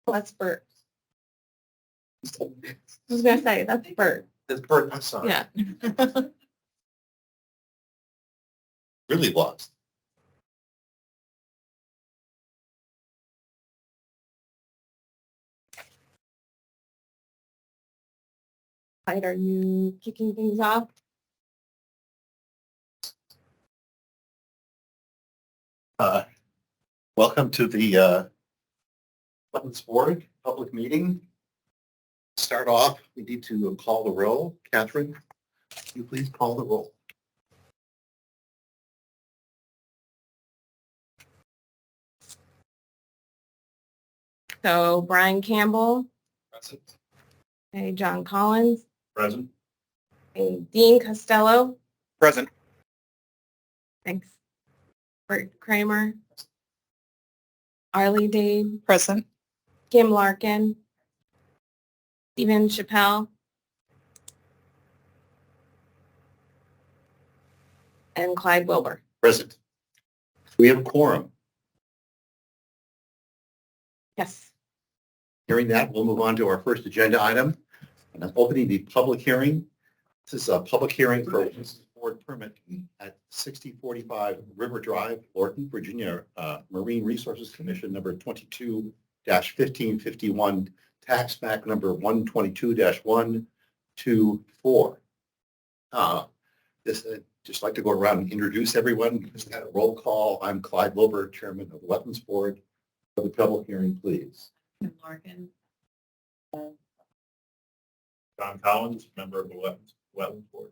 That's Bert. I was gonna say, that's Bert. It's Bert, I'm sorry. Yeah. Really lost. Clyde, are you kicking things off? Welcome to the Wetlands Board public meeting. To start off, we need to call the roll. Catherine, can you please call the roll? So Brian Campbell, Present. okay, John Collins, Present. okay, Dean Costello, Present. thanks. Bert Kramer, Arlie Dade, Present. Kim Larkin, Stephen Chappelle, and Clyde Wilbur. Present. We have a quorum. Yes. Hearing that, we'll move on to our first agenda item. And I'm opening the public hearing. This is a public hearing for a board permit at 6045 River Drive, Lorton, Virginia, Marine Resources Commission number 22-1551, tax map number 122-124. Just like to go around and introduce everyone. Just had a roll call. I'm Clyde Wilbur, Chairman of the Wetlands Board. For the public hearing, please. Kim Larkin. John Collins, member of the Wetlands Board.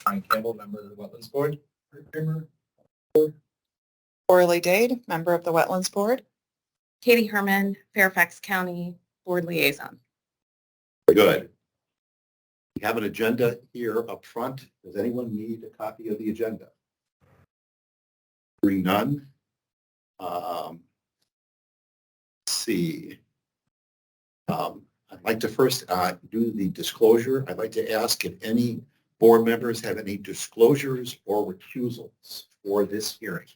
Brian Campbell, member of the Wetlands Board. Orly Dade, member of the Wetlands Board. Katie Herman, Fairfax County Board Liaison. Good. We have an agenda here up front. Does anyone need a copy of the agenda? Hearing none. Let's see. I'd like to first do the disclosure. I'd like to ask if any board members have any disclosures or recusals for this hearing.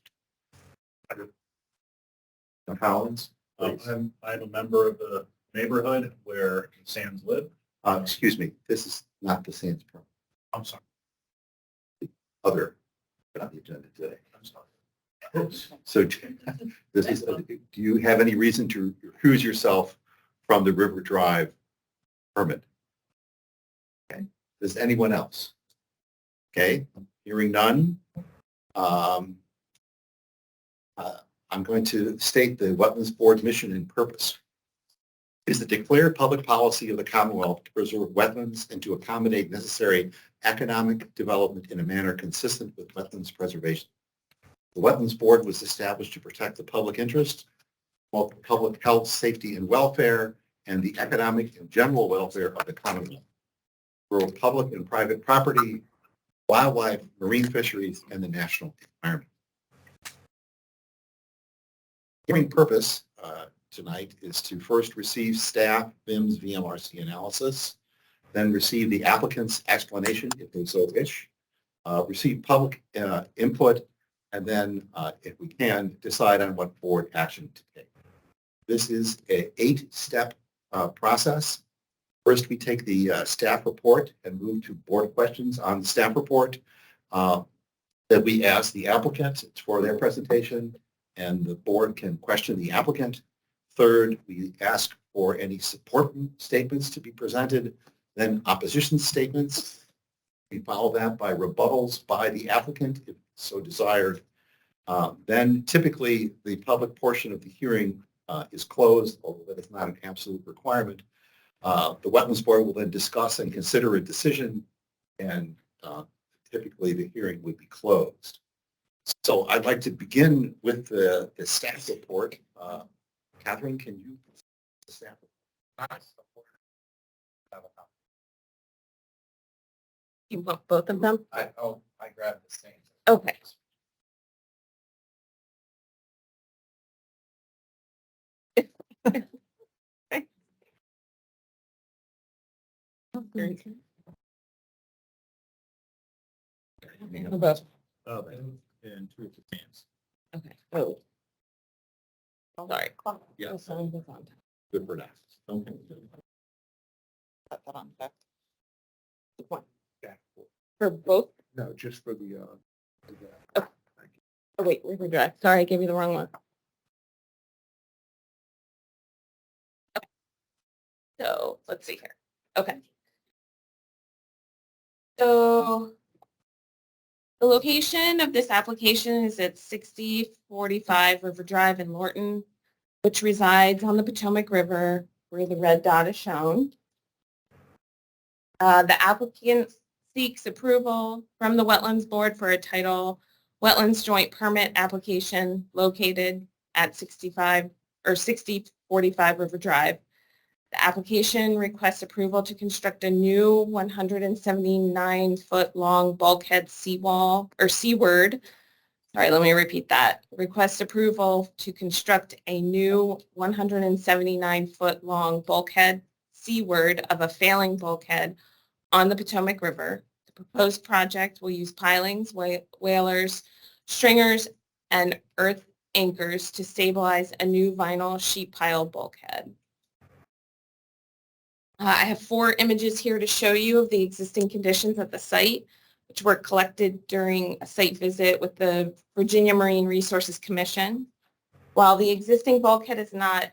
John Collins? please. I'm a member of the neighborhood where Sands live. Excuse me, this is not the Sands permit. I'm sorry. Other, but on the agenda today. I'm sorry. So this is, do you have any reason to recuse yourself from the River Drive permit? Okay. Does anyone else? Okay, hearing none. I'm going to state the Wetlands Board's mission and purpose. It is the declared public policy of the Commonwealth to preserve wetlands and to accommodate necessary economic development in a manner consistent with wetlands preservation. The Wetlands Board was established to protect the public interest, both public health, safety, and welfare, and the economic and general welfare of the Commonwealth. Rural public and private property, wildlife, marine fisheries, and the national environment. Hearing purpose tonight is to first receive staff BIM's VMRC analysis, then receive the applicant's explanation if they so wish, receive public input, and then, if we can, decide on what board action to take. This is an 8-step process. First, we take the staff report and move to board questions on the staff report that we ask the applicant for their presentation, and the board can question the applicant. Third, we ask for any support statements to be presented, then opposition statements. We follow that by rebuttals by the applicant, if so desired. Then typically the public portion of the hearing is closed, although that is not an absolute requirement. The Wetlands Board will then discuss and consider a decision, and typically the hearing would be closed. So I'd like to begin with the staff report. Catherine, can you the staff report? You want both of them? I grabbed the same. Okay. Both. And two of the fans. Okay. Oh. Sorry. Yeah. Good for now. Okay. Put that on back. For both? No, just for the, Oh, wait, river drive. Sorry, I gave you the wrong one. Okay. So let's see here. Okay. So the location of this application is at 6045 River Drive in Lorton, which resides on the Potomac River, where the red dot is shown. The applicant seeks approval from the Wetlands Board for a title Wetlands Joint Permit application located at 6045 River Drive. The application requests approval to construct a new 179-foot-long bulkhead seawall or seaward. Sorry, let me repeat that. Request approval to construct a new 179-foot-long bulkhead seaward of a failing bulkhead on the Potomac River. The proposed project will use pilings, whalers, stringers, and earth anchors to stabilize a new vinyl sheet pile bulkhead. I have 4 images here to show you of the existing conditions at the site, which were collected during a site visit with the Virginia Marine Resources Commission. While the existing bulkhead is not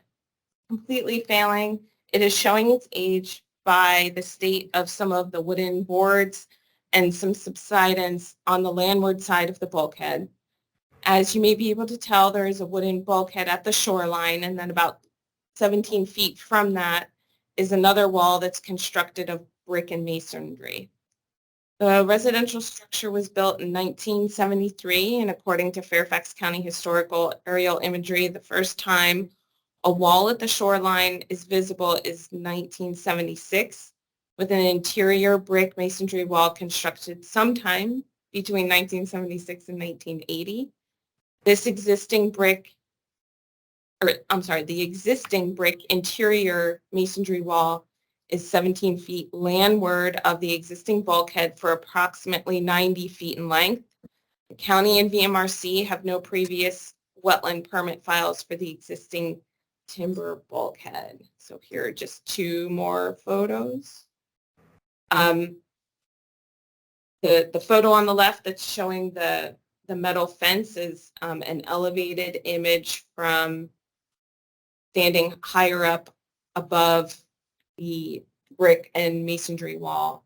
completely failing, it is showing its age by the state of some of the wooden boards and some subsidence on the landward side of the bulkhead. As you may be able to tell, there is a wooden bulkhead at the shoreline, and then about 17 feet from that is another wall that's constructed of brick and masonry. The residential structure was built in 1973, and according to Fairfax County historical aerial imagery, the first time a wall at the shoreline is visible is 1976, with an interior brick masonry wall constructed sometime between 1976 and 1980. The existing brick interior masonry wall is 17 feet landward of the existing bulkhead for approximately 90 feet in length. The county and VMRC have no previous wetland permit files for the existing timber bulkhead. So here are just 2 more photos. The photo on the left that's showing the metal fence is an elevated image from standing higher up above the brick and masonry wall.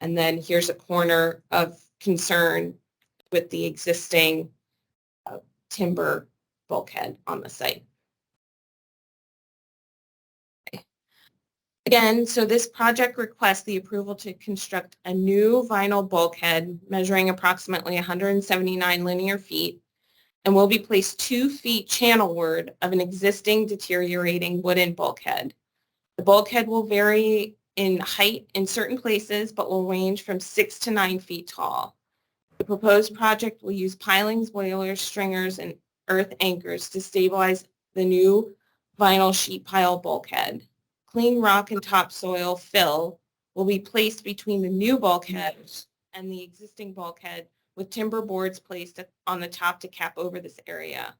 And then here's a corner of concern with the existing timber bulkhead on the site. Again, so this project requests the approval to construct a new vinyl bulkhead measuring approximately 179 linear feet and will be placed 2 feet channelward of an existing deteriorating wooden bulkhead. The bulkhead will vary in height in certain places, but will range from 6 to 9 feet tall. The proposed project will use pilings, whalers, stringers, and earth anchors to stabilize the new vinyl sheet pile bulkhead. Clean rock and topsoil fill will be placed between the new bulkhead and the existing bulkhead, with timber boards placed on the top to cap over this area.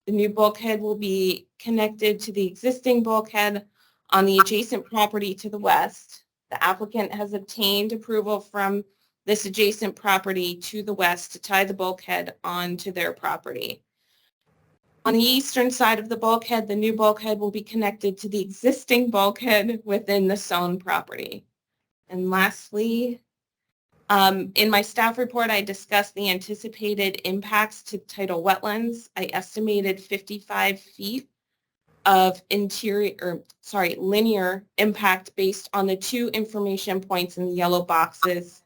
The new bulkhead will be connected to the existing bulkhead on the adjacent property to the west. The applicant has obtained approval from this adjacent property to the west to tie the bulkhead onto their property. On the eastern side of the bulkhead, the new bulkhead will be connected to the existing bulkhead within the Soane property. And lastly, in my staff report, I discussed the anticipated impacts to tidal wetlands. I estimated 55 feet of linear impact based on the 2 information points in the yellow boxes,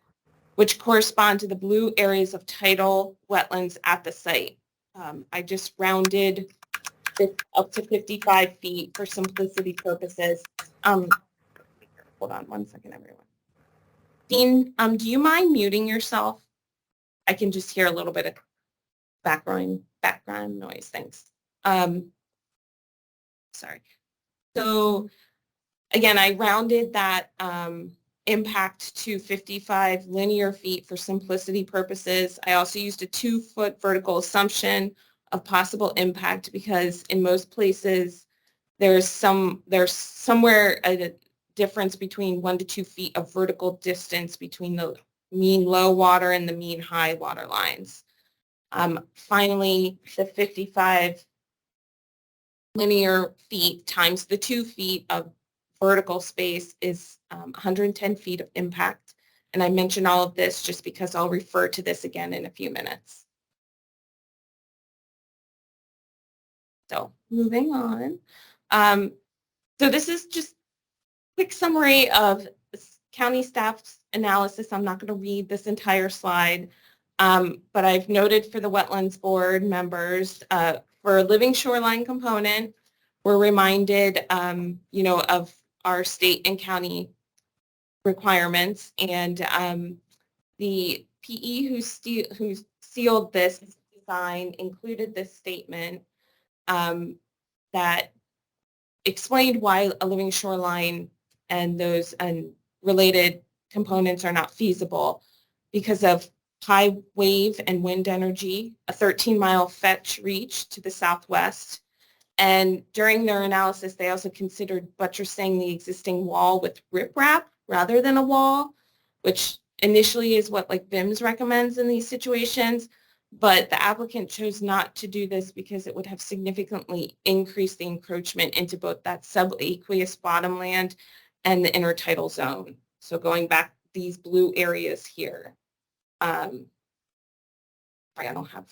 which correspond to the blue areas of tidal wetlands at the site. I just rounded this up to 55 feet for simplicity purposes. Hold on 1 second, everyone. Dean, do you mind muting yourself? I can just hear a little bit of background noise. Thanks. Sorry. So again, I rounded that impact to 55 linear feet for simplicity purposes. I also used a 2-foot vertical assumption of possible impact because in most places there's somewhere a difference between 1 to 2 feet of vertical distance between the mean low water and the mean high water lines. Finally, the 55 linear feet times the 2 feet of vertical space is 110 feet of impact. And I mention all of this just because I'll refer to this again in a few minutes. So moving on. So this is just a quick summary of county staff's analysis. I'm not going to read this entire slide, but I've noted for the Wetlands Board members, for a living shoreline component, we're reminded, of our state and county requirements, and the PE who sealed this design included this statement that explained why a living shoreline and those related components are not feasible because of high wave and wind energy, a 13-mile fetch reach to the southwest. And during their analysis, they also considered buttressing the existing wall with riprap rather than a wall, which initially is what like VIMS recommends in these situations. But the applicant chose not to do this because it would have significantly increased the encroachment into both that subaqueous bottomland and the intertidal zone. So going back these blue areas here. I don't have,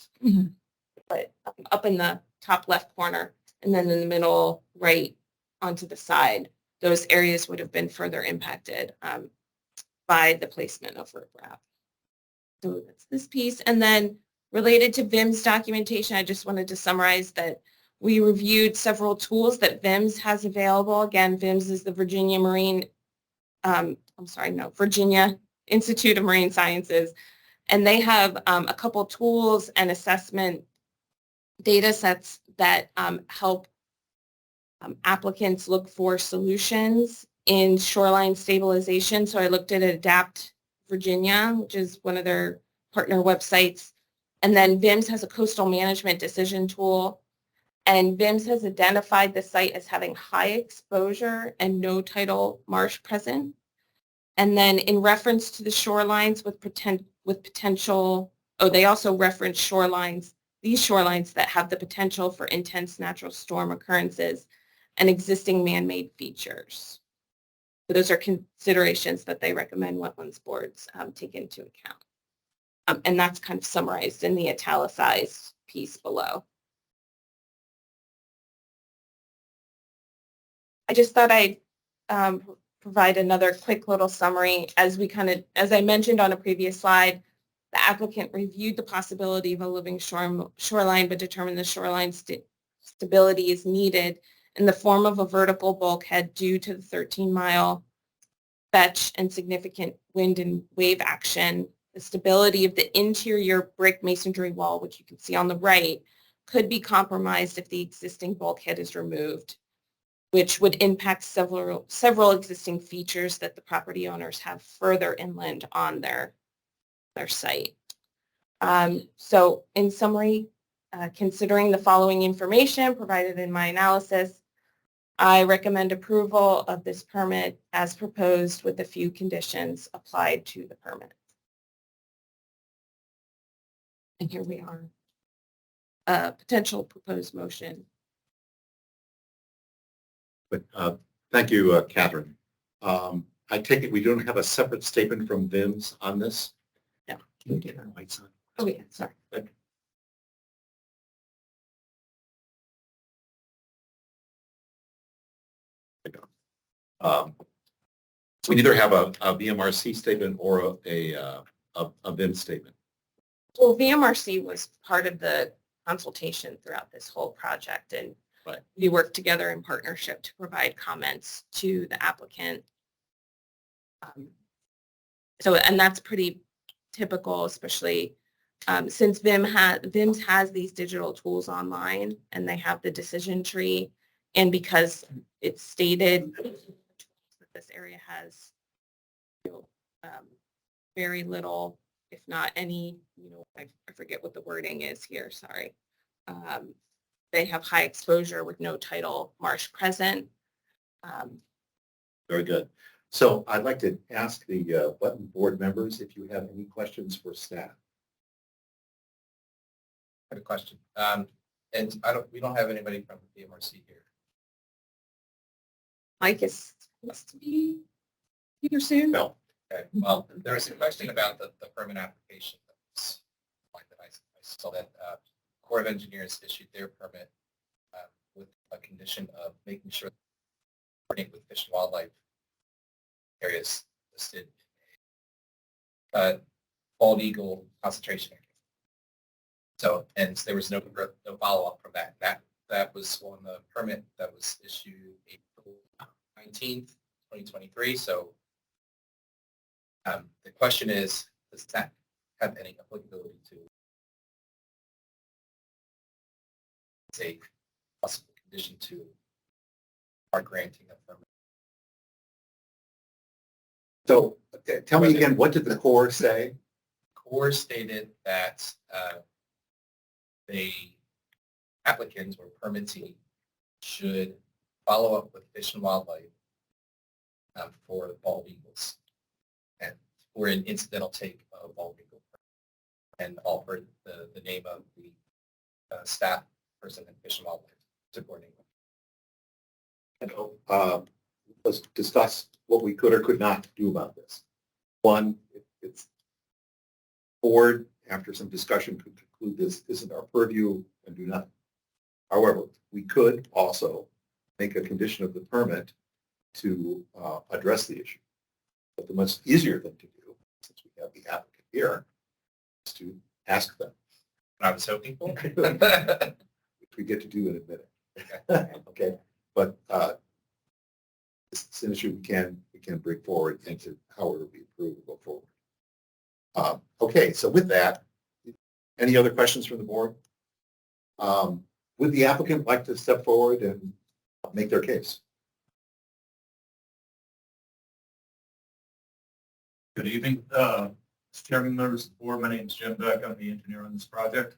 but up in the top left corner and then in the middle right onto the side, those areas would have been further impacted by the placement of riprap. So that's this piece. And then related to VIMS documentation, I just wanted to summarize that we reviewed several tools that VIMS has available. Again, VIMS is the Virginia Virginia Institute of Marine Sciences. And they have a couple tools and assessment data sets that help applicants look for solutions in shoreline stabilization. So I looked at Adapt Virginia, which is one of their partner websites. And then VIMS has a coastal management decision tool. And VIMS has identified the site as having high exposure and no tidal marsh present. And then in reference to the shorelines with potential, they also reference these shorelines that have the potential for intense natural storm occurrences and existing man-made features. So those are considerations that they recommend wetlands boards take into account. And that's kind of summarized in the italicized piece below. I just thought I'd provide another quick little summary. As I mentioned on a previous slide, the applicant reviewed the possibility of a living shoreline, but determined the shoreline stability is needed in the form of a vertical bulkhead due to the 13-mile fetch and significant wind and wave action. The stability of the interior brick masonry wall, which you can see on the right, could be compromised if the existing bulkhead is removed, which would impact several existing features that the property owners have further inland on their site. So in summary, considering the following information provided in my analysis, I recommend approval of this permit as proposed with a few conditions applied to the permit. And here we are, a potential proposed motion. But thank you, Catherine. I take it we don't have a separate statement from VIMS on this? No. Can we get our lights on? Oh yeah, sorry. Good. So we either have a VMRC statement or a VIMS statement. Well, VMRC was part of the consultation throughout this whole project, and we worked together in partnership to provide comments to the applicant. And that's pretty typical, especially since VIMS has these digital tools online and they have the decision tree, and because it's stated that this area has very little, if not any, I forget what the wording is here, sorry, they have high exposure with no tidal marsh present. Very good. So I'd like to ask the wetland board members if you have any questions for staff. I have a question. And we don't have anybody from the PMRC here. Mike is supposed to be here soon. No. Okay, well, there was a question about the permit application. That I saw that Corps of Engineers issued their permit with a condition of making sure coordinate with Fish and Wildlife areas listed bald eagle concentration area. So, and there was no follow-up from that. That was on the permit that was issued April 19th, 2023. So the question is, does that have any applicability to a possible condition to our granting of permit? So tell me again, what did the Corps say? Corps stated that the applicants or permittee should follow up with Fish and Wildlife for bald eagles and for an incidental take of bald eagle and offer the name of the staff person in Fish and Wildlife to coordinate with. Let's discuss what we could or could not do about this. One, it's board, after some discussion, could conclude this isn't our purview and do nothing. However, we could also make a condition of the permit to address the issue. But the much easier thing to do, since we have the applicant here, is to ask them, I was hoping for. which we get to do in a minute. Okay, but it's an issue we can bring forward into how it will be approved and go forward. Okay, so with that, any other questions from the board? Would the applicant like to step forward and make their case? Good evening, Mr. Chairman, members of the board. My name is Jim Beck. I'm the engineer on this project.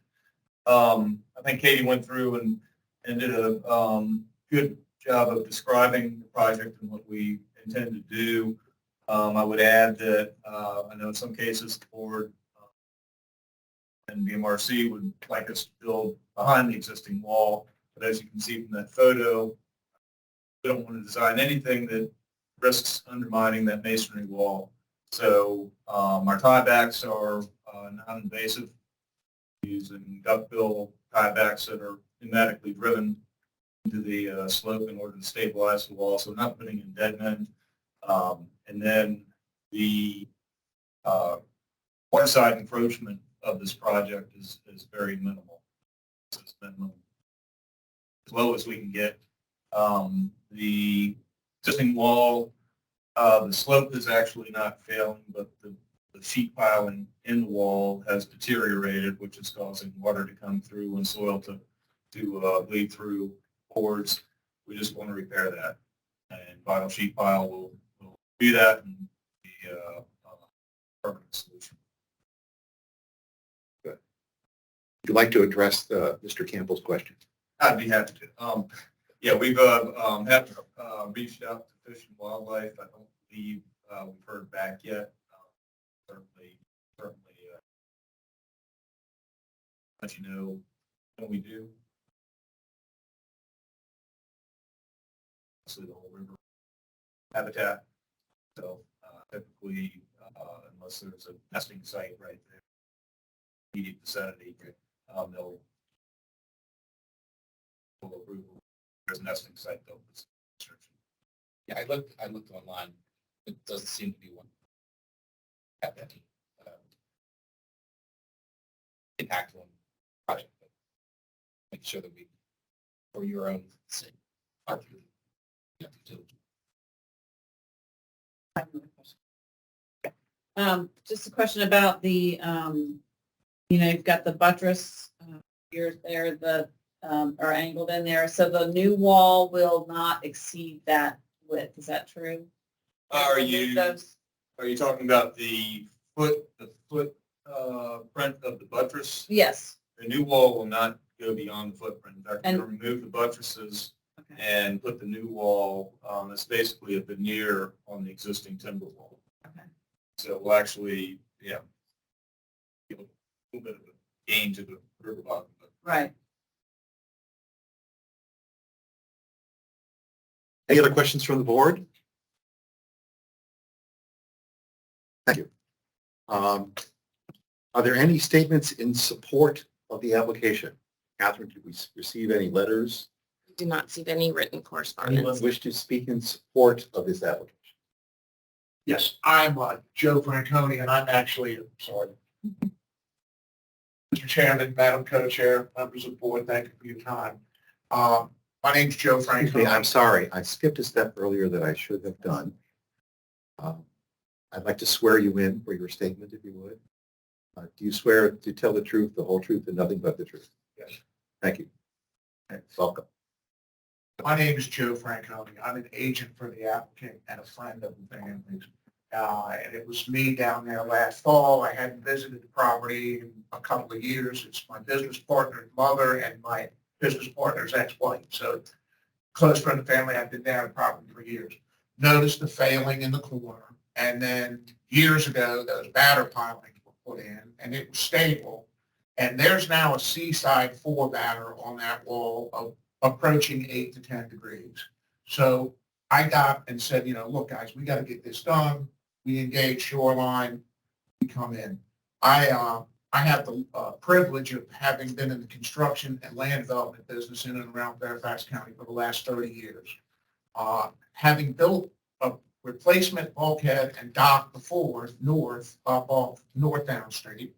I think Katie went through and did a good job of describing the project and what we intend to do. I would add that I know in some cases the board and BMRC would like us to build behind the existing wall, but as you can see from that photo, we don't want to design anything that risks undermining that masonry wall. So our tiebacks are non-invasive, using duckbill tiebacks that are pneumatically driven into the slope in order to stabilize the wall, so not putting in dead men. And then the waterside encroachment of this project is very minimal. It's minimum, as low as we can get. The existing wall, the slope is actually not failing, but the sheet piling in the wall has deteriorated, which is causing water to come through and soil to bleed through pores. We just want to repair that, and vinyl sheet pile will do that and be a permanent solution. Good. Would you like to address Mr. Campbell's question? I'd be happy to. Yeah, we've reached out to Fish and Wildlife. I don't believe we've heard back yet. Certainly let you know when we do. Obviously, the whole river habitat. So typically, unless there's a nesting site right there, immediate vicinity, they'll approve. There's a nesting site though. Yeah, I looked online. It doesn't seem to be one have any impact on the project, but make sure that we, for your own sake, are through Just a question about the, you've got the buttress here, there, are angled in there. So the new wall will not exceed that width. Is that true? Are you talking about the foot print of the buttress? Yes. The new wall will not go beyond the footprint. In fact, And- we're going to remove the buttresses Okay. and put the new wall, it's basically a veneer on the existing timber wall. Okay. So we'll actually, give a little bit of a gain to the river bottom. Right. Any other questions from the board? Thank you. Are there any statements in support of the application? Catherine, did we receive any letters? We do not see any written correspondence. Anyone wish to speak in support of this application? Yes, I'm Joe Franconi, and I'm actually, sorry. Mr. Chairman, Madam Co-Chair, members of the board, thank you for your time. My name's Joe Excuse me, I'm Franconi. sorry. I skipped a step earlier that I should have done. I'd like to swear you in for your statement, if you would. Do you swear to tell the truth, the whole truth, and nothing but the truth? Yes. Thank you. Welcome. My name is Joe Franconi. I'm an agent for the applicant and a friend of the family's. And it was me down there last fall. I hadn't visited the property in a couple of years. It's my business partner's mother and my business partner's ex-wife. So close friend of the family. I've been down the property for years. Noticed the failing in the corner. And then years ago, those batter pilings were put in and it was stable. And there's now a seaside 4 batter on that wall of approaching 8 to 10 degrees. So I got and said, look, guys, we got to get this done. We engage Shoreline. We come in. I have the privilege of having been in the construction and land development business in and around Fairfax County for the last 30 years. Having built a replacement bulkhead and dock before north up off North Down Street,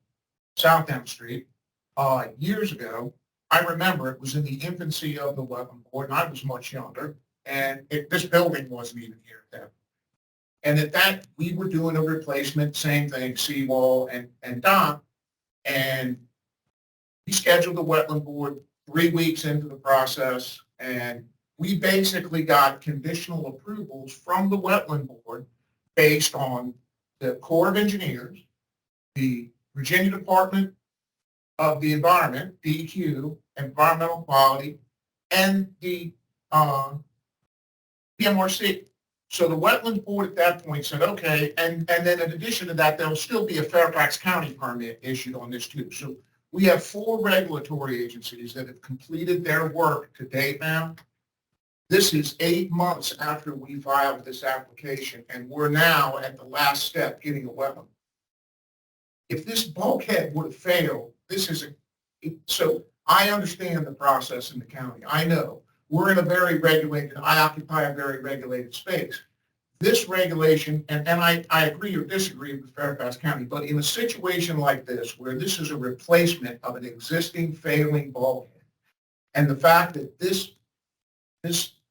South Down Street, years ago, I remember it was in the infancy of the Wetland Board, and I was much younger, and this building wasn't even here then. And at that, we were doing a replacement, same thing, seawall and dock, and we scheduled the Wetland Board 3 weeks into the process, and we basically got conditional approvals from the Wetland Board based on the Corps of Engineers, the Virginia Department of the Environment, DEQ, Environmental Quality, and the PMRC. So the Wetland Board at that point said, okay, and then in addition to that, there will still be a Fairfax County permit issued on this too. So we have 4 regulatory agencies that have completed their work to date now. This is 8 months after we filed this application, and we're now at the last step, getting a wetland. If this bulkhead would have failed, so I understand the process in the county. I know we're in a very regulated, I occupy a very regulated space. This regulation, and I agree or disagree with Fairfax County, but in a situation like this, where this is a replacement of an existing failing bulkhead, and the fact that this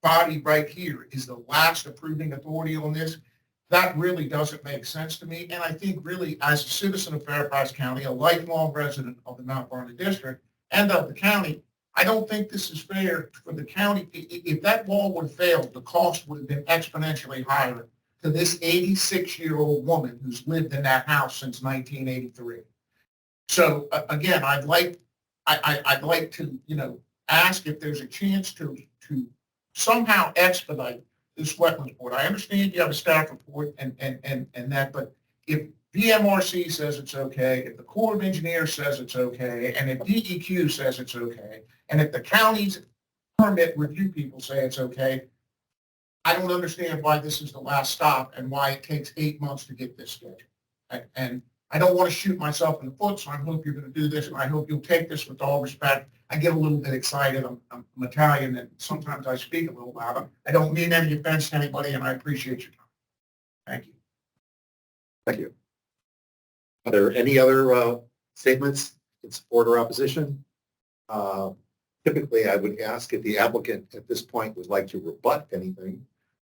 body right here is the last approving authority on this, that really doesn't make sense to me. And I think really, as a citizen of Fairfax County, a lifelong resident of the Mount Vernon District and of the county, I don't think this is fair for the county. If that wall would have failed, the cost would have been exponentially higher to this 86-year-old woman who's lived in that house since 1983. So again, I'd like to, ask if there's a chance to somehow expedite this Wetlands Board. I understand you have a staff report and that, but if VMRC says it's okay, if the Corps of Engineers says it's okay, and if DEQ says it's okay, and if the county's permit review people say it's okay, I don't understand why this is the last stop and why it takes 8 months to get this scheduled. And I don't want to shoot myself in the foot, so I hope you're going to do this, and I hope you'll take this with all respect. I get a little bit excited. I'm Italian, and sometimes I speak a little loud. I don't mean any offense to anybody, and I appreciate your time. Thank you. Thank you. Are there any other statements in support or opposition? Typically, I would ask if the applicant at this point would like to rebut anything,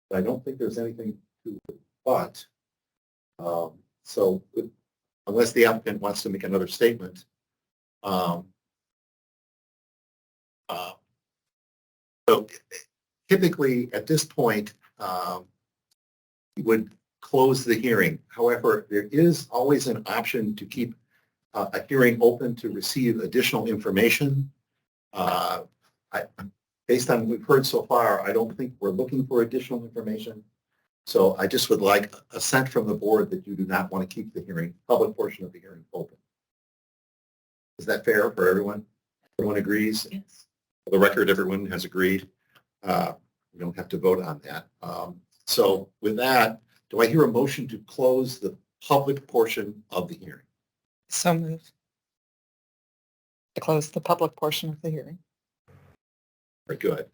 but I don't think there's anything to rebut. So unless the applicant wants to make another statement, so typically at this point, we would close the hearing. However, there is always an option to keep a hearing open to receive additional information. Based on what we've heard so far, I don't think we're looking for additional information. So I just would like assent from the board that you do not want to keep the hearing, public portion of the hearing open. Is that fair for everyone? Everyone agrees? Yes. For the record, everyone has agreed. We don't have to vote on that. So with that, do I hear a motion to close the public portion of the hearing? So moved. To close the public portion of the hearing. Very good.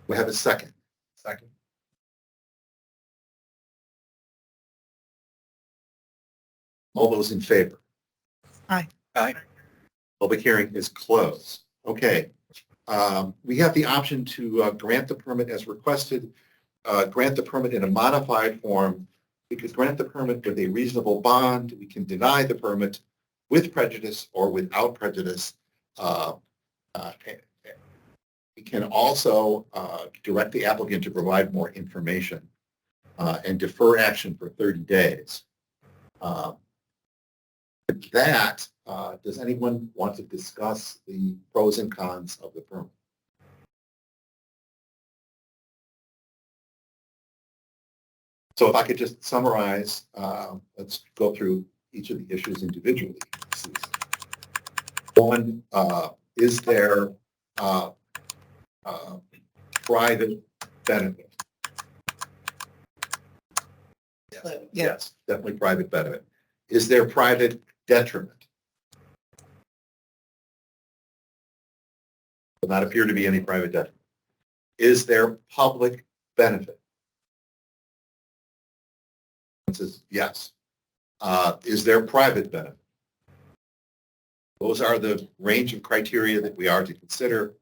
We have a second. Second. All those in favor? Aye. Aye. Public hearing is closed. Okay. We have the option to grant the permit as requested, grant the permit in a modified form. We could grant the permit with a reasonable bond. We can deny the permit with prejudice or without prejudice. We can also direct the applicant to provide more information and defer action for 30 days. With that, does anyone want to discuss the pros and cons of the permit? So if I could just summarize, let's go through each of the issues individually. One, is there private benefit? Yes, definitely private benefit. Is there private detriment? Does not appear to be any private detriment. Is there public benefit? It says yes. Is there private benefit? Those are the range of criteria that we are to consider.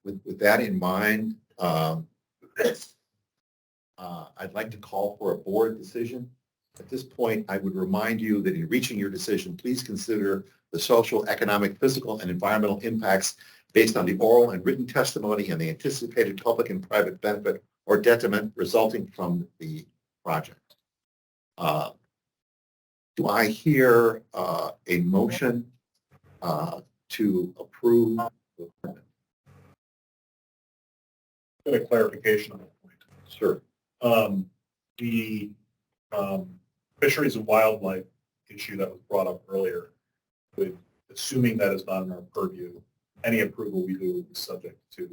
With that in mind, I'd like to call for a board decision. At this point, I would remind you that in reaching your decision, please consider the social, economic, physical, and environmental impacts based on the oral and written testimony and the anticipated public and private benefit or detriment resulting from the project. Do I hear a motion to approve the permit? A clarification on that point. Sure. The fisheries and wildlife issue that was brought up earlier, with assuming that is not in our purview, any approval we do is subject to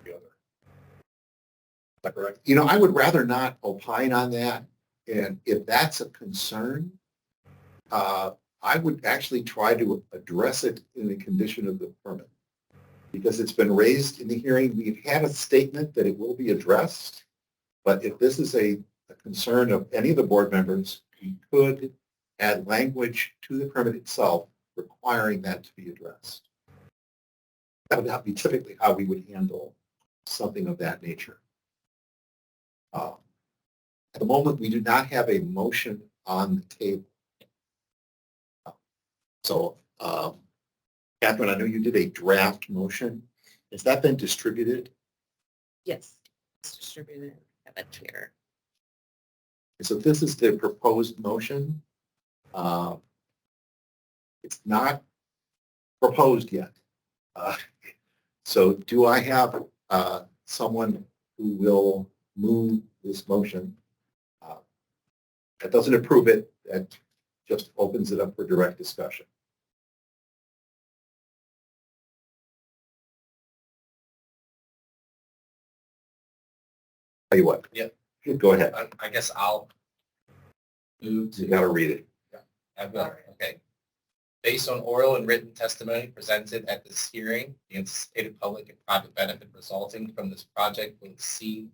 the other. Is that correct? You know, I would rather not opine on that. And if that's a concern, I would actually try to address it in the condition of the permit. Because it's been raised in the hearing, we've had a statement that it will be addressed. But if this is a concern of any of the board members, we could add language to the permit itself requiring that to be addressed. That would not be typically how we would handle something of that nature. At the moment, we do not have a motion on the table. So, Catherine, I know you did a draft motion. Has that been distributed? Yes, it's distributed. I have it here. So this is the proposed motion. It's not proposed yet. So do I have someone who will move this motion? That doesn't approve it, that just opens it up for direct discussion. Tell you what. Yeah. Go ahead. I guess I'll move You to. gotta read it. Okay. Based on oral and written testimony presented at this hearing, the anticipated public and private benefit resulting from this project will exceed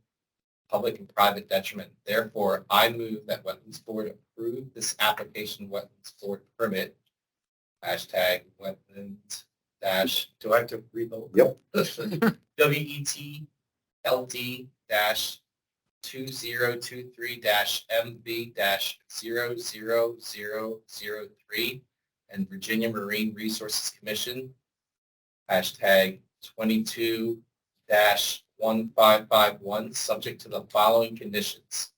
public and private detriment. Therefore, I move that Wetlands Board approve this application Wetlands Board permit, hashtag Wetlands dash, do I have to read the? Yep. WET LD 2023 MV 00003 and Virginia Marine Resources Commission, hashtag 22-1551, subject to the following conditions.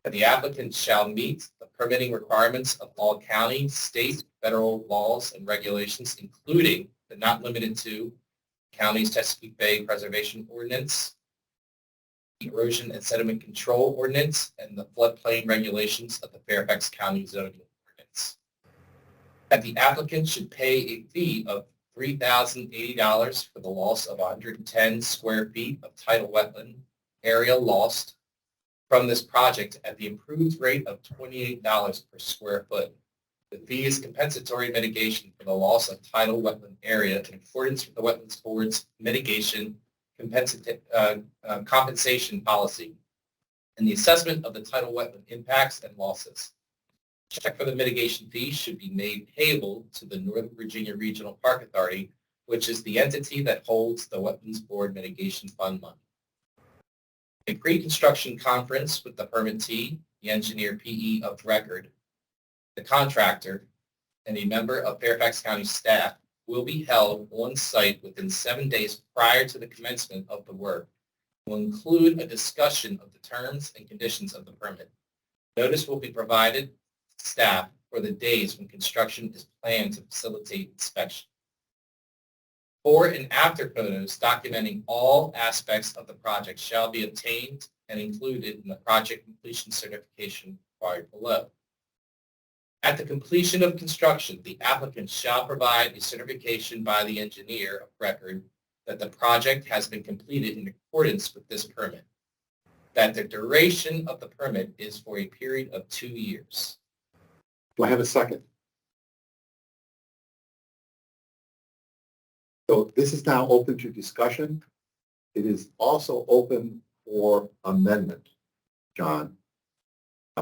That the applicant shall meet the permitting requirements of all county, state, federal laws and regulations, including but not limited to county's Chesapeake Bay Preservation Ordinance, the Erosion and Sediment Control Ordinance, and the floodplain regulations of the Fairfax County zoning ordinance. That the applicant should pay a fee of $3,080 for the loss of 110 square feet of tidal wetland area lost from this project at the improved rate of $28 per square foot. The fee is compensatory mitigation for the loss of tidal wetland area in accordance with the Wetlands Board's mitigation compensation policy and the assessment of the tidal wetland impacts and losses. Check for the mitigation fee should be made payable to the Northern Virginia Regional Park Authority, which is the entity that holds the Wetlands Board Mitigation Fund money. A pre-construction conference with the permittee, the engineer PE of record, the contractor, and a member of Fairfax County staff will be held on site within 7 days prior to the commencement of the work. Will include a discussion of the terms and conditions of the permit. Notice will be provided to staff for the days when construction is planned to facilitate inspection. Before and after photos documenting all aspects of the project shall be obtained and included in the project completion certification required below. At the completion of construction, the applicant shall provide a certification by the engineer of record that the project has been completed in accordance with this permit, that the duration of the permit is for a period of 2 years. Do I have a second? So this is now open to discussion. It is also open for amendment. John.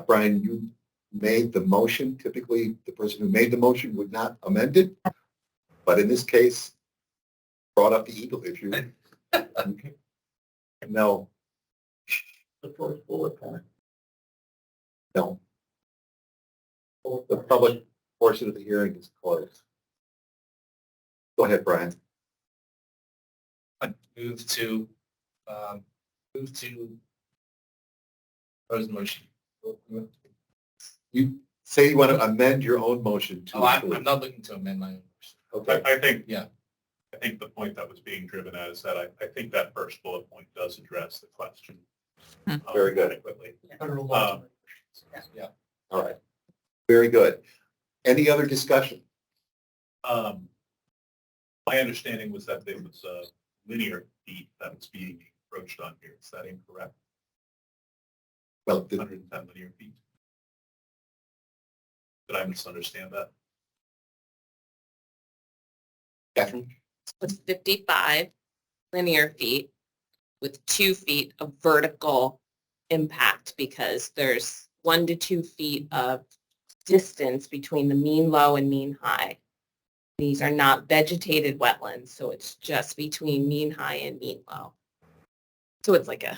Brian, you made the motion. Typically, the person who made the motion would not amend it. But in this case, brought up the eagle issue. Okay. No. The first bullet point. No. The public portion of the hearing is closed. Go ahead, Brian. I move to propose motion. You say you want to amend your own motion to. Oh, I'm not looking to amend my own motion. Okay. I think, Yeah. I think the point that was being driven at is that I think that first bullet point does address the question. Very good. Adequately. Yeah. All right. Very good. Any other discussion? My understanding was that there was a linear feet that was being approached on here. Is that incorrect? Well, 110 linear feet. Did I misunderstand that? Catherine? It's 55 linear feet with 2 feet of vertical impact because there's 1 to 2 feet of distance between the mean low and mean high. These are not vegetated wetlands, so it's just between mean high and mean low. So it's like a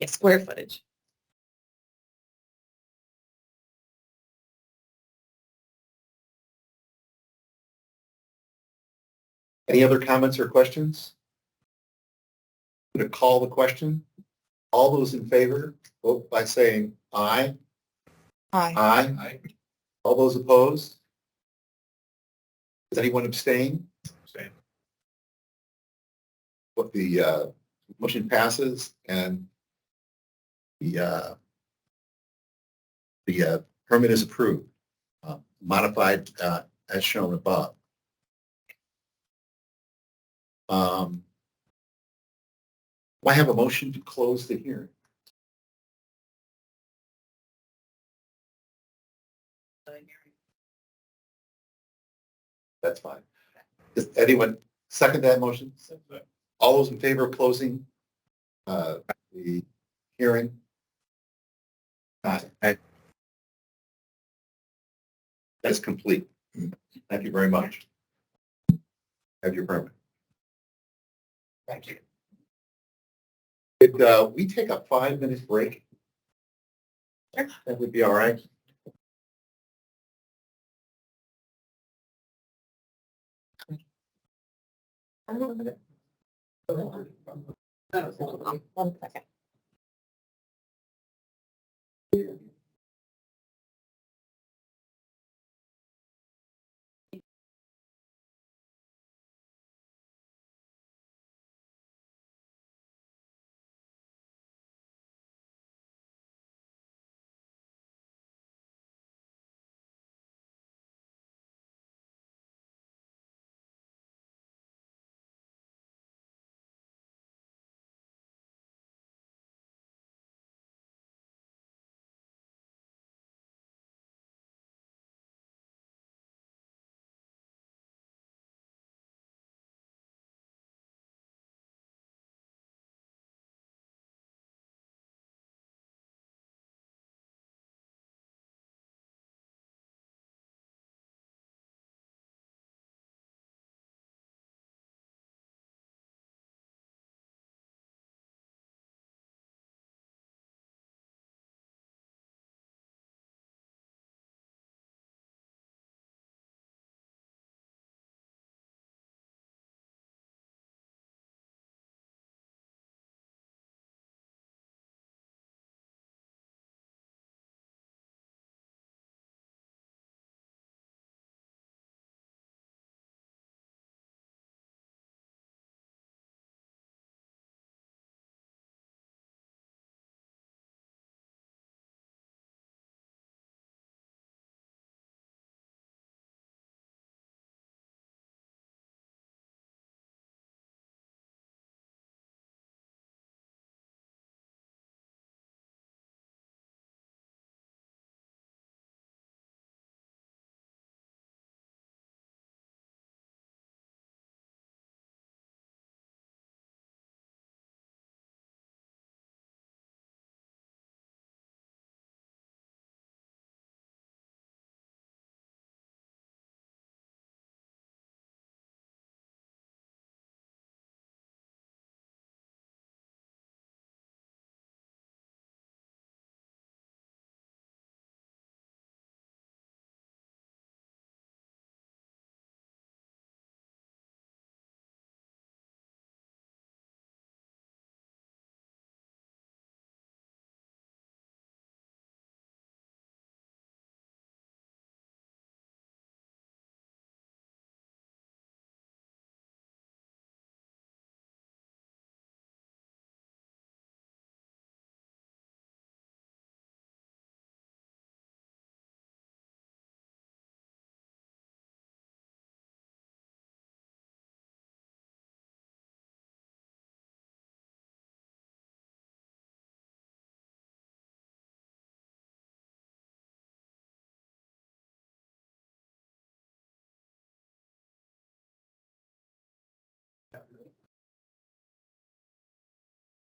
square footage. Any other comments or questions? I'm going to call the question. All those in favor, vote by saying aye. Aye. Aye. Aye. All those opposed? Does anyone abstain? Same. What the motion passes and the permit is approved, modified as shown above. Do I have a motion to close the hearing? That's fine. Does anyone second that motion? All those in favor of closing the hearing? Aye. That is complete. Thank you very much. Have your permit. Thank you. Could we take a 5-minute break? Sure. That would be all right. One second.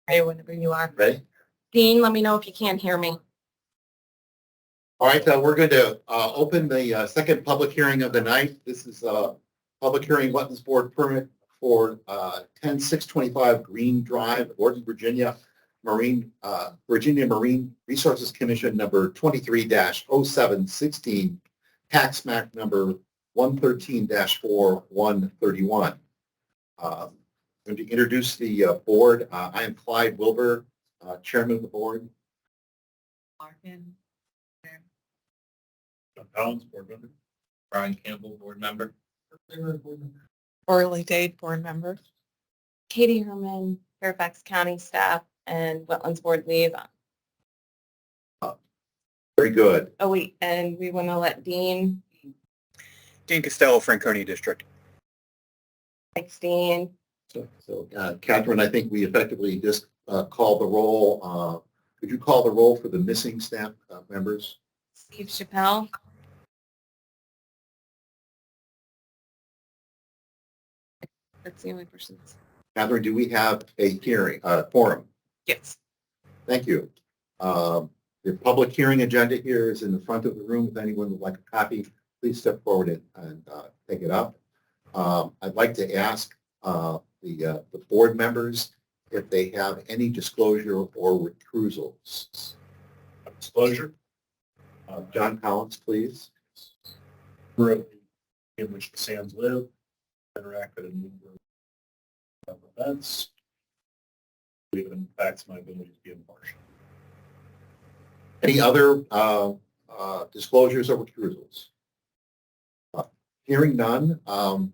Hey, whenever you are. Ready? Dean, let me know if you can't hear me. All right, we're going to open the second public hearing of the night. This is a public hearing Wetlands Board permit for 10625 Green Drive, Gordon, Virginia, Virginia Marine Resources Commission number 23-0716, tax map number 113-4131. I'm going to introduce the board. I am Clyde Wilbur, chairman of the board. Larkin. John Collins, board member. Brian Campbell, board member. Orly Dade, board member. Katie Herman, Fairfax County staff and Wetlands Board liaison. Very good. Oh, wait, and we want to let Dean, Dean Costello, Franconia District. thanks, Dean. So Catherine, I think we effectively just called the roll. Could you call the roll for the missing staff members? Steve Chappelle. That's the only person. Catherine, do we have a hearing, forum? Yes. Thank you. The public hearing agenda here is in the front of the room. If anyone would like a copy, please step forward and take it up. I'd like to ask the board members if they have any disclosure or recusals. Disclosure. John Collins, please. We're in which the Sands live, interact at a number of events. It impacts my ability to be impartial. Any other disclosures or recusals? Hearing none, I'm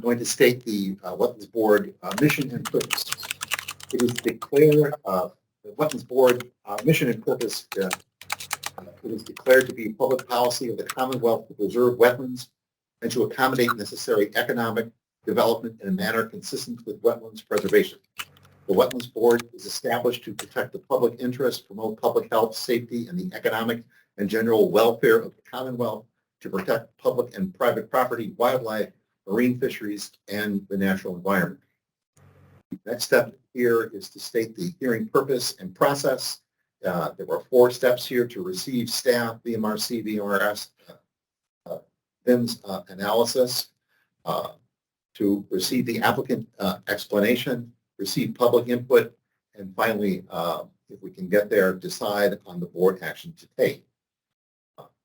going to state the Wetlands Board mission and purpose. It is declared, the Wetlands Board mission and purpose, it is declared to be public policy of the Commonwealth to preserve wetlands and to accommodate necessary economic development in a manner consistent with wetlands preservation. The Wetlands Board is established to protect the public interest, promote public health, safety, and the economic and general welfare of the Commonwealth, to protect public and private property, wildlife, marine fisheries, and the natural environment. The next step here is to state the hearing purpose and process. There were 4 steps here: to receive staff, VMRC, VMRS, VIMS analysis, to receive the applicant explanation, receive public input, and finally, if we can get there, decide on the board action to take.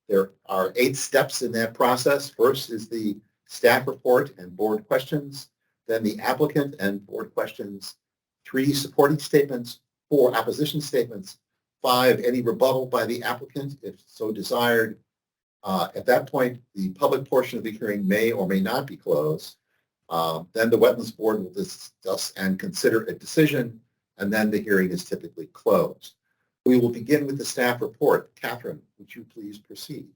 There are 8 steps in that process. First is the staff report and board questions, then the applicant and board questions, 3 supporting statements, 4 opposition statements, 5 any rebuttal by the applicant if so desired. At that point, the public portion of the hearing may or may not be closed. Then the Wetlands Board will discuss and consider a decision, and then the hearing is typically closed. We will begin with the staff report. Catherine, would you please proceed?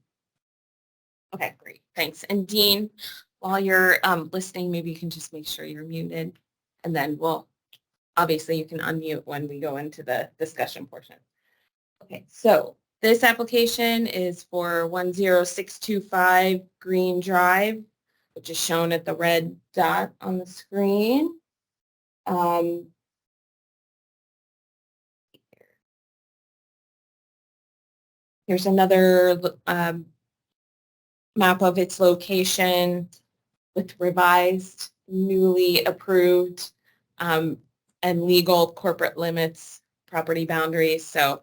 Okay, great. Thanks. And Dean, while you're listening, maybe you can just make sure you're muted, and then obviously you can unmute when we go into the discussion portion. Okay, so this application is for 10625 Green Drive, which is shown at the red dot on the screen. Here's another map of its location with revised, newly approved, and legal corporate limits, property boundaries. So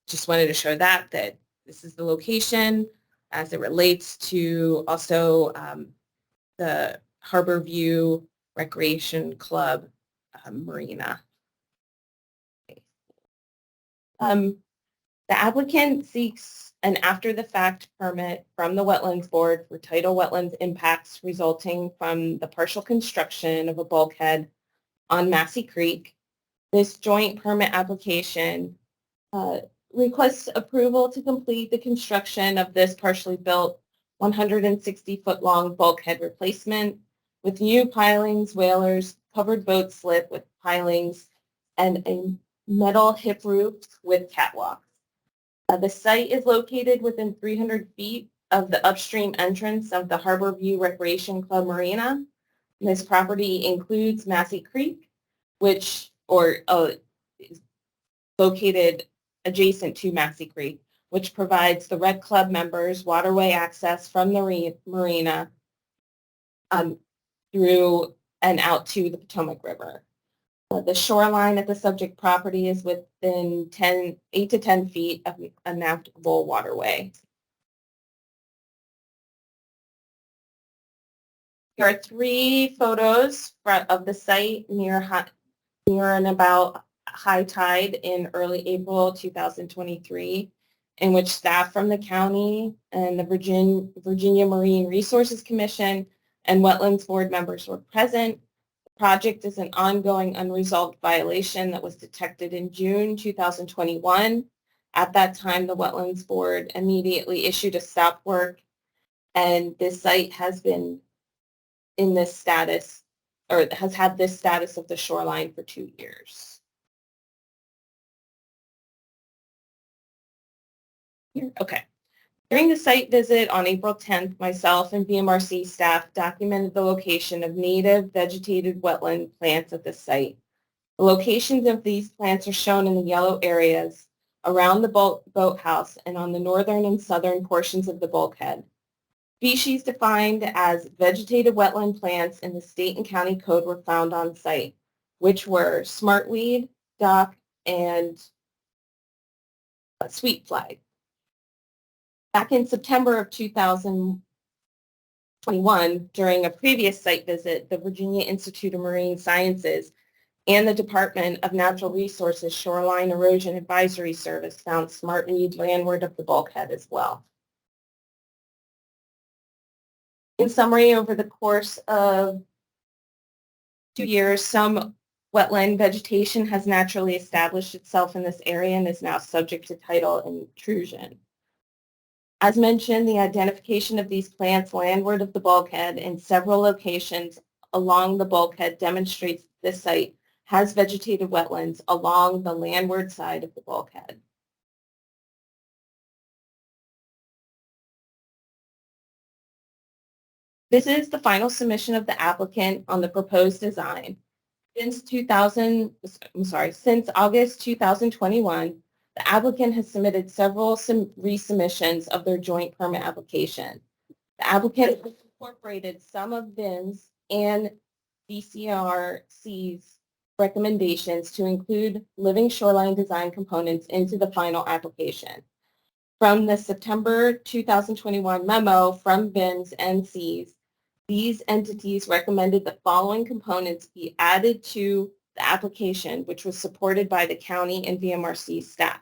just wanted to show that this is the location as it relates to also the Harbor View Recreation Club marina. The applicant seeks an after-the-fact permit from the Wetlands Board for tidal wetlands impacts resulting from the partial construction of a bulkhead on Massey Creek. This joint permit application requests approval to complete the construction of this partially built 160-foot-long bulkhead replacement with new pilings, whalers, covered boat slip with pilings, and a metal hip roof with catwalks. The site is located within 300 feet of the upstream entrance of the Harbor View Recreation Club Marina. This property includes Massey Creek, which or is located adjacent to Maxey Creek, which provides the Red Club members waterway access from the marina through and out to the Potomac River. The shoreline at the subject property is within 8 to 10 feet of a navigable waterway. There are 3 photos of the site near and about high tide in early April 2023, in which staff from the county and the Virginia Marine Resources Commission and Wetlands Board members were present. The project is an ongoing unresolved violation that was detected in June 2021. At that time, the Wetlands Board immediately issued a stop work, and this site has been in this status, or has had this status of the shoreline for 2 years. Okay. During the site visit on April 10th, myself and VMRC staff documented the location of native vegetated wetland plants at the site. The locations of these plants are shown in the yellow areas around the boathouse and on the northern and southern portions of the bulkhead. Species defined as vegetated wetland plants in the state and county code were found on site, which were smartweed, dock, and sweet flag. Back in September of 2021, during a previous site visit, the Virginia Institute of Marine Sciences and the Department of Natural Resources Shoreline Erosion Advisory Service found smartweed landward of the bulkhead as well. In summary, over the course of 2 years, some wetland vegetation has naturally established itself in this area and is now subject to tidal intrusion. As mentioned, the identification of these plants landward of the bulkhead in several locations along the bulkhead demonstrates this site has vegetated wetlands along the landward side of the bulkhead. This is the final submission of the applicant on the proposed design. Since August 2021, the applicant has submitted several resubmissions of their joint permit application. The applicant has incorporated some of VIM's and DCRC's recommendations to include living shoreline design components into the final application. From the September 2021 memo from VIM's and C's, these entities recommended the following components be added to the application, which was supported by the county and VMRC staff.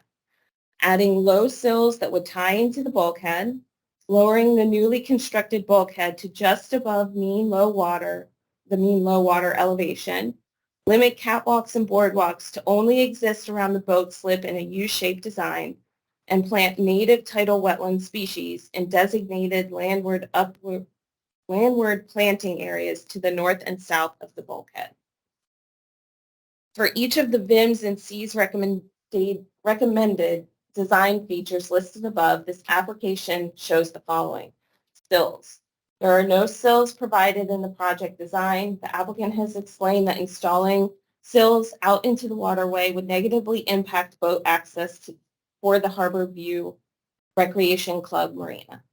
Adding low sills that would tie into the bulkhead, lowering the newly constructed bulkhead to just above the mean low water elevation, limit catwalks and boardwalks to only exist around the boat slip in a U-shaped design, and plant native tidal wetland species in designated landward planting areas to the north and south of the bulkhead. For each of the VIM's and C's recommended design features listed above, this application shows the following. Sills. There are no sills provided in the project design. The applicant has explained that installing sills out into the waterway would negatively impact boat access for the Harbor View Recreation Club Marina.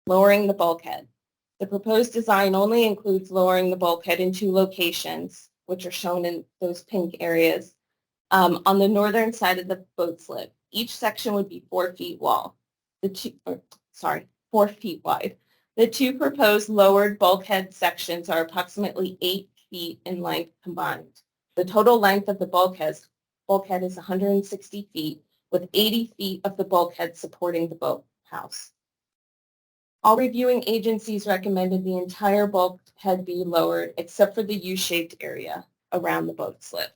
Lowering the bulkhead. The proposed design only includes lowering the bulkhead in 2 locations, which are shown in those pink areas, on the northern side of the boat slip. Each section would be 4 feet wide. 4 feet wide. The 2 proposed lowered bulkhead sections are approximately 8 feet in length combined. The total length of the bulkhead is 160 feet, with 80 feet of the bulkhead supporting the boathouse. All reviewing agencies recommended the entire bulkhead be lowered except for the U-shaped area around the boat slip.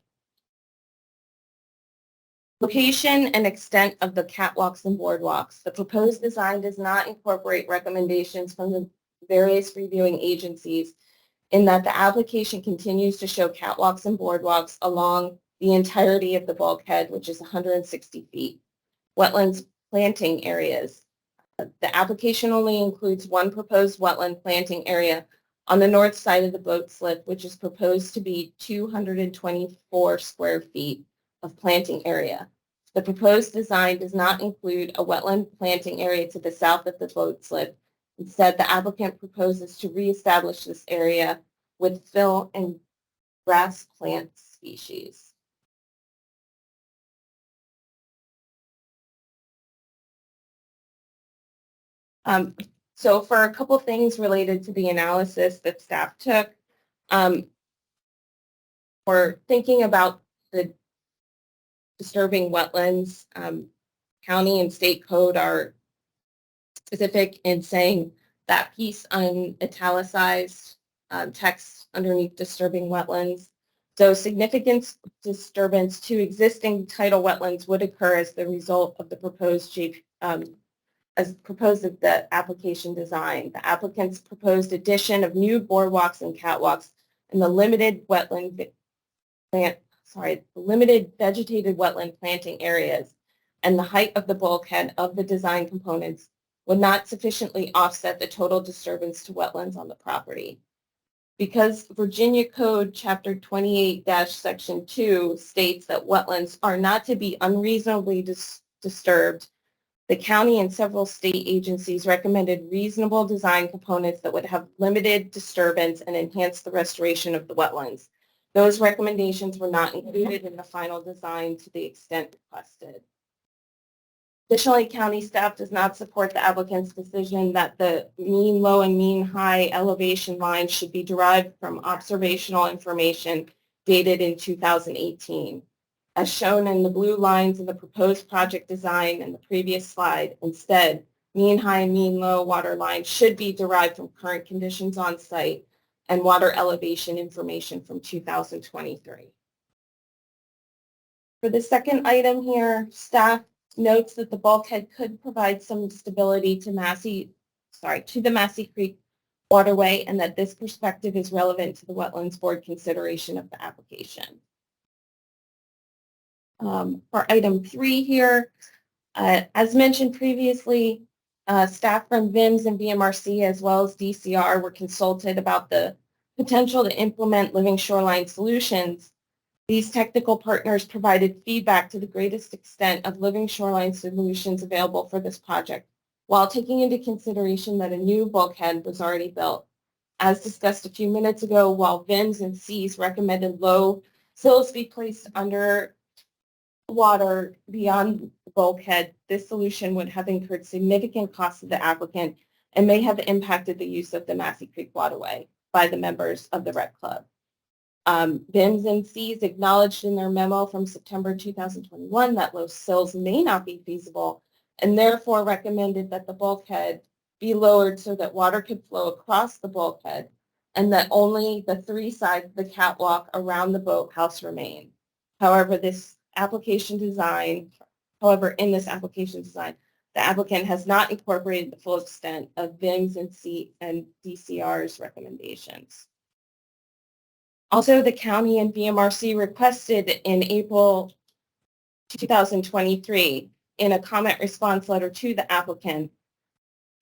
Location and extent of the catwalks and boardwalks. The proposed design does not incorporate recommendations from the various reviewing agencies in that the application continues to show catwalks and boardwalks along the entirety of the bulkhead, which is 160 feet. Wetlands planting areas. The application only includes 1 proposed wetland planting area on the north side of the boat slip, which is proposed to be 224 square feet of planting area. The proposed design does not include a wetland planting area to the south of the boat slip. Instead, the applicant proposes to reestablish this area with fill and grass plant species. So for a couple things related to the analysis that staff took, we're thinking about the disturbing wetlands. County and state code are specific in saying that piece on italicized text underneath disturbing wetlands. So significant disturbance to existing tidal wetlands would occur as the result of the proposed as proposed of the application design. The applicant's proposed addition of new boardwalks and catwalks and the limited limited vegetated wetland planting areas and the height of the bulkhead of the design components would not sufficiently offset the total disturbance to wetlands on the property. Because Virginia Code Chapter 28-Section 2 states that wetlands are not to be unreasonably disturbed, the county and several state agencies recommended reasonable design components that would have limited disturbance and enhance the restoration of the wetlands. Those recommendations were not included in the final design to the extent requested. Additionally, county staff does not support the applicant's decision that the mean low and mean high elevation lines should be derived from observational information dated in 2018. As shown in the blue lines in the proposed project design in the previous slide, instead, mean high and mean low water lines should be derived from current conditions on site and water elevation information from 2023. For the second item here, staff notes that the bulkhead could provide some stability to the Massey Creek waterway and that this perspective is relevant to the Wetlands Board consideration of the application. For item 3 here, as mentioned previously, staff from VIMS and VMRC as well as DCR were consulted about the potential to implement living shoreline solutions. These technical partners provided feedback to the greatest extent of living shoreline solutions available for this project, while taking into consideration that a new bulkhead was already built. As discussed a few minutes ago, while VIMS and Cs recommended low sills be placed under water beyond the bulkhead, this solution would have incurred significant costs to the applicant and may have impacted the use of the Massey Creek waterway by the members of the Rec Club. VIMS and Cs acknowledged in their memo from September 2021 that low sills may not be feasible and therefore recommended that the bulkhead be lowered so that water could flow across the bulkhead and that only the 3 sides of the catwalk around the boathouse remain. However, in this application design, the applicant has not incorporated the full extent of VIMS and DCR's recommendations. Also, the county and VMRC requested in April 2023 in a comment response letter to the applicant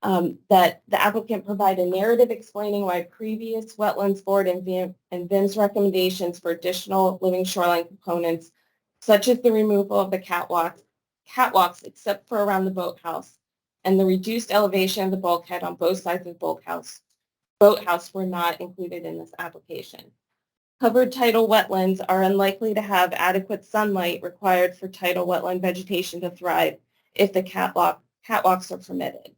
that the applicant provide a narrative explaining why previous Wetlands Board and VIMS recommendations for additional living shoreline components, such as the removal of the catwalks except for around the boathouse, and the reduced elevation of the bulkhead on both sides of the boathouse were not included in this application. Covered tidal wetlands are unlikely to have adequate sunlight required for tidal wetland vegetation to thrive if the catwalks are permitted.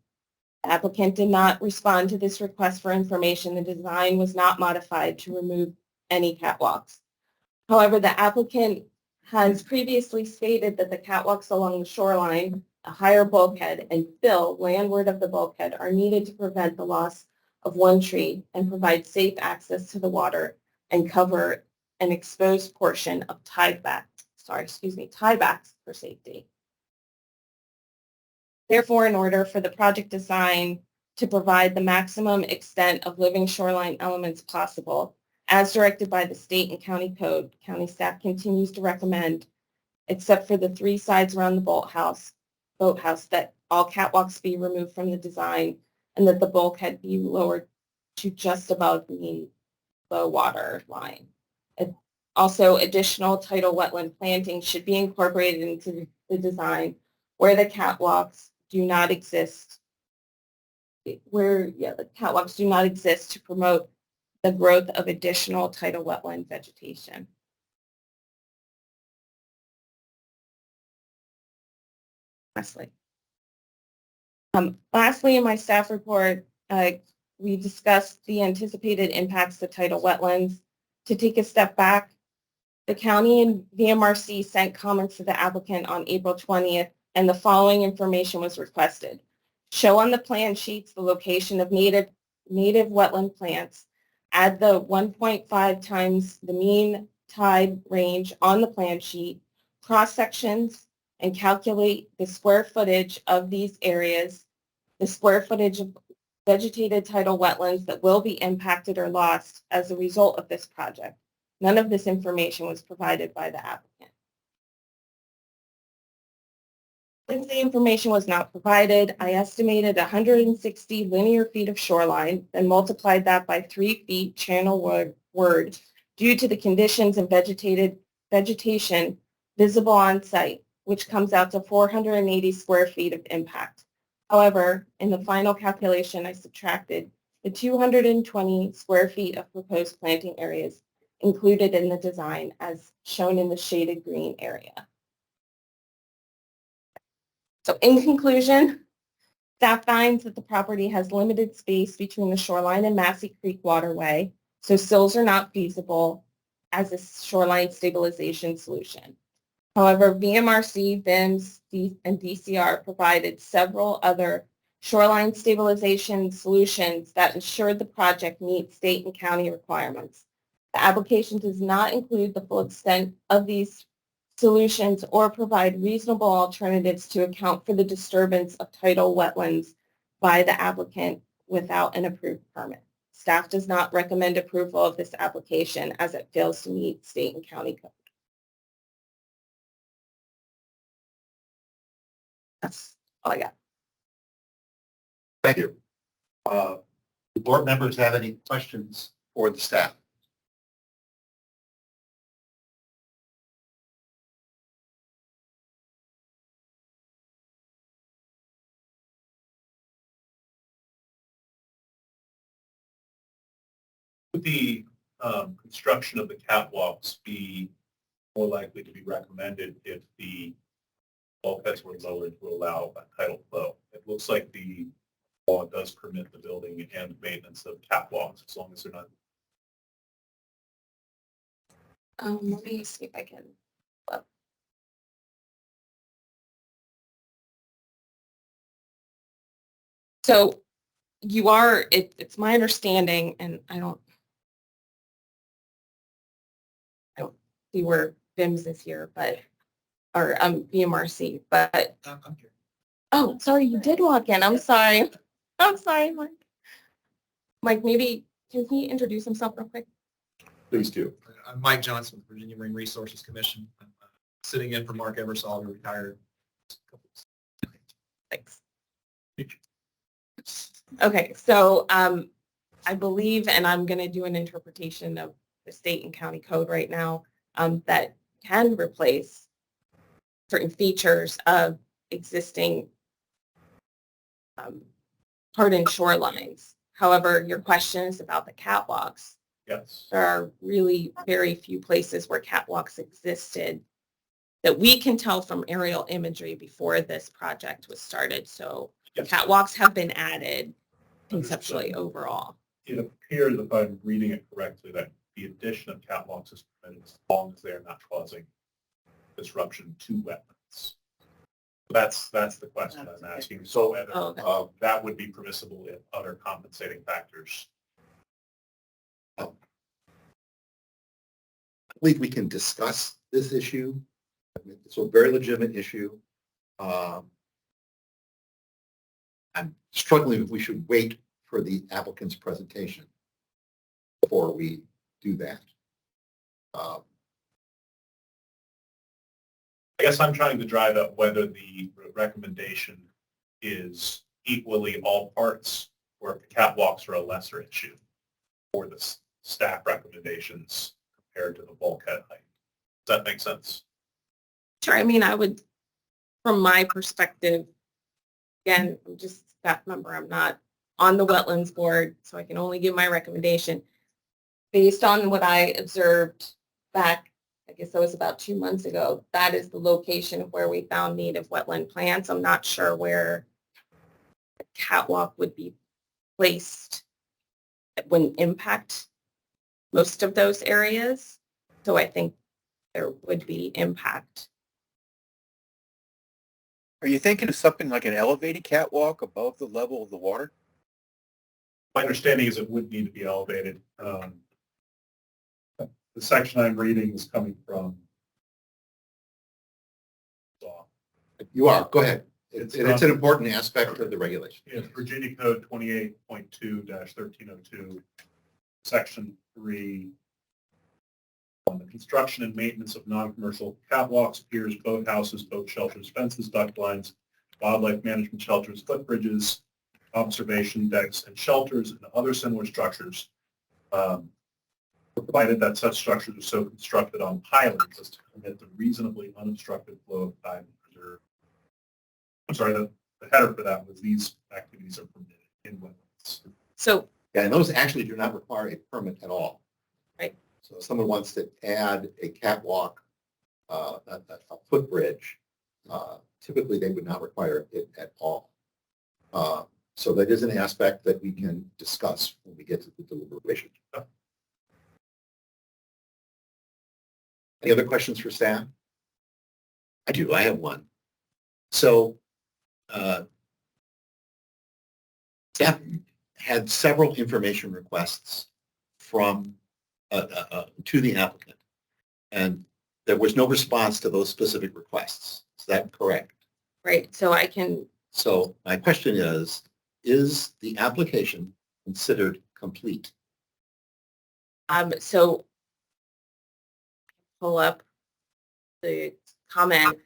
The applicant did not respond to this request for information. The design was not modified to remove any catwalks. However, the applicant has previously stated that the catwalks along the shoreline, a higher bulkhead, and fill landward of the bulkhead are needed to prevent the loss of one tree and provide safe access to the water and cover an exposed portion of tiebacks for safety. Therefore, in order for the project design to provide the maximum extent of living shoreline elements possible, as directed by the state and county code, county staff continues to recommend, except for the 3 sides around the boathouse, that all catwalks be removed from the design and that the bulkhead be lowered to just above the water line. Also, additional tidal wetland planting should be incorporated into the design where the catwalks do not exist. The catwalks do not exist to promote the growth of additional tidal wetland vegetation. Lastly, in my staff report, we discussed the anticipated impacts to tidal wetlands. To take a step back, the county and VMRC sent comments to the applicant on April 20th, and the following information was requested. Show on the plan sheets the location of native wetland plants. Add the 1.5 times the mean tide range on the plan sheet, cross sections, and calculate the square footage of these areas, the square footage of vegetated tidal wetlands that will be impacted or lost as a result of this project. None of this information was provided by the applicant. Since the information was not provided, I estimated 160 linear feet of shoreline and multiplied that by 3 feet channel word due to the conditions and vegetation visible on site, which comes out to 480 square feet of impact. However, in the final calculation, I subtracted the 220 square feet of proposed planting areas included in the design as shown in the shaded green area. So in conclusion, staff finds that the property has limited space between the shoreline and Massey Creek waterway, so sills are not feasible as a shoreline stabilization solution. However, VMRC, VIMS, and DCR provided several other shoreline stabilization solutions that ensured the project meets state and county requirements. The application does not include the full extent of these solutions or provide reasonable alternatives to account for the disturbance of tidal wetlands by the applicant without an approved permit. Staff does not recommend approval of this application as it fails to meet state and county code. That's all I got. Thank you. Do board members have any questions for the staff? Would the construction of the catwalks be more likely to be recommended if the bulkheads were lowered to allow a tidal flow? It looks like the law does permit the building and maintenance of catwalks as long as they're not. Let me see if I can. So you are, it's my understanding, and I don't see where VIMS is here, but, or VMRC, but, I'm here. oh, sorry, you did walk in. I'm sorry. I'm sorry, Mike. Mike, maybe, can he introduce himself real quick? Please do. I'm Mike Johnson with Virginia Marine Resources Commission. I'm sitting in for Mark Eversole, who retired. Thanks. Okay, so I believe, and I'm going to do an interpretation of the state and county code right now, that can replace certain features of existing hardened shorelines. However, your question is about the catwalks. Yes. There are really very few places where catwalks existed that we can tell from aerial imagery before this project was started. So Yes. catwalks have been added conceptually Understood. overall. It appears, if I'm reading it correctly, that the addition of catwalks is permitted as long as they are not causing disruption to wetlands. That's the question I'm asking. So whether Okay. that would be permissible if other compensating factors. I believe we can discuss this issue. It's a very legitimate issue. I'm struggling if we should wait for the applicant's presentation before we do that. I guess I'm trying to drive at whether the recommendation is equally all parts or if the catwalks are a lesser issue for the staff recommendations compared to the bulkhead height. Does that make sense? Sure, I mean, I would, from my perspective, again, I'm just a staff member, I'm not on the wetlands board, so I can only give my recommendation. Based on what I observed back, I guess that was about 2 months ago, that is the location of where we found native wetland plants. I'm not sure where the catwalk would be placed that wouldn't impact most of those areas. So I think there would be impact. Are you thinking of something like an elevated catwalk above the level of the water? My understanding is it would need to be elevated. The section I'm reading is coming from. You are, go ahead. It's It's an important aspect of the regulation. It's Virginia Code 28.2-1302, Section 3. On the construction and maintenance of non-commercial catwalks, piers, boathouses, boat shelters, fences, duck lines, wildlife management shelters, footbridges, observation decks, and shelters, and other similar structures, provided that such structures are so constructed on pilings as to permit the reasonably unobstructed flow of tide and preserve. I'm sorry, the header for that was these activities are permitted in wetlands. So, Yeah, and those actually do not require a permit at all. Right. So if someone wants to add a catwalk, a footbridge, typically they would not require it at all. So that is an aspect that we can discuss when we get to the deliberation. Any other questions for staff? I do, I have one. So staff had several information requests from to the applicant, and there was no response to those specific requests. Is that correct? right, so I can, So my question is the application considered complete? so pull up the comment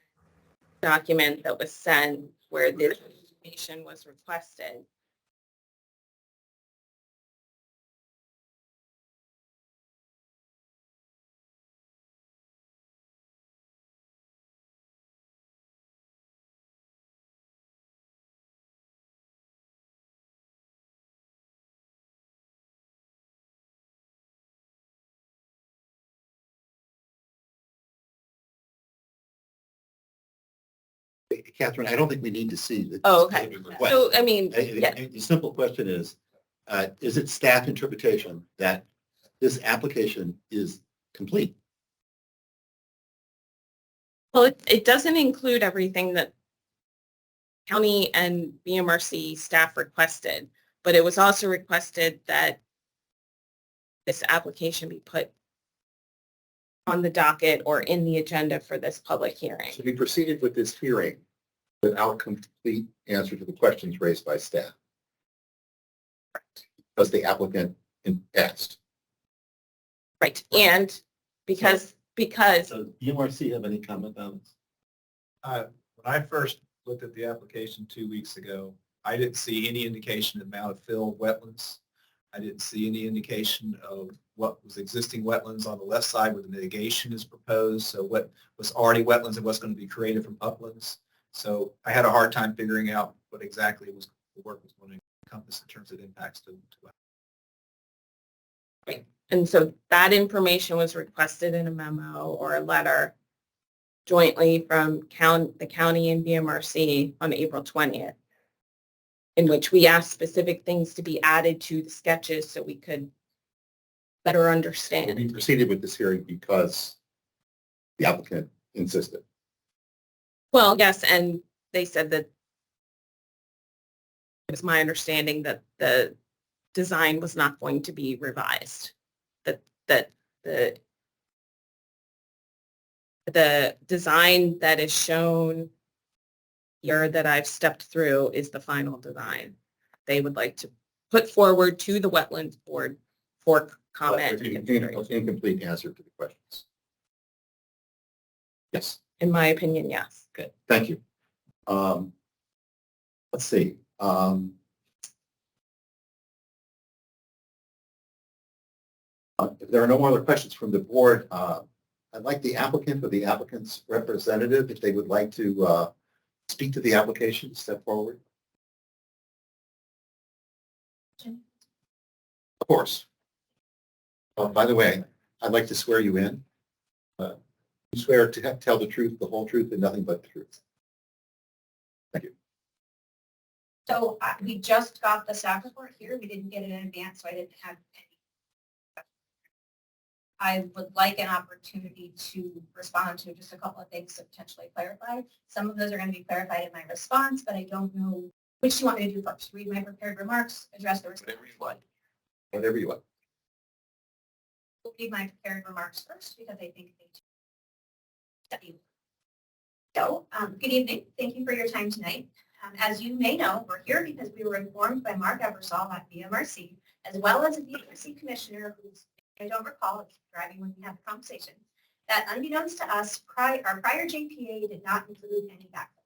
document that was sent where this information was requested. Catherine, I don't think we need to see the Oh, okay. specific request. So, I mean, yeah, The simple question is it staff interpretation that this application is complete? well, it doesn't include everything that county and BMRC staff requested, but it was also requested that this application be put on the docket or in the agenda for this public hearing. So we proceeded with this hearing without complete answer to the questions raised by staff. Because the applicant asked. Right, and because So UMRC have any comment on this? When I first looked at the application 2 weeks ago, I didn't see any indication of amount of filled wetlands. I didn't see any indication of what was existing wetlands on the left side where the mitigation is proposed. So what was already wetlands and what's going to be created from uplands. So I had a hard time figuring out what exactly the work was going to encompass in terms of impacts to right, and so that information was requested in a memo or a letter jointly from the county and BMRC on April 20th, in which we asked specific things to be added to the sketches so we could better We understand. proceeded with this hearing because the applicant insisted. Well, yes, and they said that it was my understanding that the design was not going to be revised, that the design that is shown here that I've stepped through is the final design. They would like to put forward to the Wetlands Board for comment. and consideration. Incomplete answer to the questions. Yes, In my opinion, yes. good, thank you. Let's see. If there are no other questions from the board, I'd like the applicant or the applicant's representative, if they would like to speak to the application, step forward. Of course. By the way, I'd like to swear you in. You swear to tell the truth, the whole truth, and nothing but the truth. Thank you. So we just got the staff report here. We didn't get it in advance, so I didn't have any. I would like an opportunity to respond to just a couple of things to potentially clarify. Some of those are going to be clarified in my response, but I don't know which you want me to do first. Read my prepared remarks, address the response. Whatever you want. Whatever you want. We'll read my prepared remarks first because I think they study. So, good evening. Thank you for your time tonight. As you may know, we're here because we were informed by Mark Eversole at BMRC, as well as a BMRC commissioner who's, I don't recall, if driving when we had the conversation, that unbeknownst to us, our prior JPA did not include any backfill.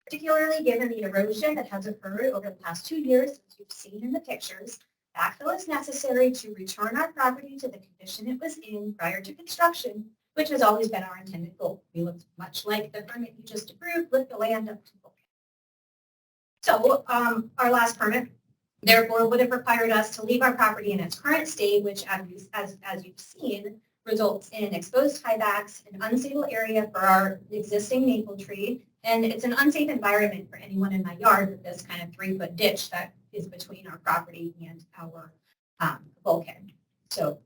Particularly given the erosion that has occurred over the past 2 years, as you've seen in the pictures, backfill is necessary to return our property to the condition it was in prior to construction, which has always been our intended goal. We looked much like the permit you just approved with the land up to the. So our last permit, therefore, would have required us to leave our property in its current state, which, as you've seen, results in exposed tiebacks, an unstable area for our existing maple tree, and it's an unsafe environment for anyone in my yard with this kind of 3-foot ditch that is between our property and our bulkhead. So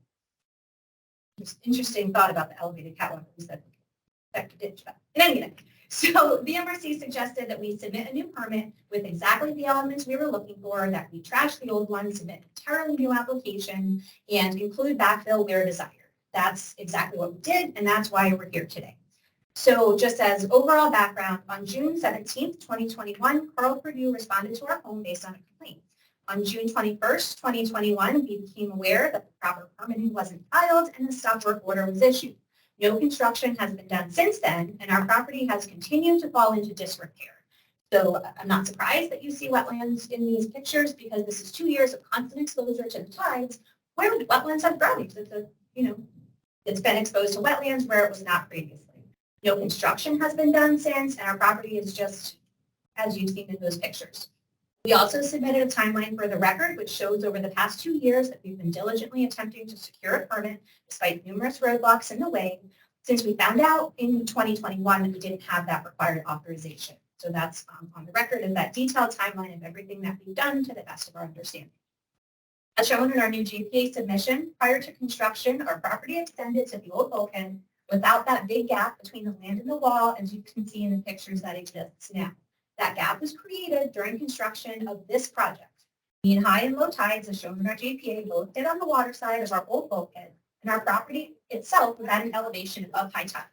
just interesting thought about the elevated catwalk that could ditch that. In any event, so the MRC suggested that we submit a new permit with exactly the elements we were looking for, that we trash the old one, submit an entirely new application, and include backfill where desired. That's exactly what we did, and that's why we're here today. So just as overall background, on June 17th, 2021, Carl Purdue responded to our home based on a complaint. On June 21st, 2021, we became aware that the proper permitting wasn't filed and the stop work order was issued. No construction has been done since then, and our property has continued to fall into disrepair. So I'm not surprised that you see wetlands in these pictures because this is 2 years of constant exposure to the tides where the wetlands have grown. It's been exposed to wetlands where it was not previously. No construction has been done since, and our property is just as you've seen in those pictures. We also submitted a timeline for the record, which shows over the past 2 years that we've been diligently attempting to secure a permit despite numerous roadblocks in the way, since we found out in 2021 that we didn't have that required authorization. So that's on the record of that detailed timeline of everything that we've done to the best of our understanding. As shown in our new GPA submission, prior to construction, our property extended to the old bulkhead without that big gap between the land and the wall, as you can see in the pictures that exists now. That gap was created during construction of this project. Mean high and low tides, as shown in our GPA, both hit on the water side of our old bulkhead, and our property itself was at an elevation above high tide.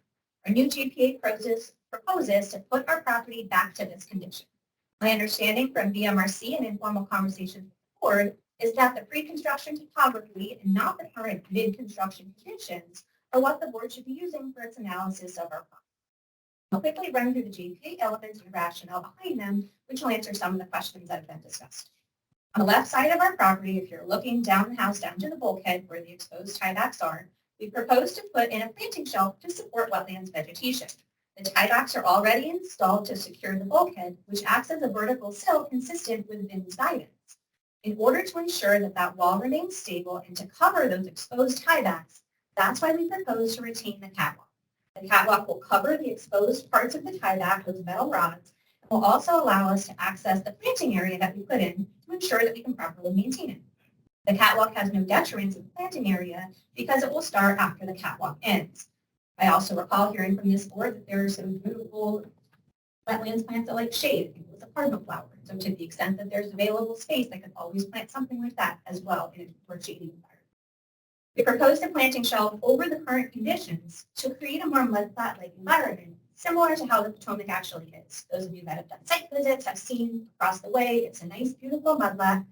Our new GPA proposes to put our property back to this condition. My understanding from BMRC and informal conversations with the board is that the pre-construction topography and not the current mid-construction conditions are what the board should be using for its analysis of our property. I'll quickly run through the GPA elements and rationale behind them, which will answer some of the questions that have been discussed. On the left side of our property, if you're looking down the house down to the bulkhead where the exposed tiebacks are, we propose to put in a planting shelf to support wetlands vegetation. The tiebacks are already installed to secure the bulkhead, which acts as a vertical sill consistent with VIM's guidance. In order to ensure that that wall remains stable and to cover those exposed tiebacks, that's why we propose to retain the catwalk. The catwalk will cover the exposed parts of the tieback, those metal rods, and will also allow us to access the planting area that we put in to ensure that we can properly maintain it. The catwalk has no detriment to the planting area because it will start after the catwalk ends. I also recall hearing from this board that there are some beautiful wetlands plants that like shade with a cardinal flower. So to the extent that there's available space, I could always plant something like that as well in a more shady environment. We proposed a planting shelf over the current conditions to create a more mudflat-like environment, similar to how the Potomac actually is. Those of you that have done site visits have seen across the way, it's a nice, beautiful mudflat,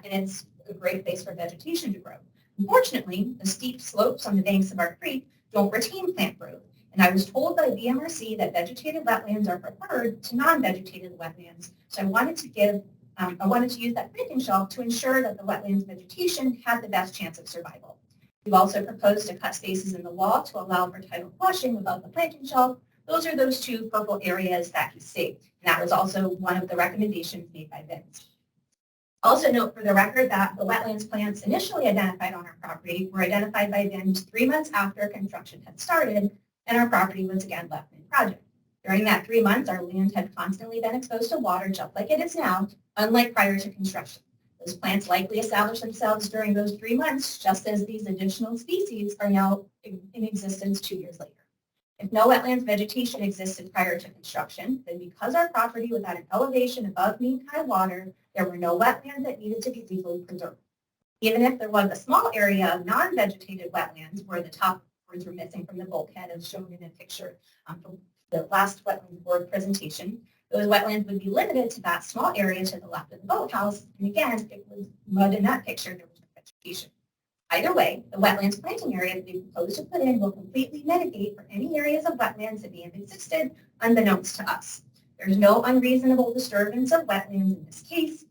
and it's a great place for vegetation to grow. Unfortunately, the steep slopes on the banks of our creek don't retain plant growth, and I was told by BMRC that vegetated wetlands are preferred to non-vegetated wetlands, so I wanted to use that planting shelf to ensure that the wetlands vegetation had the best chance of survival. We've also proposed to cut spaces in the wall to allow for tidal flushing above the planting shelf. Those are those two purple areas that he saved. And that was also one of the recommendations made by Vince. Also note for the record that the wetlands plants initially identified on our property were identified by Vince 3 months after construction had started, and our property was again left in project. During that 3 months, our land had constantly been exposed to water, just like it is now, unlike prior to construction. Those plants likely established themselves during those 3 months, just as these additional species are now in existence 2 years later. If no wetlands vegetation existed prior to construction, then because our property was at an elevation above mean high water, there were no wetlands that needed to be legally preserved. Even if there was a small area of non-vegetated wetlands where the top words were missing from the bulkhead as shown in a picture from the last wetlands board presentation, those wetlands would be limited to that small area to the left of the boathouse. And again, it was mud in that picture, there was no vegetation. Either way, the wetlands planting area that we propose to put in will completely mitigate for any areas of wetlands that may have existed unbeknownst to us. There's no unreasonable disturbance of wetlands in this case.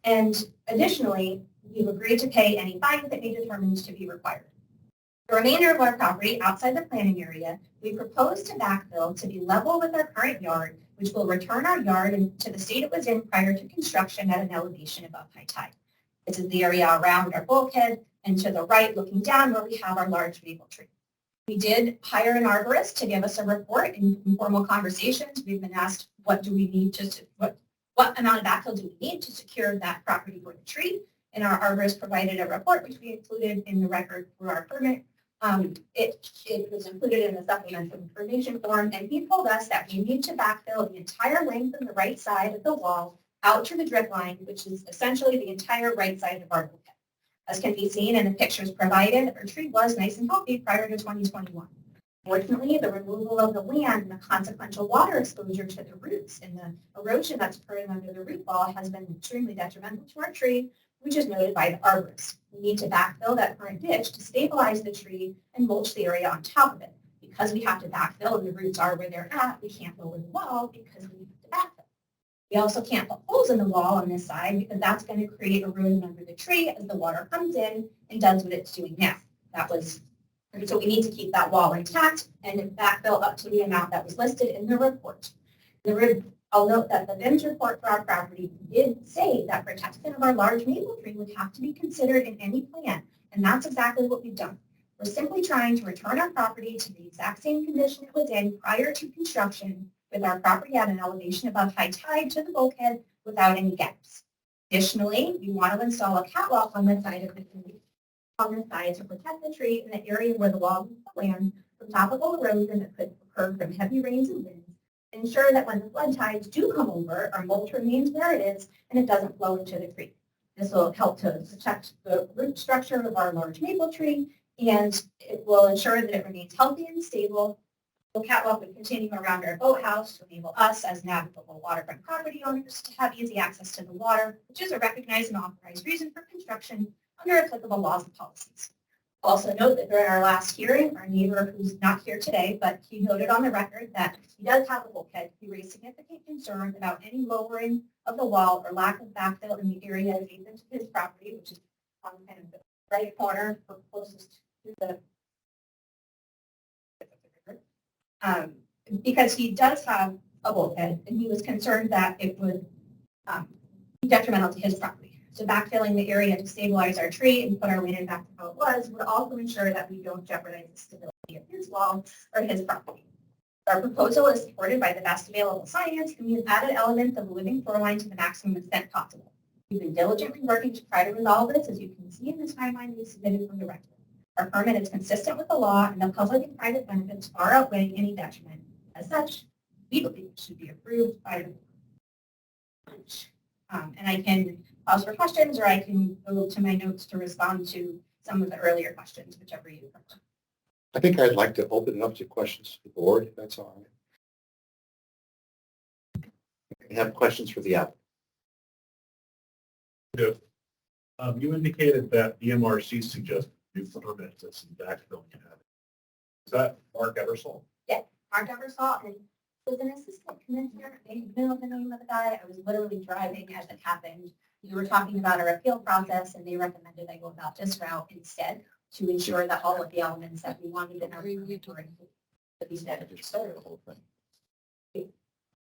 And additionally, we've agreed to pay any fines that may be determined to be required. The remainder of our property outside the planting area, we propose to backfill to be level with our current yard, which will return our yard to the state it was in prior to construction at an elevation above high tide. This is the area around our bulkhead and to the right looking down where we have our large maple tree. We did hire an arborist to give us a report in informal conversations. We've been asked what do we need what amount of backfill do we need to secure that property for the tree? And our arborist provided a report which we included in the record for our permit. It was included in the supplemental information form, and he told us that we need to backfill the entire length of the right side of the wall out to the drip line, which is essentially the entire right side of our bulkhead. As can be seen in the pictures provided, our tree was nice and healthy prior to 2021. Fortunately, the removal of the land and the consequential water exposure to the roots and the erosion that's occurring under the root ball has been extremely detrimental to our tree, which is noted by the arborist. We need to backfill that current ditch to stabilize the tree and mulch the area on top of it. Because we have to backfill and the roots are where they're at, we can't lower the wall because we have to backfill. We also can't put holes in the wall on this side because that's going to create erosion under the tree as the water comes in and does what it's doing now. So we need to keep that wall intact and backfill up to the amount that was listed in the report. I'll note that the VIMS report for our property did say that protection of our large maple tree would have to be considered in any plan, and that's exactly what we've done. We're simply trying to return our property to the exact same condition it was in prior to construction, with our property at an elevation above high tide to the bulkhead without any gaps. Additionally, we want to install a catwalk on the side of the tree, to protect the tree in the area where the wall meets the land from topical erosion that could occur from heavy rains and winds. Ensure that when the flood tides do come over, our mulch remains where it is and it doesn't flow into the creek. This will help to protect the root structure of our large maple tree, and it will ensure that it remains healthy and stable. The catwalk would continue around our boathouse to enable us as navigable waterfront property owners to have easy access to the water, which is a recognized and authorized reason for construction under applicable laws and policies. Also note that during our last hearing, our neighbor, who's not here today, but he noted on the record that he does have a bulkhead. He raised significant concerns about any lowering of the wall or lack of backfill in the area adjacent to his property, which is on kind of the right corner or closest to the because he does have a bulkhead, and he was concerned that it would be detrimental to his property. So backfilling the area to stabilize our tree and put our land back to how it was would also ensure that we don't jeopardize the stability of his wall or his property. Our proposal is supported by the best available science, and we've added elements of a living shoreline to the maximum extent possible. We've been diligently working to try to resolve this, as you can see in this timeline we submitted from the record. Our permit is consistent with the law, and the public and private benefits far outweigh any detriment. As such, we believe it should be approved by the board. And I can pause for questions, or I can go to my notes to respond to some of the earlier questions, whichever you prefer. I think I'd like to open it up to questions to the board, if that's all right. We have questions for the applicant. You indicated that the MRC suggested new permits and some backfill. Is that Mark Eversole? Yeah, Mark Eversole, and was an assistant commissioner. I didn't know the name of the guy. I was literally driving as it happened. We were talking about our appeal process, and they recommended I go about this route instead. to ensure that all of the elements that we wanted in our inventory could be met.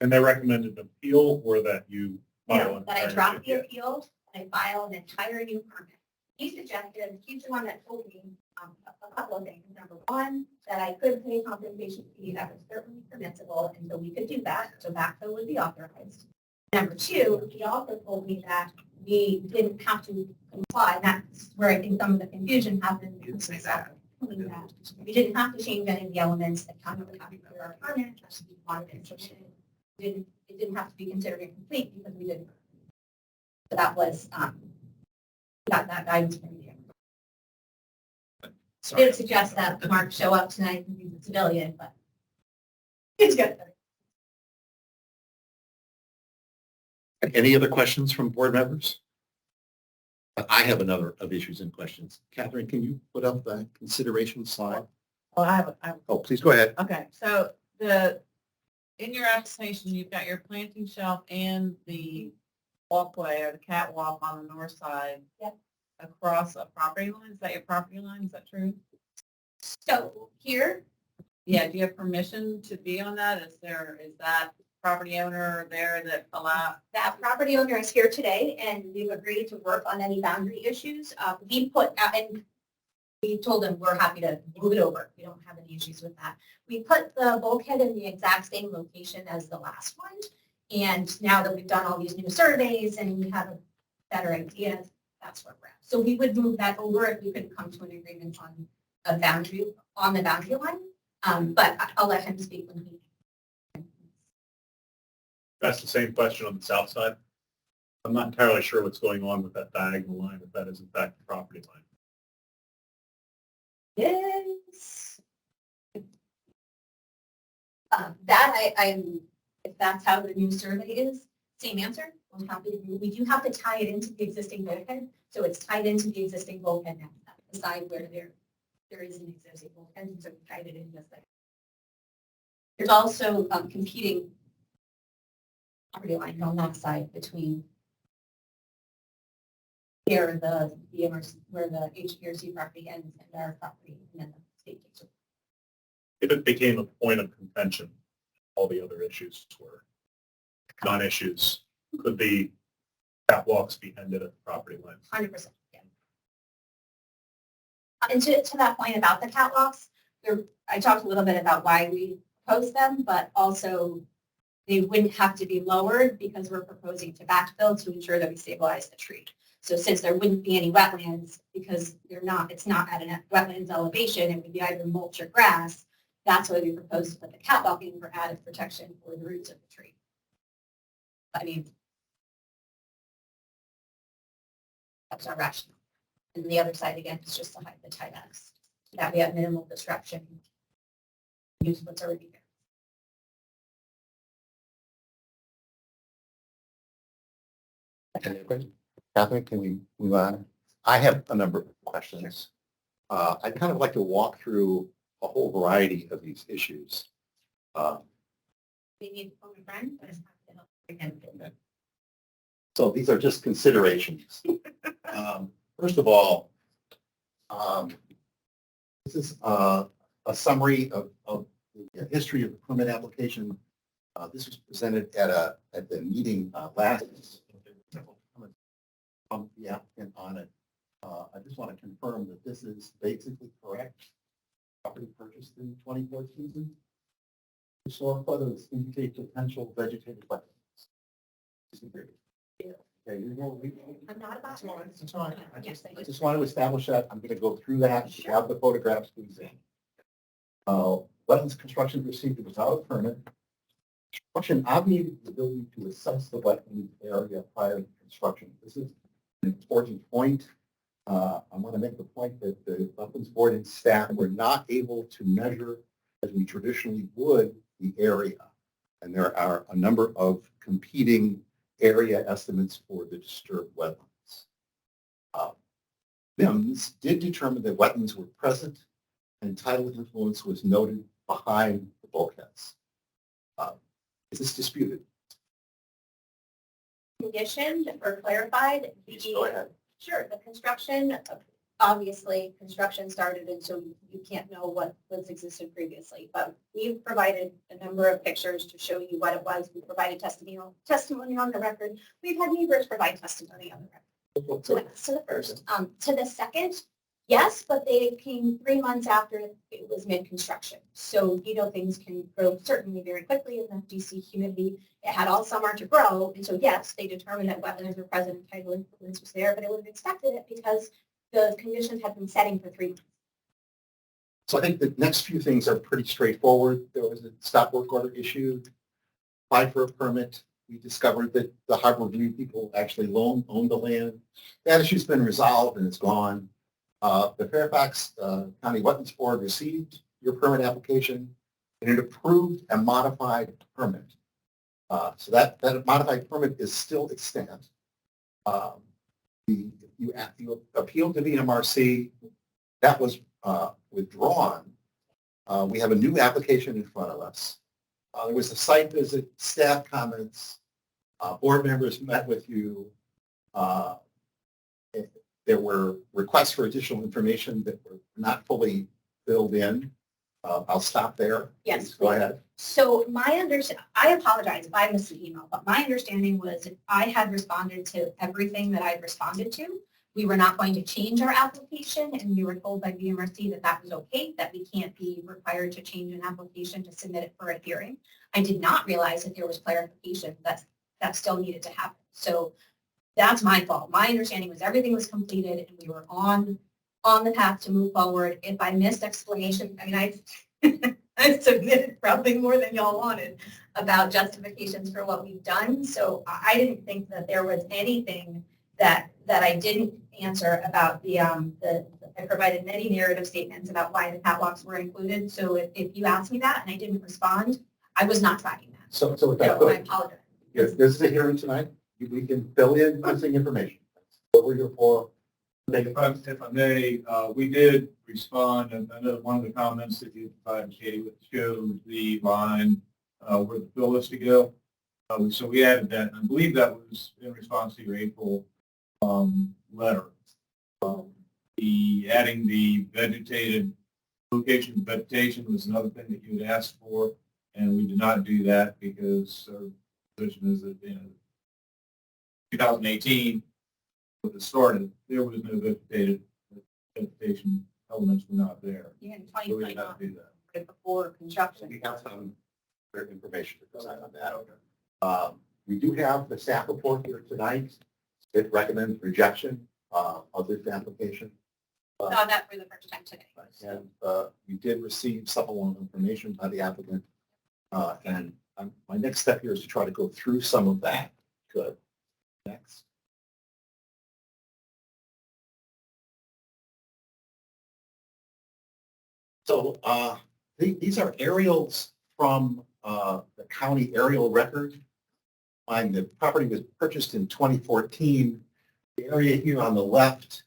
And they recommended an appeal or that you file an That I entire dropped the new- appeal and I file an entire new permit. He suggested, he's the one that told me a couple of things. Number one, that I could pay compensation fee that was certainly permissible, and so we could do that, so backfill would be authorized. Number two, he also told me that we didn't have to comply, and that's where I think some of the confusion happened. You didn't say that. We didn't have to change any of the elements that come with our permit, just we wanted it submitted. It didn't have to be considered incomplete because we didn't. So that was, got that guidance from you. I did suggest that Mark show up tonight and he's a civilian, but it's good. Any other questions from board members? I have another of issues and questions. Catherine, can you put up the consideration slide? Well, I have, Oh, please go ahead. okay, so in your application, you've got your planting shelf and the walkway or the catwalk on the north side. Yep. Across a property line. Is that your property line? Is that true? So here, Yeah, do you have permission to be on that? Is that property owner there that that property owner is here today and we've agreed to work on any boundary issues. We put out, and we told them we're happy to move it over. We don't have any issues with that. We put the bulkhead in the exact same location as the last one. And now that we've done all these new surveys and we have a better idea, that's where we're at. So we would move that over if we could come to an agreement on a boundary, on the boundary line. But I'll let him speak when he. That's the same question on the south side. I'm not entirely sure what's going on with that diagonal line, if that is in fact the property line. Yes. I'm, if that's how the new survey is, same answer. I'm happy to, we do have to tie it into the existing bulkhead. So it's tied into the existing bulkhead now, the side where there is an existing bulkhead, and so we tied it in this way. There's also competing property line on that side between here, the BMRC, where the HPRC property ends and our property, and then the state takes over. If it became a point of contention, all the other issues were non-issues. Could the catwalks be ended at the property line? 100%. Yeah. And to that point about the catwalks, I talked a little bit about why we proposed them, but also they wouldn't have to be lowered because we're proposing to backfill to ensure that we stabilize the tree. So since there wouldn't be any wetlands because it's not at a wetlands elevation, it would be either mulch or grass. That's why we proposed to put the catwalk in for added protection for the roots of the tree. I mean, that's our rationale. And the other side, again, is just to hide the tie-backs, so that we have minimal disruption. Use what's already there. Catherine, can we move on? I have a number of questions. I'd kind of like to walk through a whole variety of these issues. We need to phone a friend, but it's not going to help again. So these are just considerations. First of all, this is a summary of the history of the permit application. This was presented at the meeting last. The applicant on it. I just want to confirm that this is basically correct. Property purchased in 2014. Historic photos indicate potential vegetative wetlands. Okay, I'm not about to. It's all right. Yes, I just want to establish that. I'm going to go through that. We have the photographs to examine. Wetlands construction proceeded without a permit. Construction obviated the ability to assess the wetland area prior to construction. This is an important point. I want to make the point that the Wetlands Board and staff were not able to measure, as we traditionally would, the area. And there are a number of competing area estimates for the disturbed wetlands. BIMS did determine that wetlands were present and tidal influence was noted behind the bulkheads. Is this disputed? Conditioned or clarified. Please go ahead. Sure, the construction obviously, construction started, and so you can't know what's existed previously. But we've provided a number of pictures to show you what it was. We provided testimony on the record. We've had neighbors provide testimony on the record. So that's to the first. To the second, yes, but they came 3 months after it was mid-construction. So, things can grow certainly very quickly in the DC humidity. It had all summer to grow. And so, yes, they determined that wetlands were present and tidal influence was there, but it would have expected it because the conditions had been setting for 3 months. So I think the next few things are pretty straightforward. There was a stop work order issued, applied for a permit. We discovered that the Harbor View people actually owned the land. That issue's been resolved and it's gone. The Fairfax County Wetlands Board received your permit application and it approved a modified permit. So that modified permit is still extant. You appealed to the MRC. That was withdrawn. We have a new application in front of us. There was a site visit, staff comments, board members met with you. There were requests for additional information that were not fully filled in. I'll stop there. Yes. Please go ahead. So I apologize if I missed the email, but my understanding was if I had responded to everything that I'd responded to, we were not going to change our application, and we were told by VMRC that that was okay, that we can't be required to change an application to submit it for a hearing. I did not realize that there was clarification that still needed to happen. So that's my fault. My understanding was everything was completed and we were on the path to move forward. If I missed explanation, I mean, I've submitted probably more than y'all wanted about justifications for what we've done. So I didn't think that there was anything that I didn't answer about I provided many narrative statements about why the catwalks were included. So if you asked me that and I didn't respond, I was not tracking that. So I apologize. This is a hearing tonight. We can fill in missing information. What were your four? If I may, we did respond, and I know one of the comments that you provided, Katie, which shows the line where the bill is to go. So we added that, and I believe that was in response to your April letter. Adding the vegetated location of vegetation was another thing that you had asked for, and we did not do that because our position is that 2018, when it started, there was no vegetation elements were not there. Yeah, in So we did not do that. right before construction. We have some information to present on that. We do have the staff report here tonight. It recommends rejection of this application. Saw that for the first time today. And we did receive supplemental information by the applicant. And my next step here is to try to go through some of that. Good. Next. So these are aerials from the county aerial record. The property was purchased in 2014. The area here on the left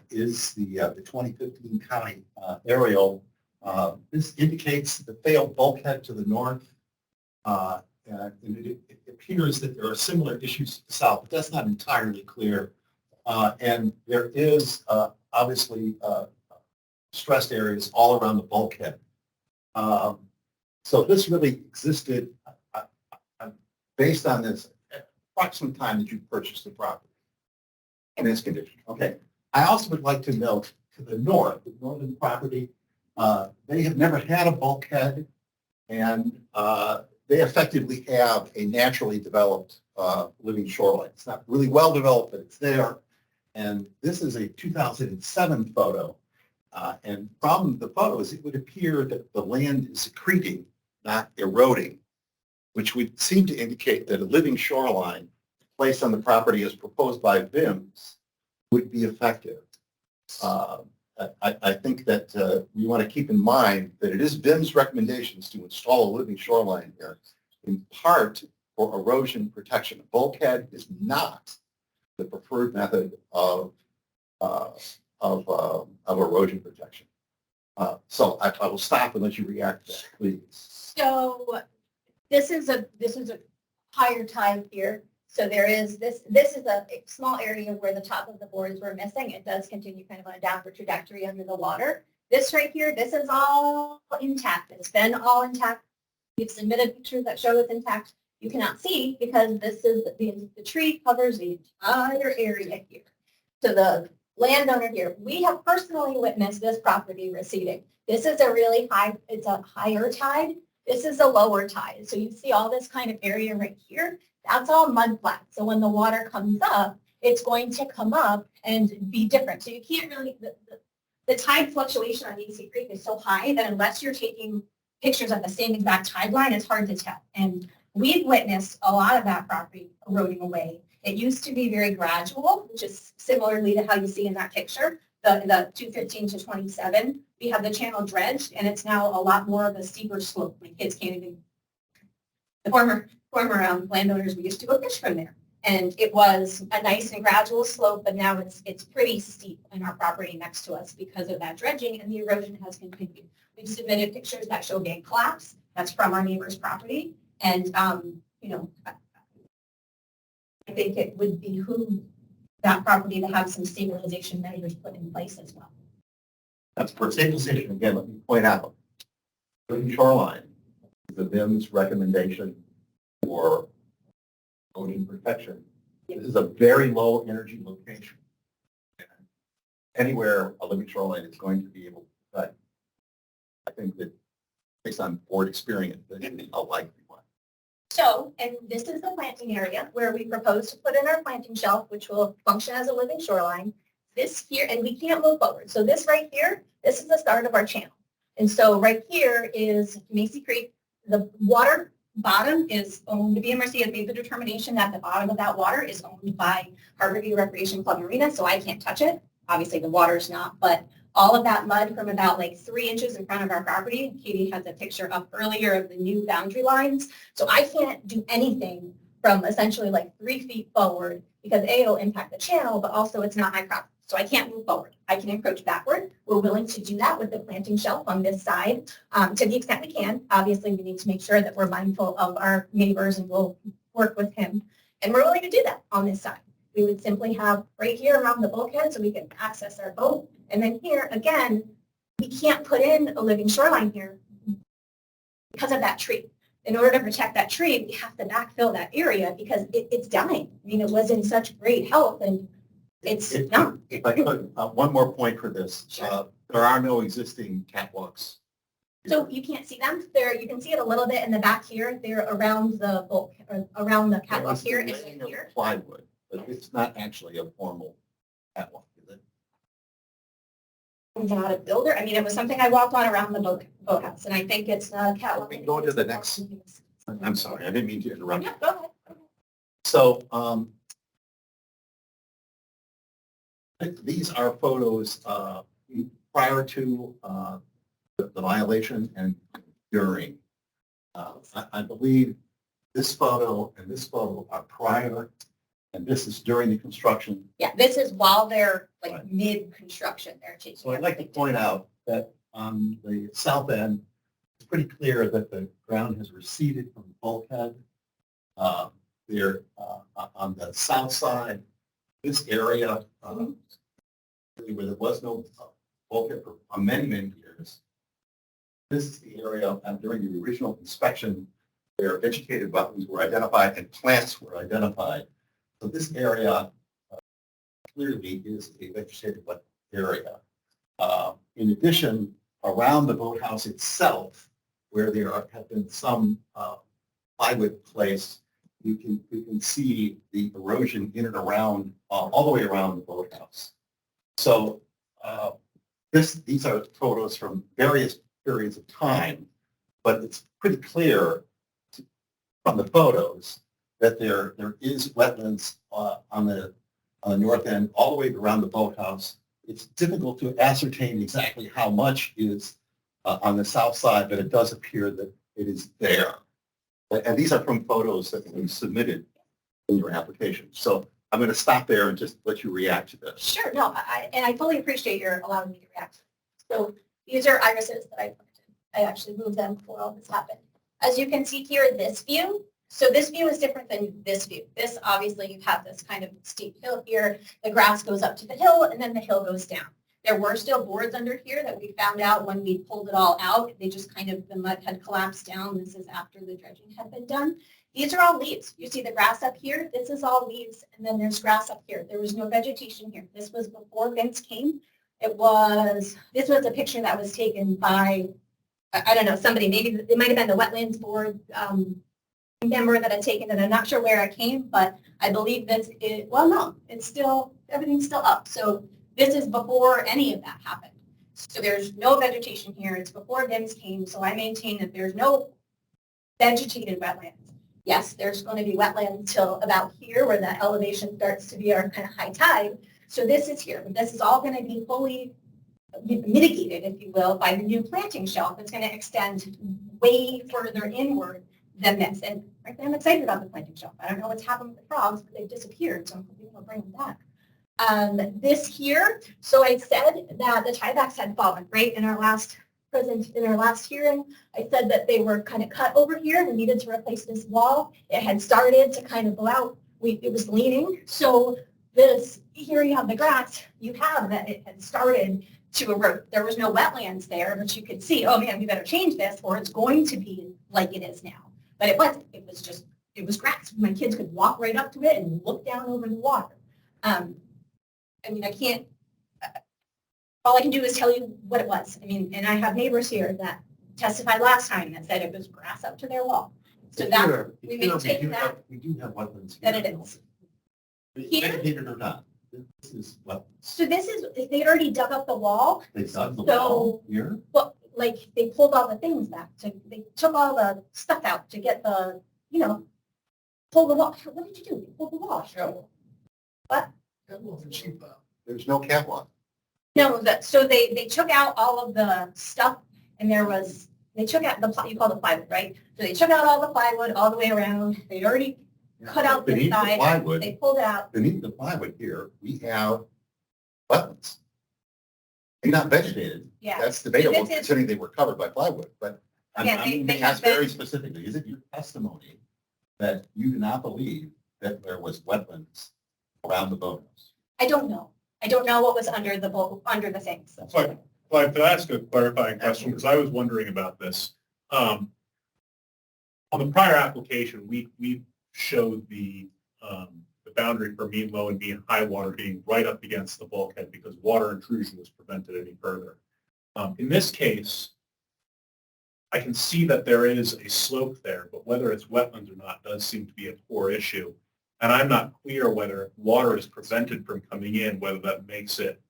is the 2015 county aerial. This indicates the failed bulkhead to the north. And it appears that there are similar issues to the south, but that's not entirely clear. And there is obviously stressed areas all around the bulkhead. So this really existed based on this approximate time that you purchased the property in this condition. Okay. I also would like to note to the north, the northern property, they have never had a bulkhead, and they effectively have a naturally developed living shoreline. It's not really well developed, but it's there. And this is a 2007 photo. And from the photo is it would appear that the land is secreting, not eroding, which would seem to indicate that a living shoreline placed on the property as proposed by VIMS would be effective. I think that we want to keep in mind that it is VIMS recommendations to install a living shoreline here, in part for erosion protection. A bulkhead is not the preferred method of erosion protection. So I will stop and let you react to that, please. So this is a higher tide here. So there is this is a small area where the top of the boards were missing. It does continue kind of on a downward trajectory under the water. This right here, this is all intact. It's been all intact. We've submitted pictures that show it's intact. You cannot see because this is the tree covers the entire area here. So the landowner here, we have personally witnessed this property receding. This is a really high, it's a higher tide. This is a lower tide. So you see all this kind of area right here. That's all mud flat. So when the water comes up, it's going to come up and be different. So you can't really, the tide fluctuation on Easy Creek is so high that unless you're taking pictures of the same exact tide line, it's hard to tell. And we've witnessed a lot of that property eroding away. It used to be very gradual, which is similarly to how you see in that picture, the 215 to 27. We have the channel dredged, and it's now a lot more of a steeper slope. My kids can't even, the former landowners, we used to go fish from there. And it was a nice and gradual slope, but now it's pretty steep in our property next to us because of that dredging, and the erosion has continued. We've submitted pictures that show bank collapse. That's from our neighbor's property. And, you know, I think it would behoove that property to have some stabilization measures put in place as well. That's for stabilization. Again, let me point out, the shoreline is the VIM's recommendation for ocean protection. This is a very low energy location. Anywhere a living shoreline is going to be able to protect. I think that based on board experience, that is a likely one. So, and this is the planting area where we propose to put in our planting shelf, which will function as a living shoreline. This here, and we can't move forward. So this right here, this is the start of our channel. And so right here is Macy Creek. The water bottom is owned, the BMRC has made the determination that the bottom of that water is owned by Harborview Recreation Club Marina, so I can't touch it. Obviously the water's not, but all of that mud from about like 3 inches in front of our property, Katie has a picture up earlier of the new boundary lines. So I can't do anything from essentially like 3 feet forward because A, it'll impact the channel, but also it's not my property. So I can't move forward. I can encroach backward. We're willing to do that with the planting shelf on this side to the extent we can. Obviously, we need to make sure that we're mindful of our neighbors and we'll work with him. And we're willing to do that on this side. We would simply have right here around the bulkhead so we can access our boat. And then here, again, we can't put in a living shoreline here because of that tree. In order to protect that tree, we have to backfill that area because it's dying. I mean, it was in such great health and it's not. If I could, one more point for this. Sure. There are no existing catwalks. So you can't see them. There, you can see it a little bit in the back here. They're around the bulk, around the catwalk here and here. Plywood, but it's not actually a formal catwalk, is it? I'm not a builder. I mean, it was something I walked on around the boathouse, and I think it's not a catwalk. We go to the next. I'm sorry, I didn't mean to interrupt. Yeah, go ahead. So, these are photos prior to the violation and during. I believe this photo and this photo are prior, and this is during the construction. Yeah, this is while they're like Right. mid-construction. They're taking. So I'd like to point out that on the south end, it's pretty clear that the ground has receded from the bulkhead. There, on the south side, this area, where there was no bulkhead for many, many years. This is the area during the original inspection where vegetated wetlands were identified and plants were identified. So this area clearly is a vegetated wet area. In addition, around the boathouse itself, where there have been some plywood placed, you can see the erosion in and around, all the way around the boathouse. So these are photos from various periods of time, but it's pretty clear from the photos that there is wetlands on the north end, all the way around the boathouse. It's difficult to ascertain exactly how much is on the south side, but it does appear that it is there. And these are from photos that we submitted in your application. So I'm going to stop there and just let you react to this. Sure, no, I fully appreciate your allowing me to react. So these are irises that I planted. I actually moved them before all this happened. As you can see here, this view, So this view is different than this view. This, obviously, you have this kind of steep hill here. The grass goes up to the hill and then the hill goes down. There were still boards under here that we found out when we pulled it all out. They just kind of, the mud had collapsed down. This is after the dredging had been done. These are all leaves. You see the grass up here? This is all leaves, and then there's grass up here. There was no vegetation here. This was before Vince came. This was a picture that was taken by, I don't know, somebody, maybe it might have been the Wetlands Board member that had taken it. I'm not sure where it came, but I believe this is, well, no, it's still, everything's still up. So this is before any of that happened. So there's no vegetation here. It's before Vince came. So I maintain that there's no vegetated wetlands. Yes, there's going to be wetlands till about here where that elevation starts to be our kind of high tide. So this is here. But this is all going to be fully mitigated, if you will, by the new planting shelf. It's going to extend way further inward than this. And frankly, I'm excited about the planting shelf. I don't know what's happened with the frogs, but they've disappeared. So I'm hoping we'll bring them back. This here, so I said that the tiebacks had fallen, right? In our last hearing, I said that they were kind of cut over here. We needed to replace this wall. It had started to kind of go out. It was leaning. So this, here you have the grass. You have that it had started to erode. There was no wetlands there, but you could see, oh man, we better change this or it's going to be like it is now. But it wasn't. It was grass. My kids could walk right up to it and look down over the water. I mean, I can't, all I can do is tell you what it was. I mean, and I have neighbors here that testified last time that said it was grass up to their wall. So that, we maintain that. We do have wetlands. That it is. Here? Vegetated or not, this is wetlands. So this is, they already dug up the wall. They dug the So- wall here? Well, like they pulled all the things back. They took all the stuff out to get the, pull the wall. What did you do? They pulled the wall. What? There's no catwalk. No, so they took out all of the stuff and they took out you call the plywood, right? So they took out all the plywood all the way around. They'd already cut out the Beneath the side. plywood, They pulled it out. beneath the plywood here, we have wetlands. They're not vegetated. Yeah. That's debatable This is- considering they were covered by plywood, but I'm Yeah, they being have asked very been- specifically, is it your testimony that you do not believe that there was wetlands around the boathouse? I don't know. I don't know what was under the things. So I could ask a clarifying question, because I was wondering about this. On the prior application, we showed the boundary for mean low and mean high water being right up against the bulkhead because water intrusion was prevented any further. In this case, I can see that there is a slope there, but whether it's wetlands or not does seem to be a core issue. And I'm not clear whether water is prevented from coming in, whether that makes it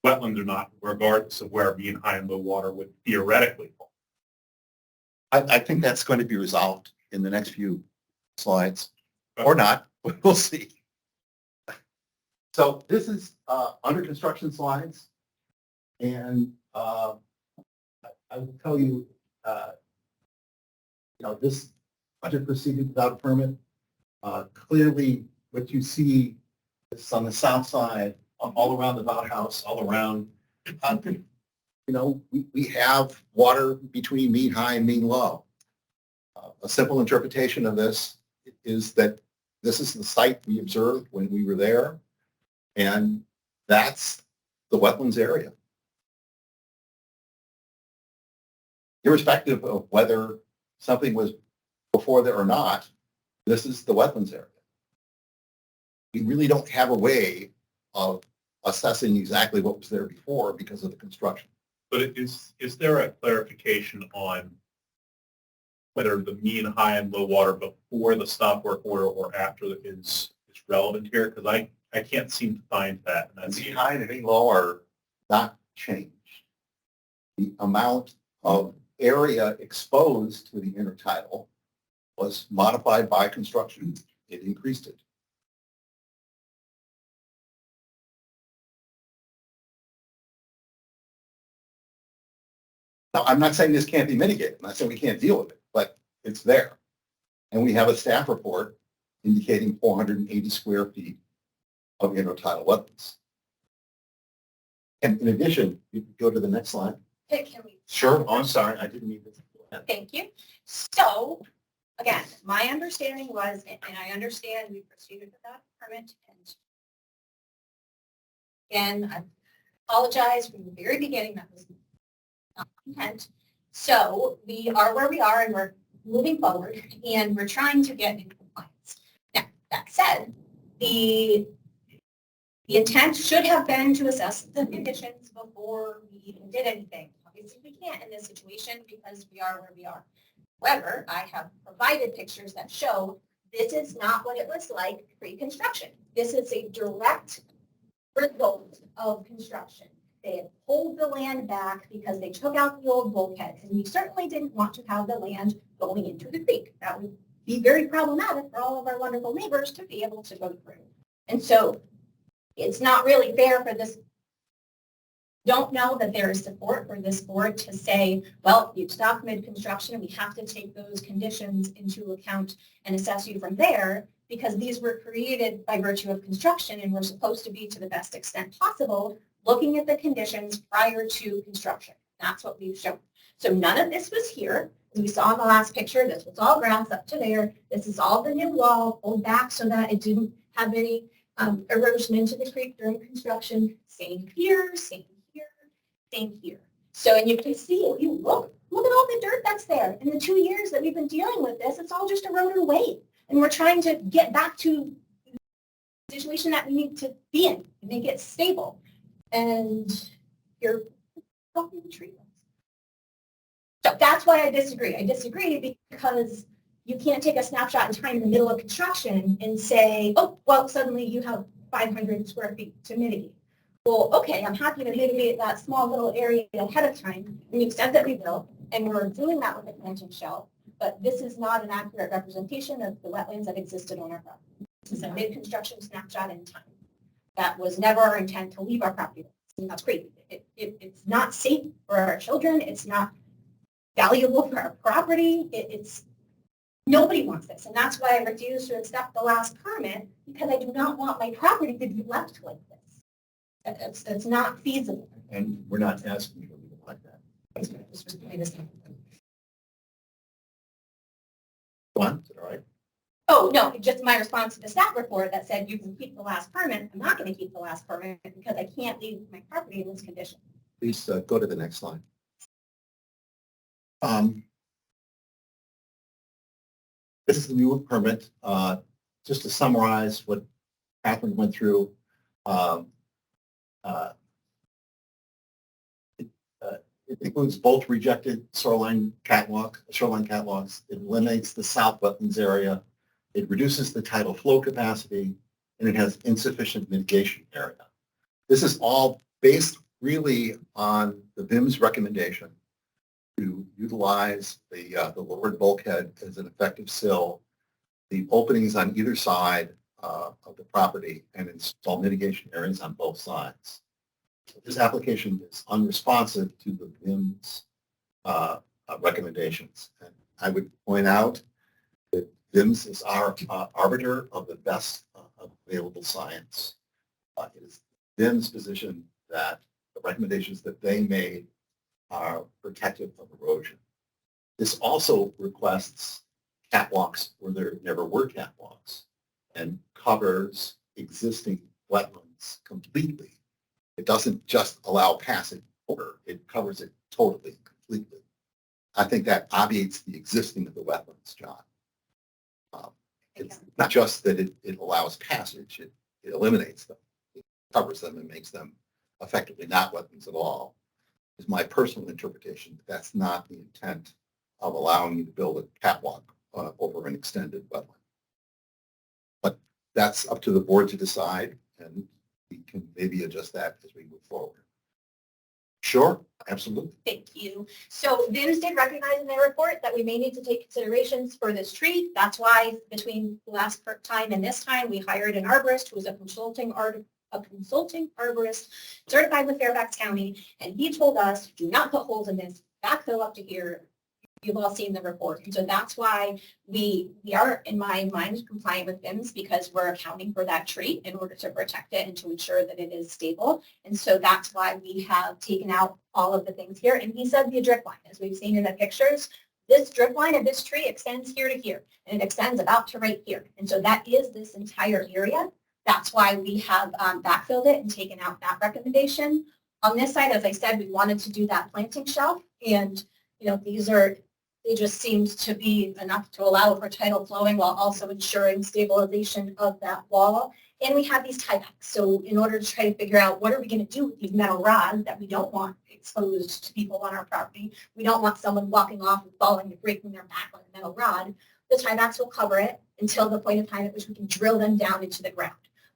wetlands or not, regardless of where mean high and low water would theoretically fall. I think that's going to be resolved in the next few slides, or not, we'll see. So this is under construction slides, and I will tell you, this budget proceeded without a permit. Clearly, what you see is on the south side, all around the outhouse, all around, we have water between mean high and mean low. A simple interpretation of this is that this is the site we observed when we were there, and that's the wetlands area. Irrespective of whether something was before there or not, this is the wetlands area. We really don't have a way of assessing exactly what was there before because of the construction. But is there a clarification on whether the mean high and low water before the stop work order or after is relevant here? Because I can't seem to find that. And that's Mean high and mean low are not changed. The amount of area exposed to the intertidal was modified by construction. It increased it. Now, I'm not saying this can't be mitigated. I'm not saying we can't deal with it, but it's there. And we have a staff report indicating 480 square feet of intertidal wetlands. And in addition, you can go to the next slide. Can we? Sure. Oh, I'm sorry. I didn't mean to. Thank you. So again, my understanding was, and I understand we proceeded with that permit, and I apologize from the very beginning, that was not intent. So we are where we are and we're moving forward and we're trying to get in compliance. Now, that said, the intent should have been to assess the conditions before we even did anything. Obviously, we can't in this situation because we are where we are. However, I have provided pictures that show this is not what it was like pre-construction. This is a direct result of construction. They had pulled the land back because they took out the old bulkheads, and we certainly didn't want to have the land going into the creek. That would be very problematic for all of our wonderful neighbors to be able to go through. And so it's not really fair for this. Don't know that there is support for this board to say, well, you've stopped mid-construction, we have to take those conditions into account and assess you from there, because these were created by virtue of construction and were supposed to be, to the best extent possible, looking at the conditions prior to construction. That's what we've shown. So none of this was here. As we saw in the last picture, this was all grass up to there. This is all the new wall pulled back so that it didn't have any erosion into the creek during construction. Same here, same here, same here. So, and you can see, if you look at all the dirt that's there. In the 2 years that we've been dealing with this, it's all just eroded away. And we're trying to get back to the situation that we need to be in and make it stable. And you're helping the tree. So that's why I disagree. I disagree because you can't take a snapshot in time in the middle of construction and say, oh, well, suddenly you have 500 square feet to mitigate. Well, okay, I'm happy to mitigate that small little area ahead of time. And you said that we will, and we're doing that with the planting shell. But this is not an accurate representation of the wetlands that existed on our property. This is a mid-construction snapshot in time. That was never our intent to leave our property. And that's great. It's not safe for our children. It's not valuable for our property. It's nobody wants this. And that's why I refuse to accept the last permit, because I do not want my property to be left like this. That's not feasible. And we're not asking you to leave it like that. Go on, is it all right? Oh, no, just my response to the staff report that said you can keep the last permit. I'm not going to keep the last permit because I can't leave my property in this condition. Please go to the next slide. This is the new permit. Just to summarize what Catherine went through, it includes both rejected shoreline catwalks. It eliminates the south wetlands area. It reduces the tidal flow capacity, and it has insufficient mitigation area. This is all based really on the VIM's recommendation to utilize the lowered bulkhead as an effective sill, the openings on either side of the property, and install mitigation areas on both sides. This application is unresponsive to the VIM's recommendations. And I would point out that VIMS is our arbiter of the best available science. It is VIM's position that the recommendations that they made are protective of erosion. This also requests catwalks where there never were catwalks and covers existing wetlands completely. It doesn't just allow passage over, it covers it totally and completely. I think that obviates the existing of the wetlands, John. It's not just that it allows passage, it eliminates them. It covers them and makes them effectively not wetlands at all. Is my personal interpretation. That's not the intent of allowing you to build a catwalk over an extended wetland. But that's up to the board to decide, and we can maybe adjust that as we move forward. Sure, absolutely. Thank you. So VIMS did recognize in their report that we may need to take considerations for this tree. That's why between the last time and this time, we hired an arborist who is a consulting arborist certified with Fairfax County, and he told us, do not put holes in this, backfill up to here. You've all seen the report. And so that's why we are, in my mind, compliant with VIMS, because we're accounting for that tree in order to protect it and to ensure that it is stable. And so that's why we have taken out all of the things here. And he said the drip line, as we've seen in the pictures, this drip line of this tree extends here to here, and it extends about to right here. And so that is this entire area. That's why we have backfilled it and taken out that recommendation. On this side, as I said, we wanted to do that planting shelf, and they just seemed to be enough to allow for tidal flowing while also ensuring stabilization of that wall. And we have these tiebacks. So in order to try to figure out what are we going to do with these metal rods that we don't want exposed to people on our property, we don't want someone walking off and falling and breaking their back on a metal rod, the tiebacks will cover it until the point of time at which we can drill them down into the ground.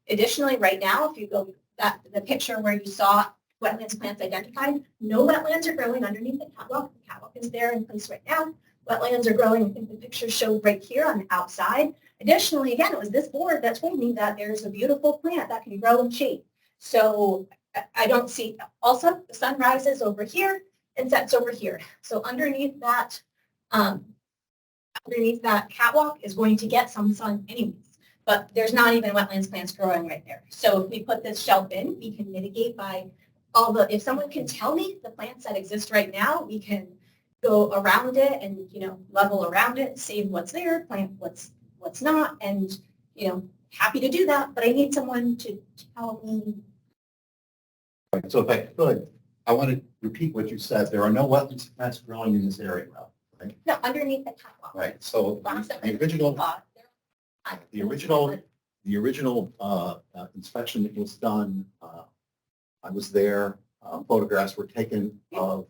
Additionally, right now, if you go back to the picture where you saw wetlands plants identified, no wetlands are growing underneath the catwalk. The catwalk is there in place right now. Wetlands are growing. I think the picture showed right here on the outside. Additionally, again, it was this board that told me that there's a beautiful plant that can grow in shade. So I don't see, also the sun rises over here and sets over here. So underneath that catwalk is going to get some sun anyways, but there's not even wetlands plants growing right there. So if we put this shelf in, we can mitigate by if someone can tell me the plants that exist right now, we can go around it and, level around it, save what's there, plant what's not, and, happy to do that, but I need someone to tell me. Right, so if I could, I want to repeat what you said. There are no wetlands plants growing in this area, right? No, underneath the catwalk. Right, so the original inspection that was done, I was there, photographs were taken of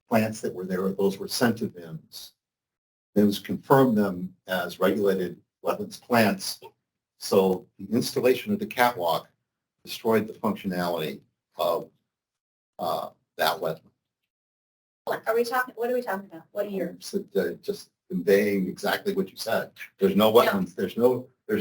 plants that were there. Those were sent to VIMS. VIMS confirmed them as regulated wetlands plants. So the installation of the catwalk destroyed the functionality of that wetland. What are we talking about? What year? So, just conveying exactly what you said. There's no wetlands. There's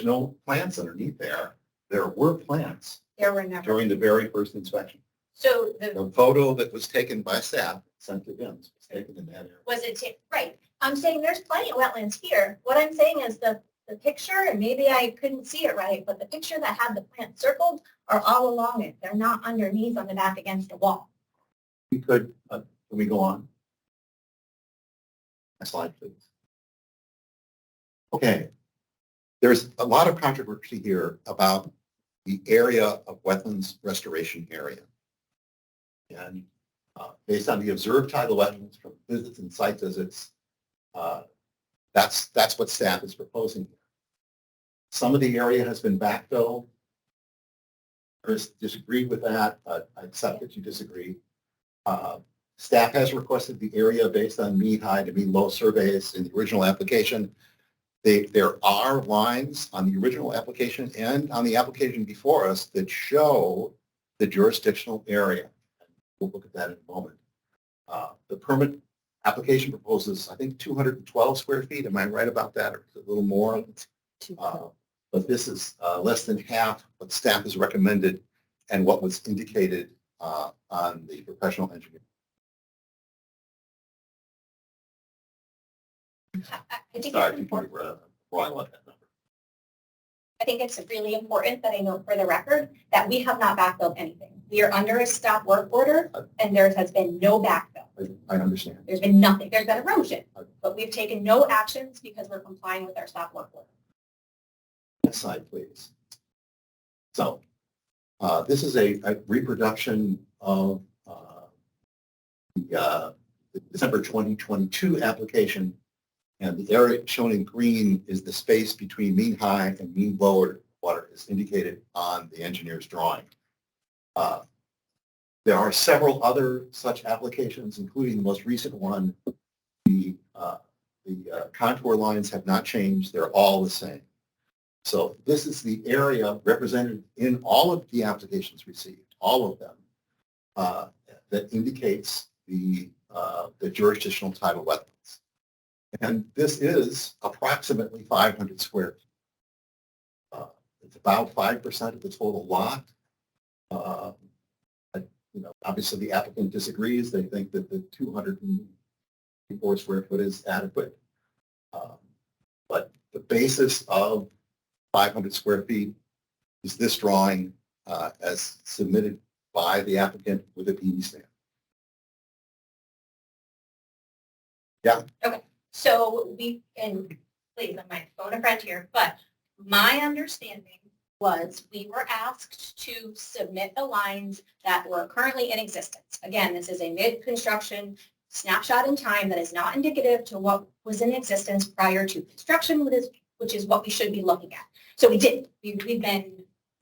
no plants underneath there. There were plants There were never. during the very first inspection. So The photo that was taken by staff sent to VIMS was taken in that area. right. I'm saying there's plenty of wetlands here. What I'm saying is the picture, and maybe I couldn't see it right, but the picture that had the plant circled are all along it. They're not underneath on the back against the wall. We could, can we go on? Next slide, please. Okay. There's a lot of controversy here about the area of wetlands restoration area. And based on the observed tidal wetlands from visits and site visits, that's what staff is proposing here. Some of the area has been backfilled. Chris disagreed with that, but I accept that you disagree. Staff has requested the area based on mean high to mean low surveys in the original application. There are lines on the original application and on the application before us that show the jurisdictional area. We'll look at that in a moment. The permit application proposes, I think, 212 square feet. Am I right about that, or is it a little more? But this is less than half what staff has recommended and what was indicated on the professional engineer. I think Sorry, it's you important. were wrong on that number. I think it's really important that I note for the record that we have not backfilled anything. We are under a stop work order, and there has been no backfill. I understand. There's been nothing. There's been erosion, but we've taken no actions because we're complying with our stop work order. Next slide, please. So this is a reproduction of the December 2022 application, and the area shown in green is the space between mean high and mean low water as indicated on the engineer's drawing. There are several other such applications, including the most recent one. The contour lines have not changed. They're all the same. So this is the area represented in all of the applications received, all of them, that indicates the jurisdictional tidal wetlands. And this is approximately 500 square feet. It's about 5% of the total lot. Obviously the applicant disagrees. They think that the 204 square foot is adequate. But the basis of 500 square feet is this drawing as submitted by the applicant with a PE stamp. Yeah. Okay, so and please, I'm my phone a friend here, but my understanding was we were asked to submit the lines that were currently in existence. Again, this is a mid-construction snapshot in time that is not indicative to what was in existence prior to construction, which is what we should be looking at. So we did. We've been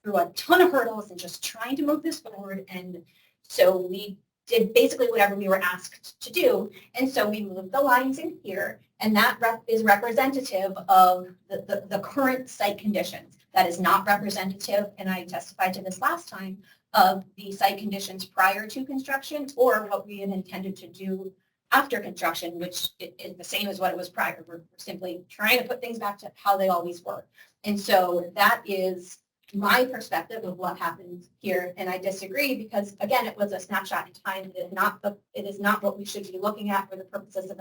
through a ton of hurdles and just trying to move this forward. And so we did basically whatever we were asked to do. And so we moved the lines in here, and that is representative of the current site conditions. That is not representative, and I testified to this last time, of the site conditions prior to construction or what we had intended to do after construction, which is the same as what it was prior. We're simply trying to put things back to how they always were. And so that is my perspective of what happened here, and I disagree because, again, it was a snapshot in time. It is not what we should be looking at for the purposes of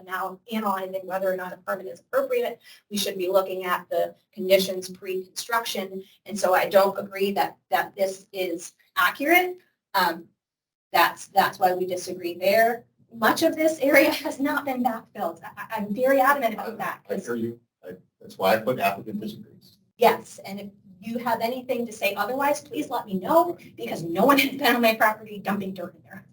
analyzing whether or not a permit is appropriate. We should be looking at the conditions pre-construction, and so I don't agree that this is accurate. That's why we disagree there. Much of this area has not been backfilled. I'm very adamant about that. I hear you. That's why I put applicant disagrees. Yes, and if you have anything to say otherwise, please let me know, because no one has been on my property dumping dirt in there.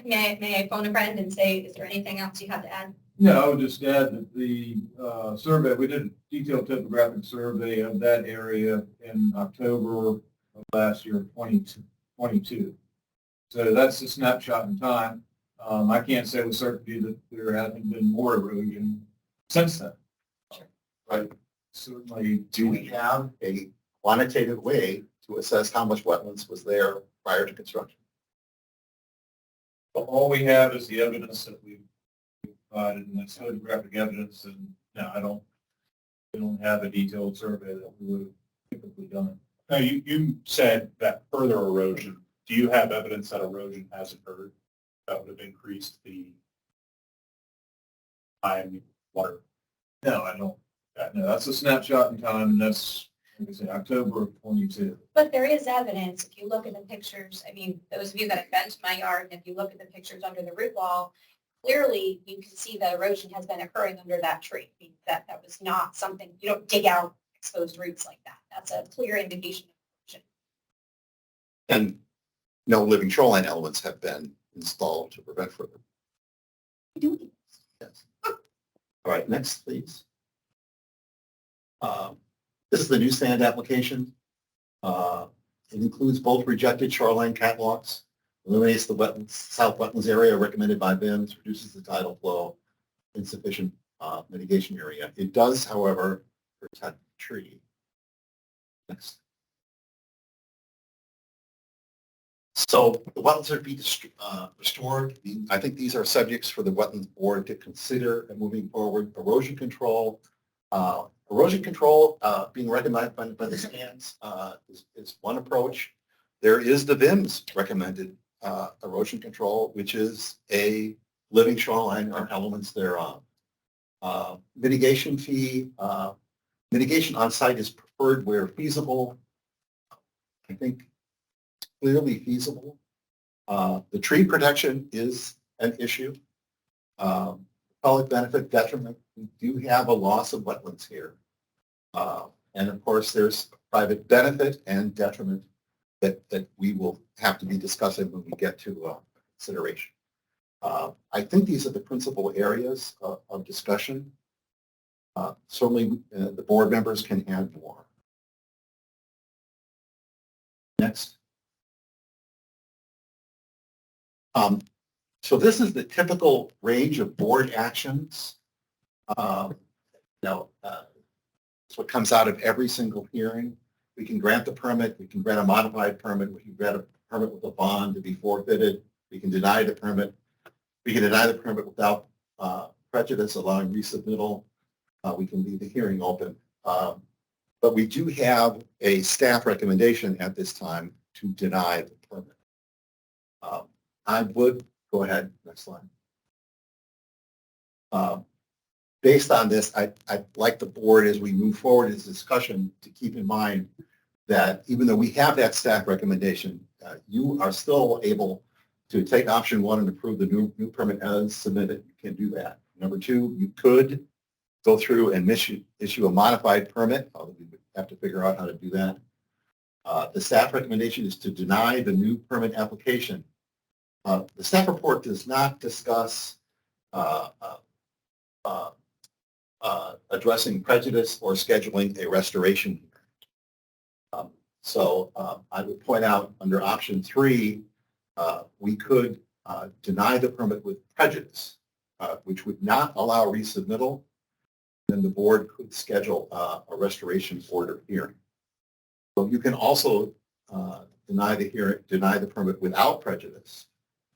May I phone a friend and say, is there anything else you have to add? Yeah, I would just add that the survey, we did a detailed topographic survey of that area in October of last year, 2022. So that's a snapshot in time. I can't say with certainty that there hasn't been more erosion since then. Right. Certainly. Do we have a quantitative way to assess how much wetlands was there prior to construction? All we have is the evidence that we've provided, and that's photographic evidence, and no, we don't have a detailed survey that we would have typically done. Now, you said that further erosion, do you have evidence that erosion has occurred that would have increased the time water? No, I don't. No, that's a snapshot in time, and that's, like I said, October of 22. But there is evidence. If you look at the pictures, I mean, those of you that have been to my yard, and if you look at the pictures under the root wall, clearly you can see that erosion has been occurring under that tree. I mean, that was not something, you don't dig out exposed roots like that. That's a clear indication of erosion. And no living shoreline elements have been installed to prevent further. Yes. All right, next, please. This is the new sand application. It includes both rejected shoreline catwalks, eliminates the wetlands, south wetlands area recommended by BIMS, reduces the tidal flow, insufficient mitigation area. It does, however, protect the tree. Next. So the wetlands are to be restored. I think these are subjects for the Wetlands Board to consider moving forward. Erosion control. Being recommended by the stands is one approach. There is the BIMS recommended erosion control, which is a living shoreline or elements thereof. Mitigation fee. Mitigation on site is preferred where feasible. I think clearly feasible. The tree protection is an issue. Public benefit detriment. We do have a loss of wetlands here. And of course, there's private benefit and detriment that we will have to be discussing when we get to consideration. I think these are the principal areas of discussion. Certainly, the board members can add more. Next. So this is the typical range of board actions. It's what comes out of every single hearing. We can grant the permit, we can grant a modified permit, we can grant a permit with a bond to be forfeited, we can deny the permit, we can deny the permit without prejudice, allowing resubmittal, we can leave the hearing open. But we do have a staff recommendation at this time to deny the permit. I would, go ahead, next slide. Based on this, I'd like the board, as we move forward in this discussion, to keep in mind that even though we have that staff recommendation, you are still able to take option one and approve the new permit as submitted. You can do that. Number two, you could go through and issue a modified permit, although we would have to figure out how to do that. The staff recommendation is to deny the new permit application. The staff report does not discuss addressing prejudice or scheduling a restoration. So I would point out under option 3, we could deny the permit with prejudice, which would not allow resubmittal. Then the board could schedule a restoration order hearing. So you can also deny the permit without prejudice.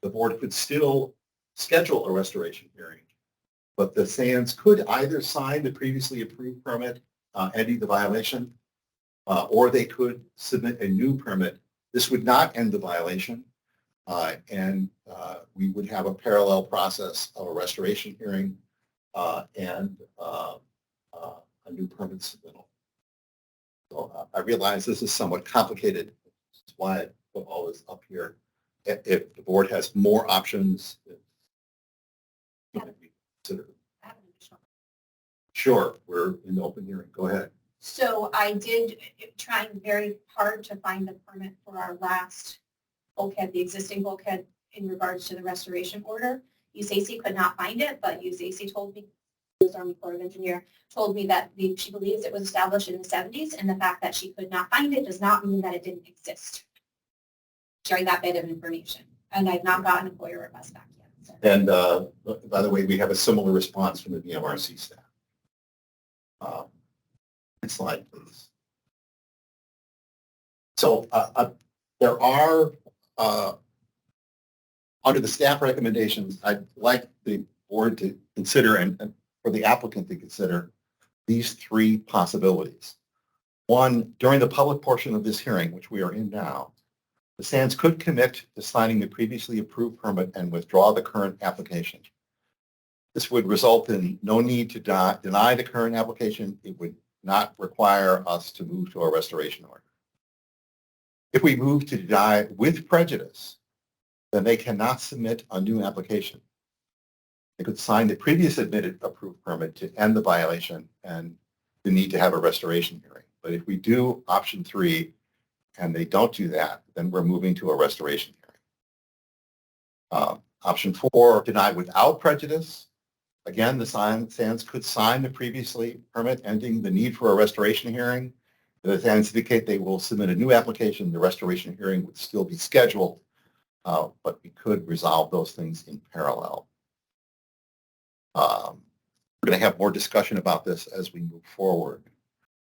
The board could still schedule a restoration hearing, but the SANS could either sign the previously approved permit ending the violation, or they could submit a new permit. This would not end the violation, and we would have a parallel process of a restoration hearing and a new permit submittal. So I realize this is somewhat complicated. That's why I put all this up here. If the board has more options, consider. I have an additional. Sure, we're in the open hearing. Go ahead. So I did trying very hard to find the permit for our last bulkhead, the existing bulkhead in regards to the restoration order. USAC could not find it, but USAC told me, the Army Corps of Engineer told me that she believes it was established in the 70s, and the fact that she could not find it does not mean that it didn't exist. Sharing that bit of information, and I've not gotten a FOIA request back yet. So. And by the way, we have a similar response from the VMRC staff. Next slide, please. So there are, under the staff recommendations, I'd like the board to consider and for the applicant to consider these 3 possibilities. One, during the public portion of this hearing, which we are in now, the SANS could commit to signing the previously approved permit and withdraw the current application. This would result in no need to deny the current application. It would not require us to move to a restoration order. If we move to deny with prejudice, then they cannot submit a new application. They could sign the previous admitted approved permit to end the violation and the need to have a restoration hearing. But if we do option 3 and they don't do that, then we're moving to a restoration hearing. Option 4, deny without prejudice. Again, the SANS could sign the previously permit ending the need for a restoration hearing. The SANS indicate they will submit a new application. The restoration hearing would still be scheduled, but we could resolve those things in parallel. We're going to have more discussion about this as we move forward.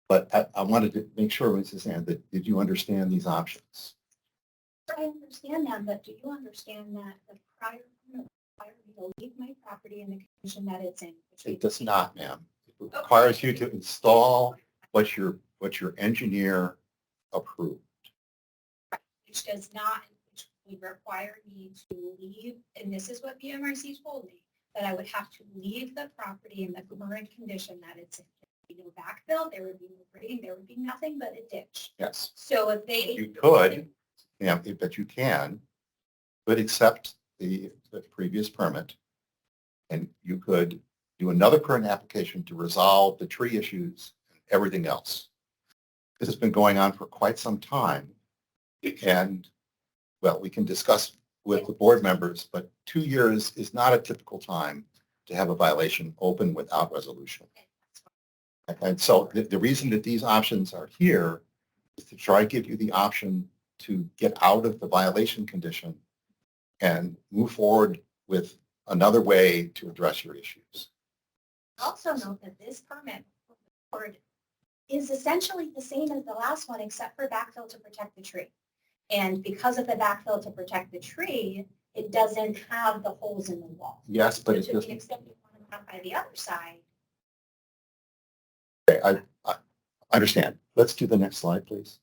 But I wanted to make sure, Mrs. Sand, that did you understand these options? I understand that, but do you understand that the prior permit required me to leave my property in the condition that it's in? It does not, ma'am. It requires you to install what your engineer approved. Which does not, which would require me to leave, and this is what BMRC told me, that I would have to leave the property in the current condition that it's in. There would be no backfill, there would be no grading, there would be nothing but a ditch. Yes. So if they. You could, yeah, but you can, but accept the previous permit, and you could do another current application to resolve the tree issues and everything else. This has been going on for quite some time, and well, we can discuss with the board members, but 2 years is not a typical time to have a violation open without resolution. And so the reason that these options are here is to try to give you the option to get out of the violation condition and move forward with another way to address your issues. Also note that this permit is essentially the same as the last one, except for backfill to protect the tree. And because of the backfill to protect the tree, it doesn't have the holes in the wall. Yes, but So it to the doesn't. extent you want to modify the other side. Okay, I understand. Let's do the next slide, please.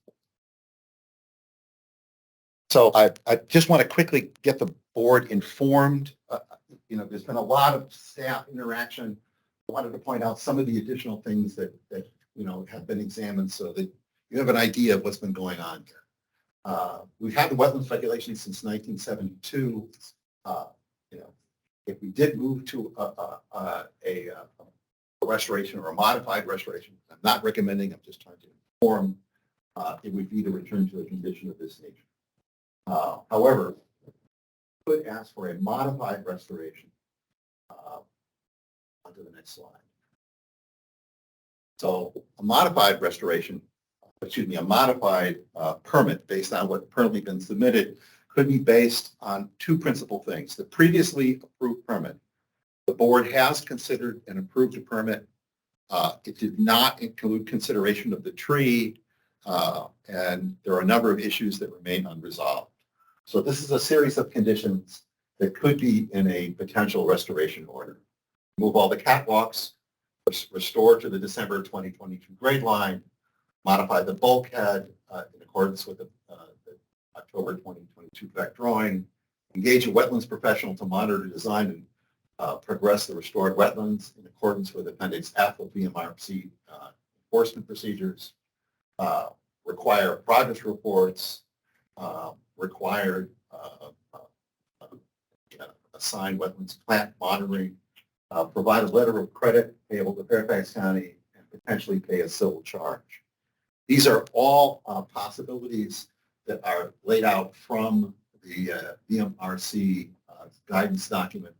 So I just want to quickly get the board informed. There's been a lot of staff interaction. I wanted to point out some of the additional things that have been examined so that you have an idea of what's been going on here. We've had the wetlands regulations since 1972. You know, if we did move to a restoration or a modified restoration, I'm not recommending, I'm just trying to inform, it would be to return to a condition of this nature. However, could ask for a modified restoration. Onto the next slide. So a modified restoration, a modified permit based on what currently been submitted could be based on two principal things. The previously approved permit, the board has considered and approved a permit. It did not include consideration of the tree, and there are a number of issues that remain unresolved. So this is a series of conditions that could be in a potential restoration order. Move all the catwalks, restore to the December 2022 grade line, modify the bulkhead in accordance with the October 2022 back drawing, engage a wetlands professional to monitor, design, and progress the restored wetlands in accordance with Appendix F of VMRC enforcement procedures, require progress reports, required assigned wetlands plant monitoring, provide a letter of credit payable to Fairfax County, and potentially pay a civil charge. These are all possibilities that are laid out from the VMRC guidance document.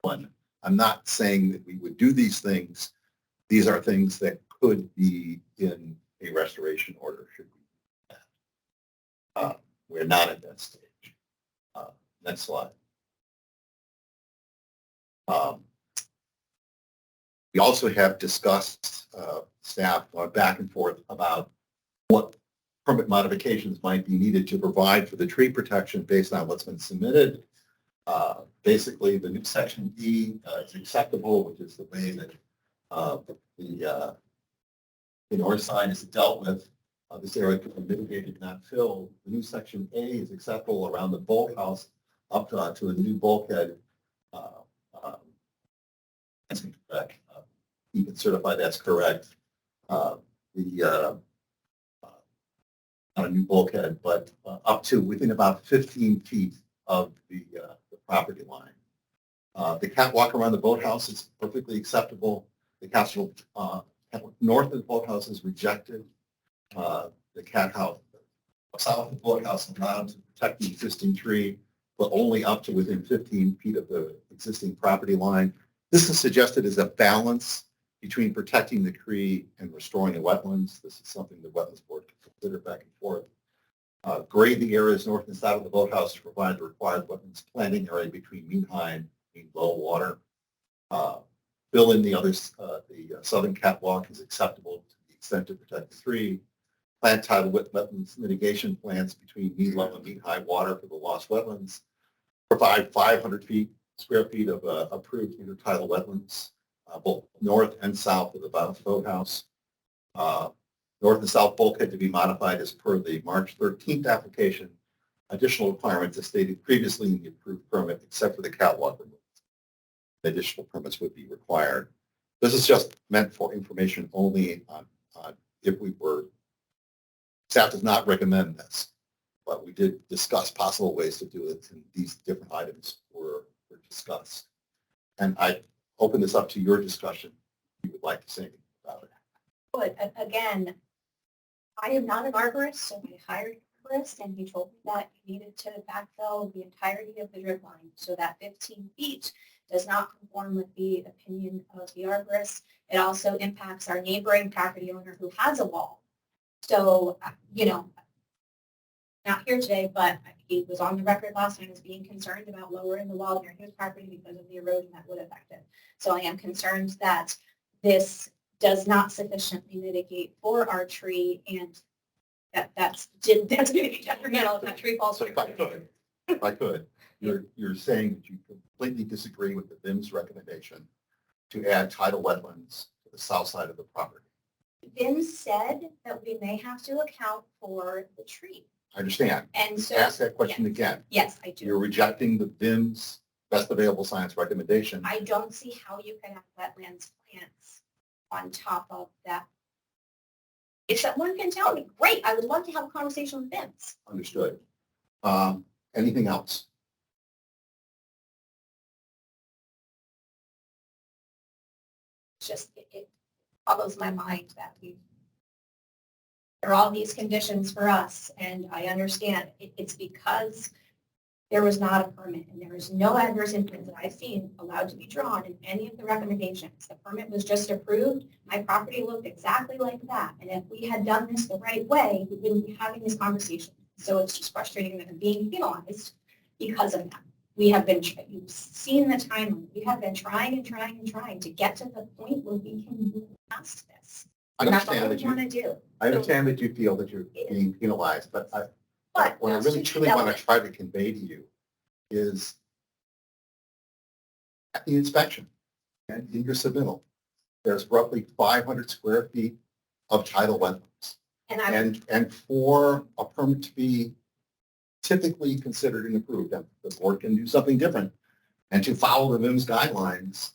I'm not saying that we would do these things. These are things that could be in a restoration order should we do that. We're not at that stage. Next slide. We also have discussed, staff back and forth about what permit modifications might be needed to provide for the tree protection based on what's been submitted. Basically, the new section E is acceptable, which is the way that the north side is dealt with. This area could be mitigated, not filled. The new section A is acceptable around the boathouse up to a new bulkhead. That's correct. You can certify that's correct. Not a new bulkhead, but up to within about 15 feet of the property line. The catwalk around the boathouse is perfectly acceptable. The catwalk north of the boathouse is rejected. The cathouse south of the boathouse allowed to protect the existing tree, but only up to within 15 feet of the existing property line. This is suggested as a balance between protecting the tree and restoring the wetlands. This is something the Wetlands Board can consider back and forth. Grade the areas north and south of the boathouse to provide the required wetlands planting area between mean high and mean low water. Fill in the others. The southern catwalk is acceptable to the extent to protect the tree. Plant tidal wetlands mitigation plants between mean low and mean high water for the lost wetlands. Provide 500 square feet of approved intertidal wetlands, both north and south of the boathouse. North and south bulkhead to be modified as per the March 13th application. Additional requirements as stated previously in the approved permit, except for the catwalk removal. Additional permits would be required. This is just meant for information only on if we were, staff does not recommend this, but we did discuss possible ways to do it, and these different items were discussed. And I open this up to your discussion if you would like to say anything about it. But again, I am not an arborist, so I hired an arborist, and he told me that you needed to backfill the entirety of the drip line. So that 15 feet does not conform with the opinion of the arborist. It also impacts our neighboring property owner who has a wall. So, you know, not here today, but he was on the record last time as being concerned about lowering the wall near his property because of the erosion that would affect it. So I am concerned that this does not sufficiently mitigate for our tree, and that's going to be detrimental if that tree falls. So if I could, you're saying that you completely disagree with the VIM's recommendation to add tidal wetlands to the south side of the property. Vin said that we may have to account for the tree. I understand. And so Ask that question again. Yes, I do. You're rejecting the VIM's best available science recommendation. I don't see how you can have wetlands plants on top of that If someone can tell me, great, I would love to have a conversation with Vince. Understood. Anything else? It's just, it boggles my mind that there are all these conditions for us, and I understand it's because there was not a permit, and there is no adverse influence that I've seen allowed to be drawn in any of the recommendations. The permit was just approved. My property looked exactly like that. And if we had done this the right way, we wouldn't be having this conversation. So it's just frustrating that I'm being penalized because of that. We have been, you've seen the timeline. We have been trying and trying and trying to get to the point where we can move past this. I And that's all understand we that want to do. I understand that you feel that you're being penalized, but what I that's really just truly want to relevant. try to convey to you is at the inspection and in your submittal, there's roughly 500 square feet of tidal wetlands. And for a permit to be typically considered and approved, and the board can do something different, and to follow the VIMS guidelines,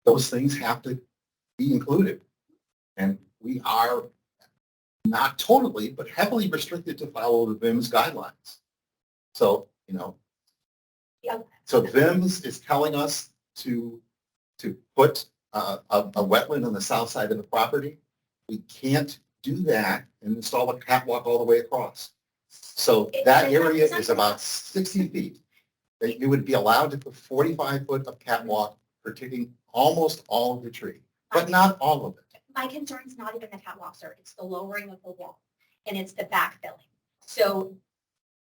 those things have to be included. And we are not totally, but heavily restricted to follow the VIMS guidelines. So, Yeah. so VIMS is telling us to put a wetland on the south side of the property. We can't do that and install a catwalk all the way across. So that area is about 60 feet. That you would be allowed to put 45 foot of catwalk protecting almost all of the tree, but not all of it. My concern is not even the catwalk, sir. It's the lowering of the wall and it's the backfilling. So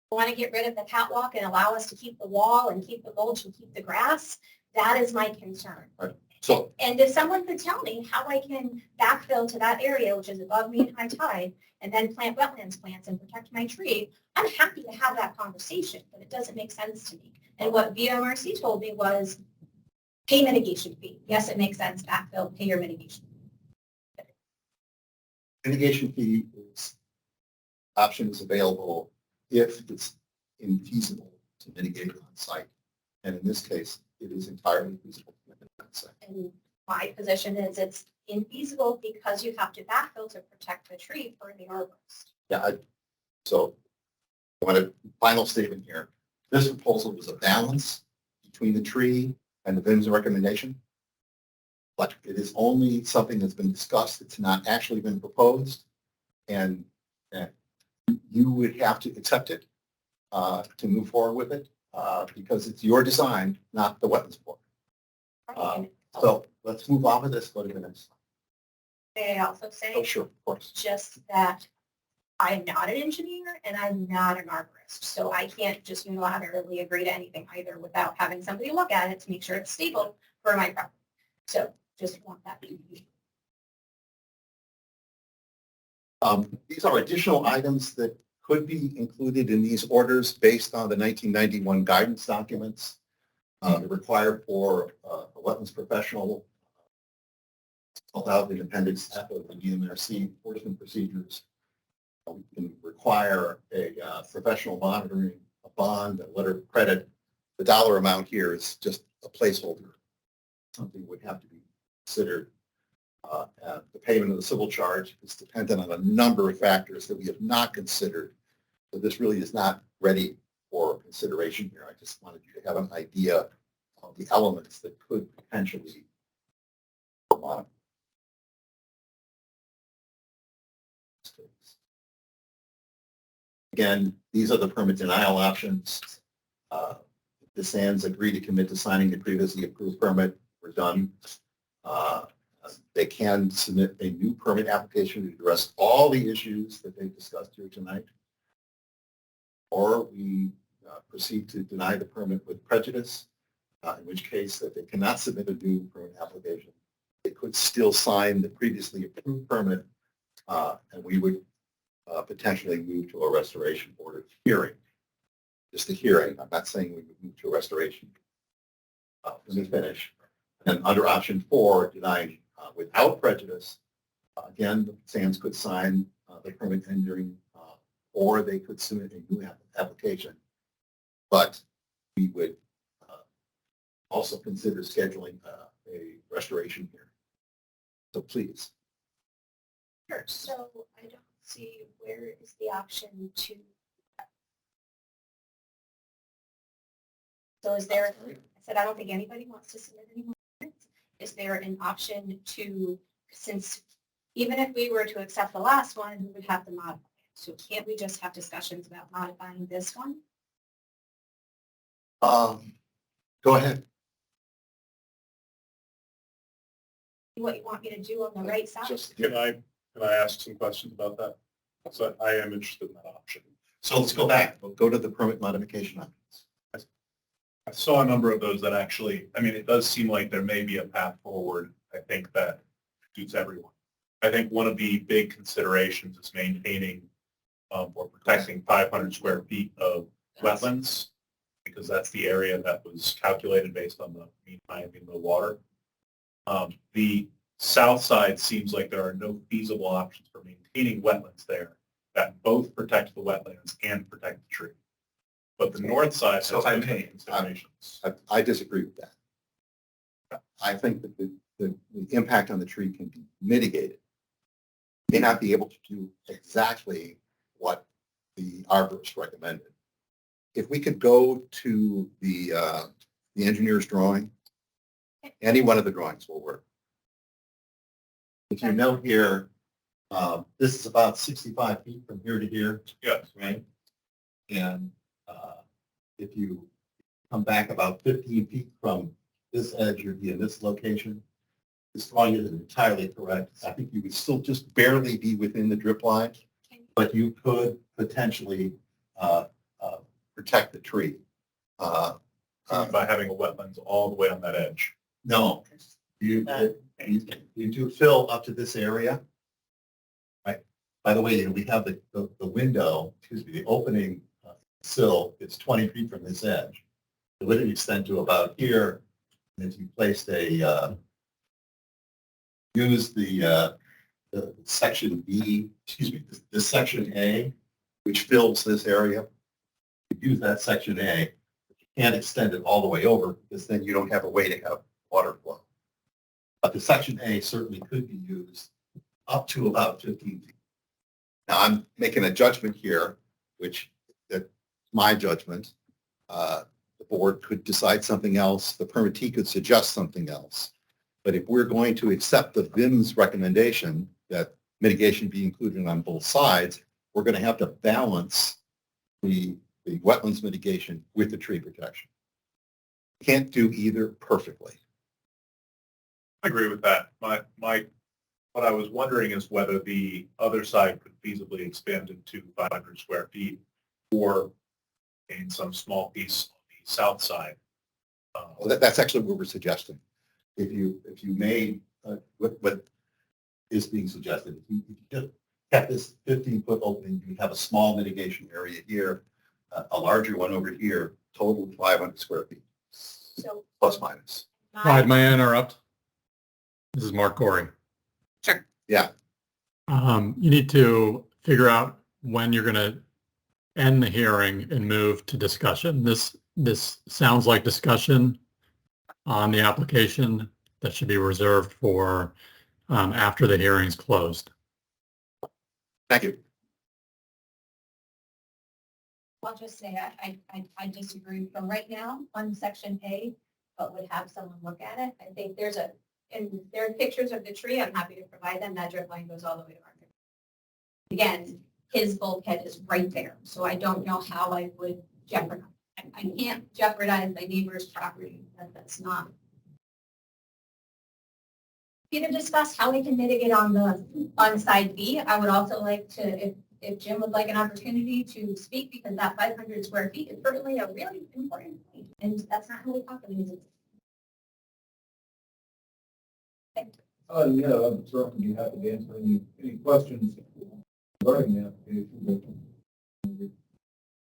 want to get rid of the catwalk and allow us to keep the wall and keep the mulch and keep the grass. That is my concern. Right. So, and if someone could tell me how I can backfill to that area, which is above mean high tide, and then plant wetlands plants and protect my tree, I'm happy to have that conversation, but it doesn't make sense to me. And what VMRC told me was pay mitigation fee. Yes, it makes sense, backfill, pay your mitigation. mitigation fee option is available if it's infeasible to mitigate on site. And in this case, it is entirely feasible to mitigate on site. And my position is it's infeasible because you have to backfill to protect the tree for the arborist. Yeah, so I want a final statement here. This proposal was a balance between the tree and the VIMS recommendation. But it is only something that's been discussed. It's not actually been proposed. And you would have to accept it to move forward with it because it's your design, not the wetlands board. So let's move on with this. Go to the next slide. May I also say? Oh, sure, of course. Just that I'm not an engineer and I'm not an arborist. So I can't just unilaterally agree to anything either without having somebody look at it to make sure it's stable for my property. So just want that to be. These are additional items that could be included in these orders based on the 1991 guidance documents required for a wetlands professional allowed in appendix F of the DMRC enforcement procedures. We can require a professional monitoring, a bond, a letter of credit. The dollar amount here is just a placeholder. Something would have to be considered. The payment of the civil charge is dependent on a number of factors that we have not considered. So this really is not ready for consideration here. I just wanted you to have an idea of the elements that could potentially come on. Again, these are the permit denial options. The SANs agree to commit to signing the previously approved permit. We're done. They can submit a new permit application to address all the issues that they've discussed here tonight. Or we proceed to deny the permit with prejudice, in which case that they cannot submit a new permit application. They could still sign the previously approved permit, and we would potentially move to a restoration order hearing. Just a hearing. I'm not saying we would move to a restoration. Let me finish. And under option 4, denying without prejudice, again, the SANs could sign the permit tendering, or they could submit a new application. But we would also consider scheduling a restoration hearing. So please, Sure, so I don't see where is the option to. So is there, I said, I don't think anybody wants to submit any more. Is there an option to, since even if we were to accept the last one, we would have to modify it. So can't we just have discussions about modifying this one? Go ahead. What you want me to do on the right side? Just, can I ask some questions about that? So I am interested in that option. So let's go back. We'll go to the permit modification options. I saw a number of those that actually, I mean, it does seem like there may be a path forward. I think that suits everyone. I think one of the big considerations is maintaining or protecting 500 square feet of wetlands, because that's the area that was calculated based on the mean time in the water. The south side seems like there are no feasible options for maintaining wetlands there that both protect the wetlands and protect the tree. But the north side has So I so many considerations. I disagree with that. I think that the impact on the tree can be mitigated. May not be able to do exactly what the arborist recommended. If we could go to the engineer's drawing, any one of the drawings will work. If you note here, this is about 65 feet from here to here. Yes. Right? And if you come back about 15 feet from this edge, you'd be in this location. This drawing isn't entirely correct. I think you would still just barely be within the drip line, but you could potentially protect the tree. By having a wetlands all the way on that edge. No, you do fill up to this area. Right. By the way, we have the window, excuse me, the opening sill, it's 20 feet from this edge. It would extend to about here. And if you placed use the section B, excuse me, the section A, which fills this area, use that section A. You can't extend it all the way over because then you don't have a way to have water flow. But the section A certainly could be used up to about 15 feet. Now I'm making a judgment here, which that's my judgment. The board could decide something else. The permittee could suggest something else. But if we're going to accept the VIM's recommendation that mitigation be included on both sides, we're going to have to balance the wetlands mitigation with the tree protection. Can't do either perfectly. I agree with that. What I was wondering is whether the other side could feasibly expand into 500 square feet or in some small piece on the south side. Well, that's actually what we're suggesting. If you made what is being suggested, if you just kept this 15-foot opening, you'd have a small mitigation area here, a larger one over here, total 500 square feet, So. plus minus. Clyde, may I interrupt? This is Mark Gorey. Sure. Yeah. You need to figure out when you're going to end the hearing and move to discussion. This sounds like discussion on the application that should be reserved for after the hearing's closed. Thank you. I'll just say I disagree from right now on section A, but would have someone look at it. I think there are pictures of the tree. I'm happy to provide them. That drip line goes all the way to our. Again, his bulkhead is right there, so I don't know how I would jeopardize. I can't jeopardize my neighbor's property. That's not. You to discuss how we can mitigate on side B. I would also like to, if Jim would like an opportunity to speak, because that 500 square feet is certainly a really important point, and that's not how we talk about it. Yeah, I'm certainly be happy to answer any questions regarding the application,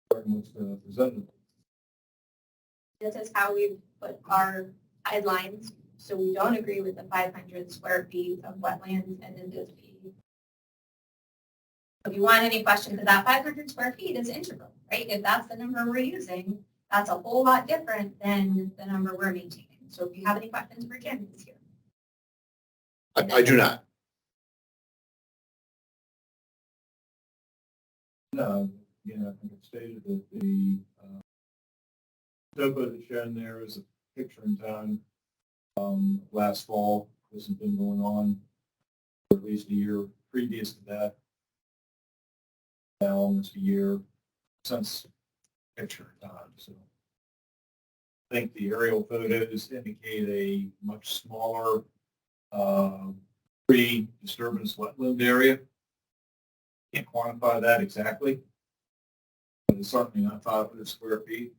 regarding what's presented. This is how we put our guidelines, so we don't agree with the 500 square feet of wetlands and then just be. If you want any questions, that 500 square feet is integral, right? If that's the number we're using, that's a whole lot different than the number we're maintaining. So if you have any questions for Jim, he's here. I do not. No, again, I think it's stated that the topo that's shown there is a picture in time. Last fall, this has been going on for at least a year previous to that. Now almost a year since picture in time, so. I think the aerial photos indicate a much smaller pre-disturbance wetland area. Can't quantify that exactly, but it's certainly not 500 square feet.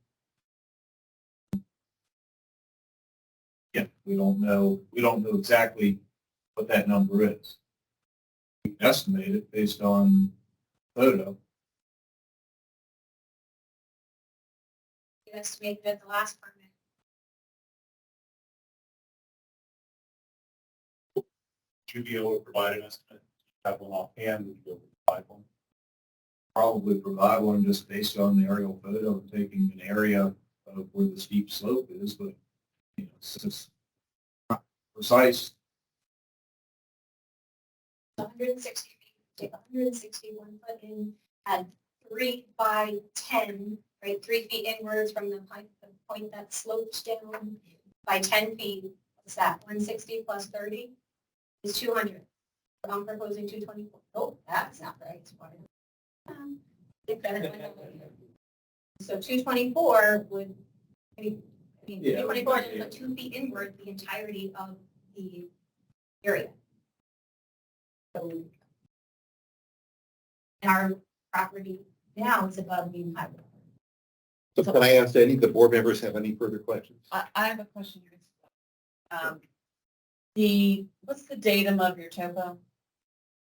Yeah, we don't know exactly what that number is. We can estimate it based on photo. You estimated at the last permit. Should be able to provide an estimate, have one offhand, would you be able to provide one? Probably provide one just based on the aerial photo, taking an area of where the steep slope is, but, you know, it's not precise. 160 feet, take 161 foot in, add 3 by 10, right, 3 feet inwards from the point that slopes down by 10 feet. What's that? 160 plus 30 is 200. I'm proposing 224. Oh, that's not right. It's water. So 224 would, I mean, 224 is put 2 feet inward the entirety of the area. So our property now is above the high water. So can I ask any of the board members have any further questions? I have a question here. What's the datum of your topo?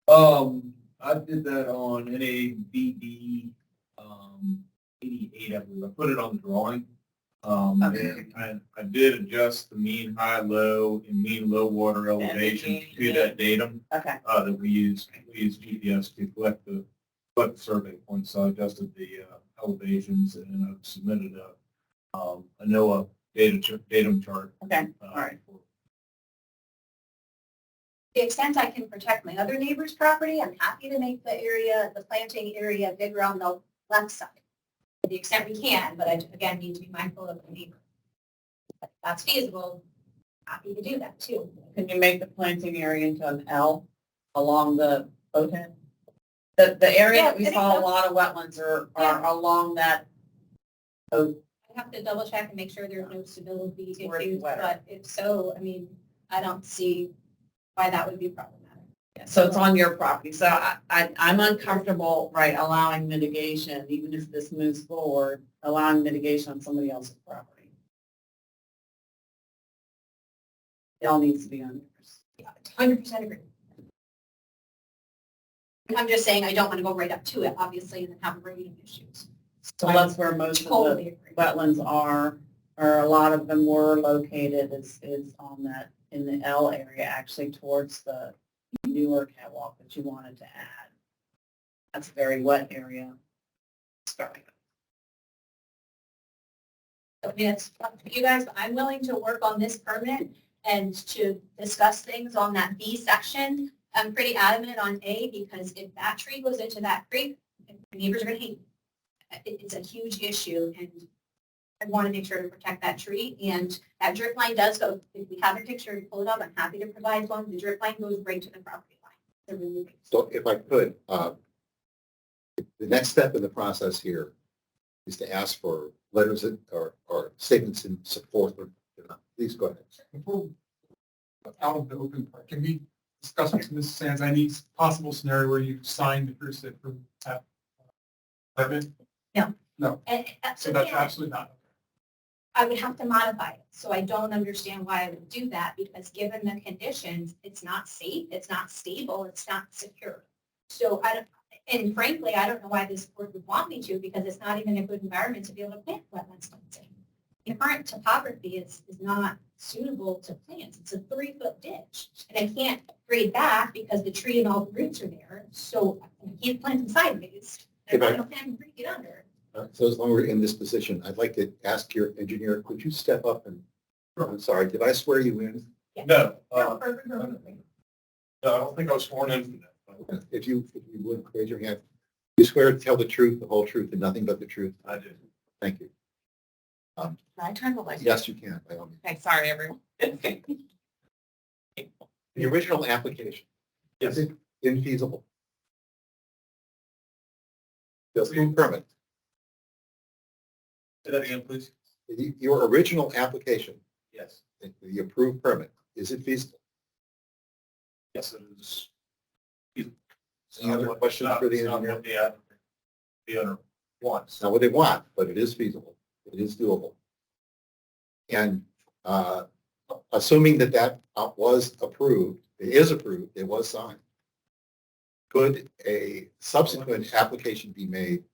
I did that on NAVD 88, I believe. I put it on the drawing. Okay. And I did adjust the mean high, low, and mean low water elevation to that datum Okay. that we use. We use GPS to collect the survey points. So I adjusted the elevations and I submitted a NOAA datum chart. Okay. All right. To the extent I can protect my other neighbor's property, I'm happy to make the planting area bigger on the left side. To the extent we can, but I, again, need to be mindful of the neighbor. If that's feasible, happy to do that too. Can you make the planting area into an L along the boathead? The area that we Yeah, I saw think a lot of wetlands are along that. I have to double check and make sure there's no stability Where it's issues, wetter. but if so, I mean, I don't see why that would be problematic. So it's on your property. So I'm uncomfortable, right, allowing mitigation, even if this moves forward, allowing mitigation on somebody else's property. It all needs to be on yours. Yeah, 100% agree. I'm just saying I don't want to go right up to it, obviously, and then have eroding issues. So that's where most of Totally the agree. wetlands are, or a lot of them were located is on that, in the L area, actually towards the newer catwalk that you wanted to add. That's a very wet area. Sorry. I mean, it's up to you guys, but I'm willing to work on this permit and to discuss things on that B section. I'm pretty adamant on A because if that tree goes into that creek, the neighbors are going to hate it. It's a huge issue and I want to make sure to protect that tree. And that drip line does go, if we have a picture, pull it up, I'm happy to provide one. The drip line goes right to the property line. It's a really big. So if I could, the next step in the process here is to ask for letters or statements in support. Please go ahead. Before, out of the open part, can we discuss with Ms. Sands any possible scenario where you sign the proof that for that permit? No. No. And So that's again, absolutely not. I would have to modify it. So I don't understand why I would do that because given the conditions, it's not safe, it's not stable, it's not secure. So and frankly, I don't know why this board would want me to because it's not even a good environment to be able to plant wetlands planting. The current topography is not suitable to plant. It's a 3-foot ditch and I can't grade back because the tree and all the roots are there. So I can't plant them sideways. And I don't have to break it under. So as long as we're in this position, I'd like to ask your engineer, could you step up and, I'm sorry, did I swear you in? No, No, perfectly. no, I don't think I was sworn in for that. If you would raise your hand. You swear to tell the truth, the whole truth, and nothing but the truth? I do. Thank you. Can I turn the light? Yes, you can, by all means. Okay, sorry, everyone. The original application, is it infeasible? The approved permit, Say that again, please. your original application, Yes. the approved permit, is it feasible? Yes, it is. Any other questions for the It's not engineer? what the owner wants. It's not what they want, but it is feasible. It is doable. And assuming that that was approved, it is approved, it was signed, could a subsequent application be made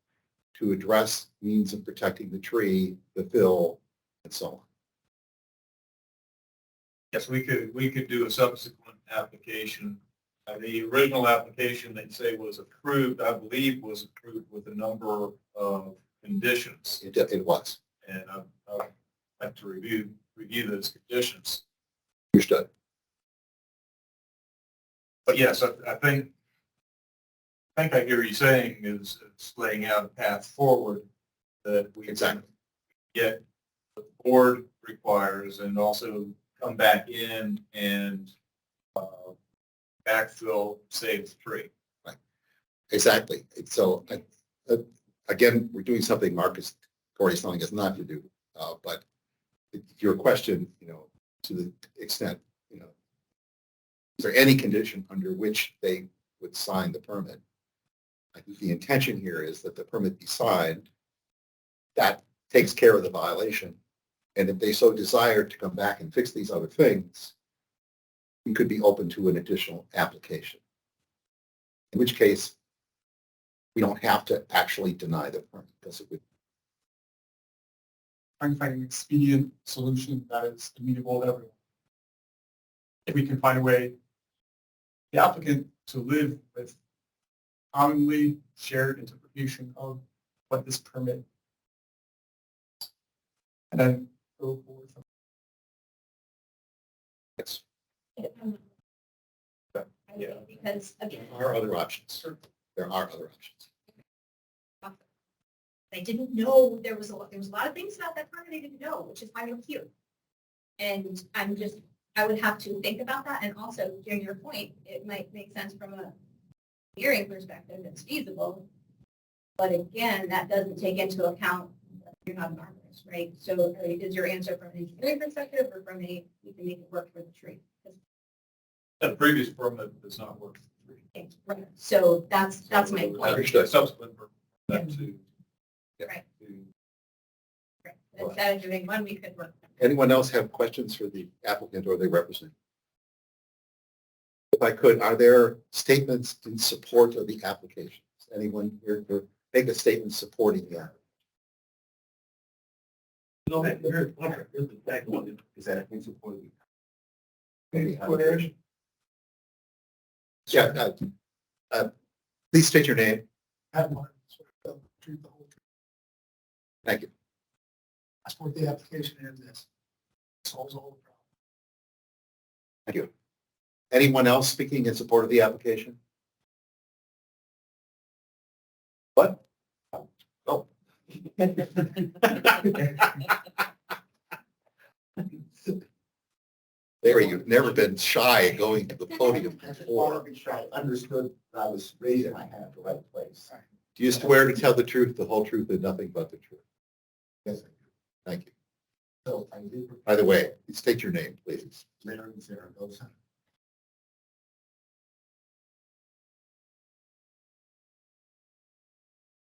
to address means of protecting the tree, the fill, and so on? Yes, we could do a subsequent application. The original application they say was approved, I believe was approved with a number of conditions. It was. And I'd like to review those conditions. Understood. But yes, I think I hear you saying is it's laying out a path forward that we can Exactly. get what the board requires and also come back in and backfill, save the tree. Exactly. So again, we're doing something Marcus Corey's telling us not to do. But your question, to the extent, is there any condition under which they would sign the permit? I think the intention here is that the permit be signed. That takes care of the violation. And if they so desire to come back and fix these other things, we could be open to an additional application. In which case, we don't have to actually deny the permit because it would. Trying to find an expedient solution that is amenable to everyone. If we can find a way, the applicant to live with commonly shared interpretation of what this permit is. And then go forward from Yes, Yeah. Because again, there are other options. There are other options. I didn't know there was a lot of things about that permit I didn't know, which is why I'm here. And I would have to think about that. And also, during your point, it might make sense from a hearing perspective, it's feasible. But again, that doesn't take into account that you're not an arborist, right? So is your answer from an engineering perspective or from we can make it work for the tree? The previous permit does not work for the tree. Right. So that's my point. Understood. Subsequent permit to. Right. Right. Instead of doing one, we could work. Anyone else have questions for the applicant or they represent? If I could, are there statements in support of the application? Anyone here to make a statement supporting the application? No, here's the back one. Is that in support of the application? Yeah. Please state your name. Have one. Treat the whole tree. Thank you. I support the application and this. Solves all the problem. Thank you. Anyone else speaking in support of the application? What? Oh. Larry, you've never been shy going to the podium before. Understood that I was raising my hand at the right place. Do you swear to tell the truth, the whole truth, and nothing but the truth? Yes, I do. Thank you. So I did. By the way, state your name, please. Larry Zaragoza.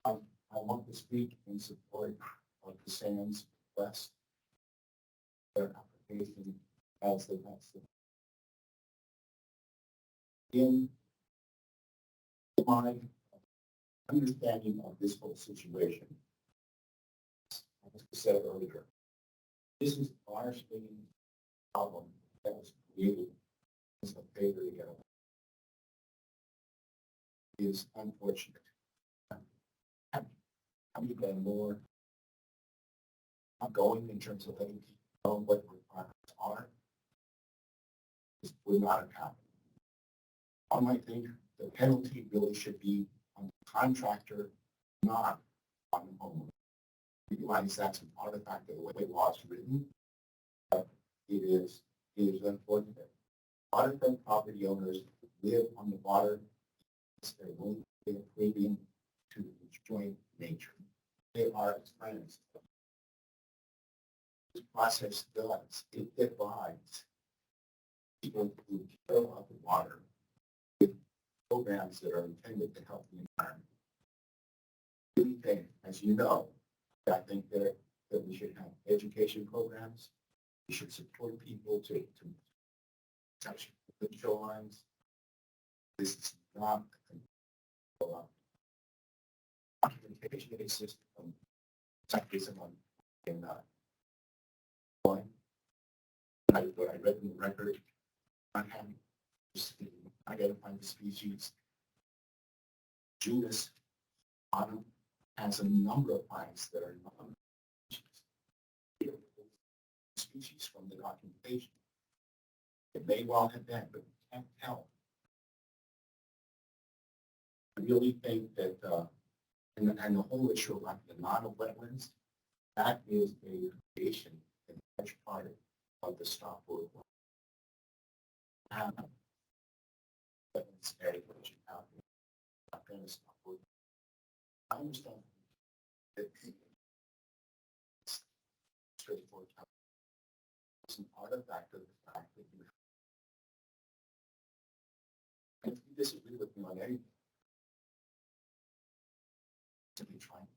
I want to speak in support of the Sands request. Their application as the next. In my understanding of this whole situation, as I said earlier, this is largely a problem that was created as a failure to get away. It is unfortunate. Have you been more outgoing in terms of letting people know what the requirements are? This would not have happened. One might think the penalty really should be on the contractor, not on the homeowner. Realize that's an artifact of the way law is written, but it is unfortunate. Waterfront property owners live on the water. They're willing to pay a premium to enjoy nature. They are friends. This process does, it divides people who care about the water with programs that are intended to help the environment. We think, as you know, I think that we should have education programs. We should support people to touch the shorelines. This is not a documentation-based system. Exactly someone in one. What I read in the record, not having identifying the species. Genus Autumn has a number of plants that are non-species from the documentation. It may well have been, but we can't tell. I really think that, and the whole issue about the non-wetlands, that is a creation in large part of the stop work. Wetlands area which is out there, not going to stop work. I understand that it's straightforward. It's an artifact of the fact that you have. If you disagree with me on anything, simply trying.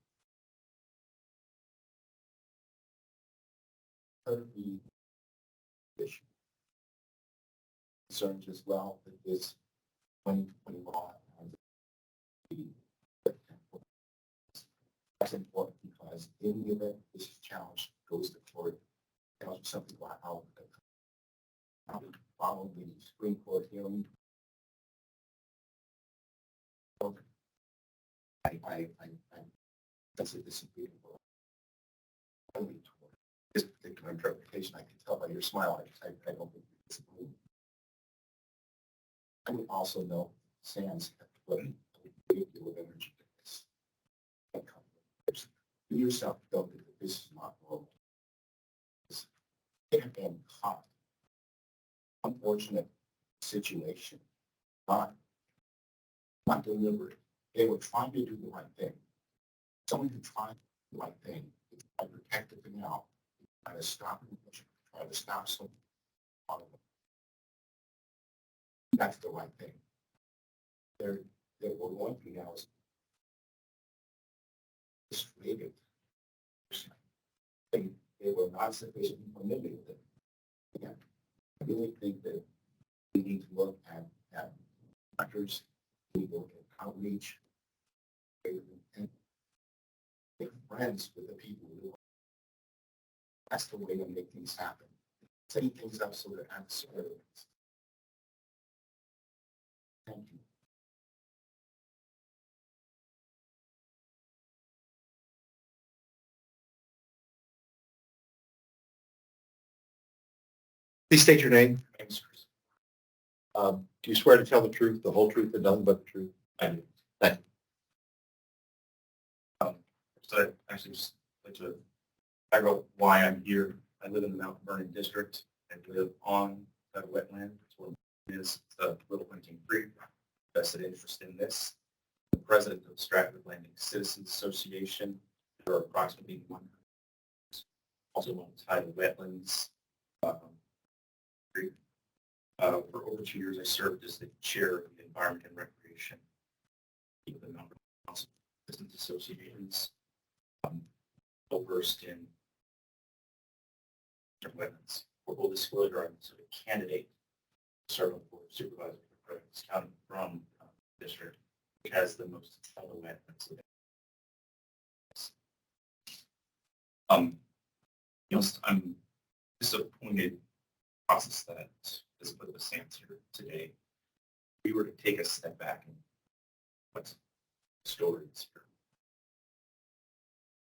The issue concerns as well that this 2020 law has the that's important because in the event this is challenged, goes to court, tells you something about how follow the Supreme Court hearing. I that's a disagreeable. This particular interpretation, I can tell by your smile. I don't think you disagree. I would also know Sands have put a great deal of energy into this. You yourself don't think that this is not normal. They have been caught. Unfortunate situation. Not deliberate. They were trying to do the right thing. Someone who tried the right thing, I protect the canal, try to stop it, try to stop some of them. That's the right thing. They're going through now is frustrated. They were not sufficiently permitted with it. Again, I really think that we need to look at factors, we need to look at outreach, and make friends with the people who are. That's the way to make things happen. Setting things up so they're adversarial. Thank you. Please state your name. Do you swear to tell the truth, the whole truth, and nothing but the truth? I do. Thank you. So I actually just like to figure out why I'm here. I live in the Mount Vernon district and live on that wetland. It's what it is. It's a Little Hunting Creek. Vested interest in this. The president of Stratford Landing Citizens Association. There are approximately 100. Also on tidal wetlands. Creek. For over 2 years, I served as the chair of the Environment and Recreation. With a number of business associations. Well versed in wetlands. For full disclosure, I'm a candidate to serve on the board of supervisors for Fairfax County from the district, which has the most tidal wetlands. I'm disappointed process that has put the Sands here today. If we were to take a step back and what's the story is here.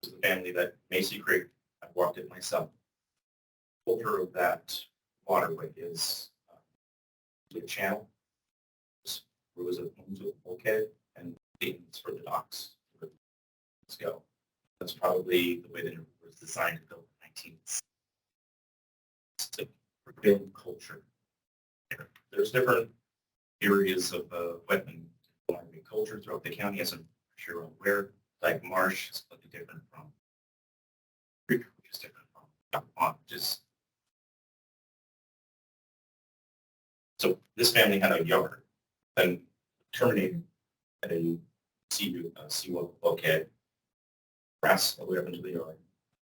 There's the family that Macy Creek, I've walked it myself. The culture of that waterway is a channel. There was a bulkhead, and statements for the docks. Let's go. That's probably the way that it was designed to build in the 19th. To build culture. There's different areas of wetland culture throughout the county, as I'm sure you're aware. Like marsh is slightly different from creek, which is different from pond. So this family had a yard, then terminated at a seawall bulkhead, grass all the way up into the yard,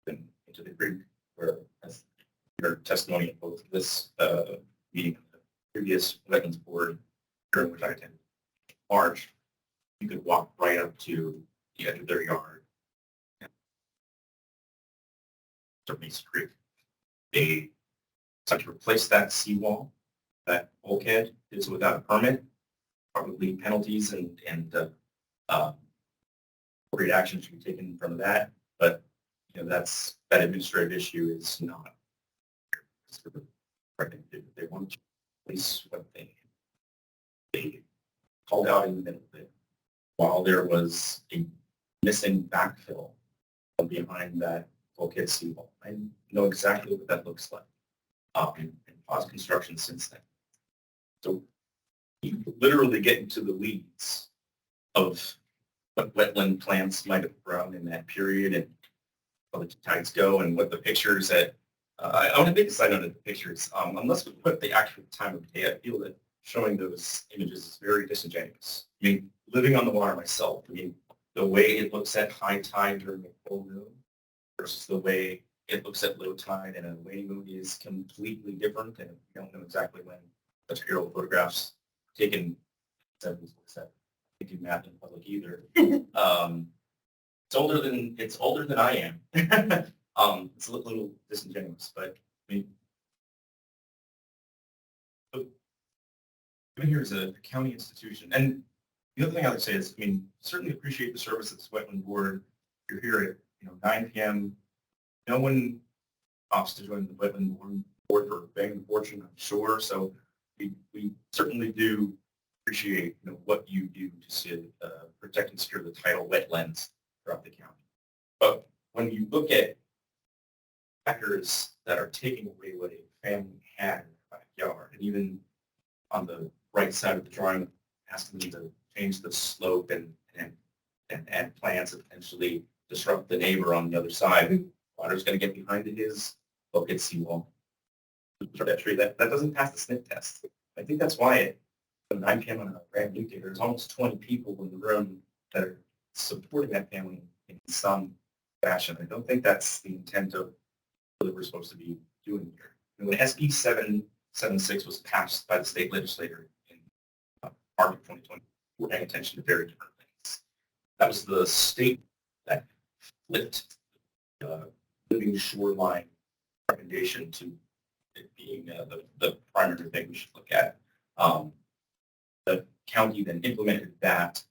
then into the creek, where, as your testimony in both this meeting and the previous wetlands board, during which I attended, March, you could walk right up to the edge of their yard. Mason Creek. They decided to replace that seawall, that bulkhead, did so without a permit, probably penalties and appropriate action should be taken from that. But that administrative issue is not. They want to replace what they called out in the middle of it, while there was a missing backfill from behind that bulkhead seawall. I know exactly what that looks like, and paused construction since then. So you literally get into the weeds of what wetland plants might have grown in that period and how the tides go and what the pictures that I want to make a side note of the pictures. Unless we put the actual time of day, I feel that showing those images is very disingenuous. I mean, living on the water myself, I mean, the way it looks at high tide during a full moon versus the way it looks at low tide and a waning moon is completely different. And we don't know exactly when such aerial photographs taken 70s, I can't do math in public either. It's older than I am. It's a little disingenuous, but I mean, even here is a county institution. And the other thing I would say is, I mean, certainly appreciate the service of this wetland board. You're here at 9 p.m. No one opts to join the wetland board for begging the fortune, I'm sure. So we certainly do appreciate what you do to protect and secure the tidal wetlands throughout the county. But when you look at factors that are taking away what a family had in their backyard, and even on the right side of the drawing, asking them to change the slope and add plants and potentially disrupt the neighbor on the other side, water's going to get behind his bulkhead seawall. That doesn't pass the sniff test. I think that's why at 9 p.m. on a brand new day, there's almost 20 people in the room that are supporting that family in some fashion. I don't think that's the intent of what we're supposed to be doing here. And when SB 776 was passed by the state legislature in March of 2020, we're paying attention to very different things. That was the state that flipped living shoreline recommendation to it being the primary thing we should look at. The county then implemented that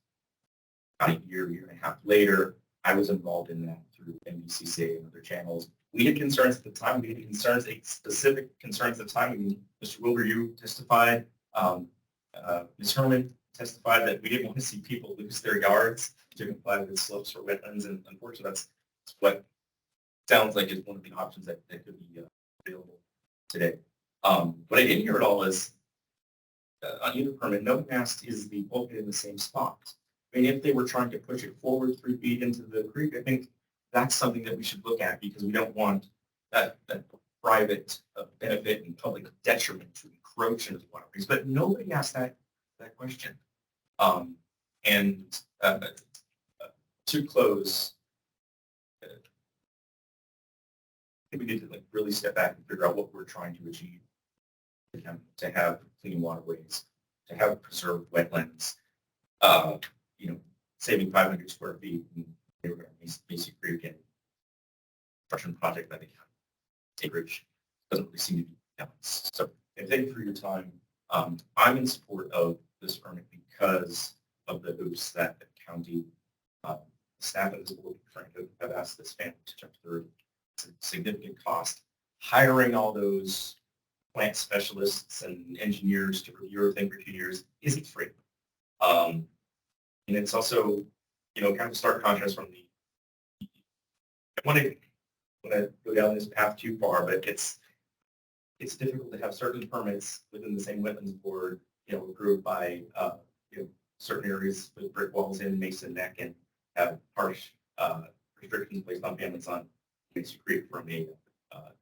about a year and a half later. I was involved in that through NBCCA and other channels. We had concerns at the time. We had concerns, specific concerns at the time. I mean, Mr. Wilbur, you testified. Ms. Herman testified that we didn't want to see people lose their yards to comply with slopes or wetlands, and unfortunately, that's what sounds like is one of the options that could be available today. What I didn't hear at all is on either permit, no one asked, is the bulkhead in the same spot? I mean, if they were trying to push it forward 3 feet into the creek, I think that's something that we should look at because we don't want that private benefit and public detriment to encroach into the waterways. But nobody asked that question. To close, I think we need to really step back and figure out what we're trying to achieve. To have clean waterways, to have preserved wetlands, saving 500 square feet in Mason Creek and construction project that they have. Acreage doesn't really seem to be balanced. So thank you for your time. I'm in support of this permit because of the hoops that the county staff and the board have asked this family to jump through. It's a significant cost. Hiring all those plant specialists and engineers to review everything for 2 years isn't free. And it's also, kind of a stark contrast from I want to go down this path too far, but it's difficult to have certain permits within the same wetlands board, approved by, certain areas with brick walls in Mason Neck and have harsh restrictions placed on families on Mason Creek from a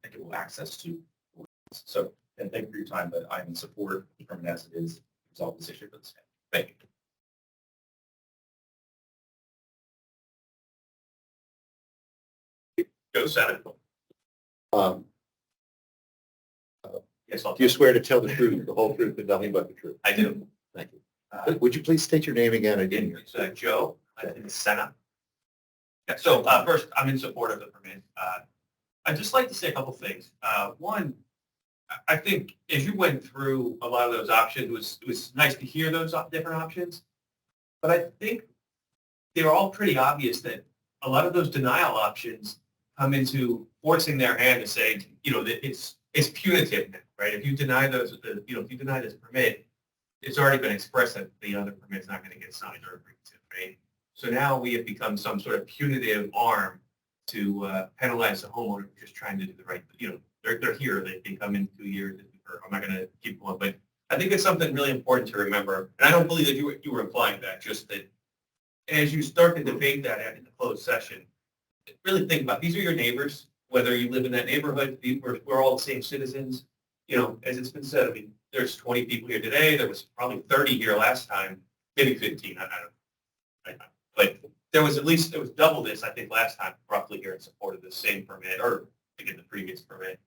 equitable access to. So, and thank you for your time, but I'm in support of the permit as it is to resolve this issue for the state. Thank you. Go Senate. Yes, I'll. Do you swear to tell the truth, the whole truth, and nothing but the truth? I do. Thank you. Would you please state your name again? I didn't hear. It's Joe. I'm in the Senate. Yeah, so first, I'm in support of the permit. I'd just like to say a couple things. One, I think as you went through a lot of those options, it was nice to hear those different options. But I think they were all pretty obvious that a lot of those denial options come into forcing their hand to say, that it's punitive now, right? If you deny those, if you deny this permit, it's already been expressed that the other permit's not going to get signed or agreed to, right? So now we have become some sort of punitive arm to penalize the homeowner for just trying to do the right, they're here, they come in 2 years, or I'm not going to keep going, but I think it's something really important to remember. And I don't believe that you were implying that, just that as you start to debate that in the closed session, really think about, these are your neighbors, whether you live in that neighborhood, we're all the same citizens. As it's been said, I mean, there's 20 people here today, there was probably 30 here last time, maybe 15, I don't know. But there was double this, I think, last time, roughly here in support of the same permit, or again, the previous permit.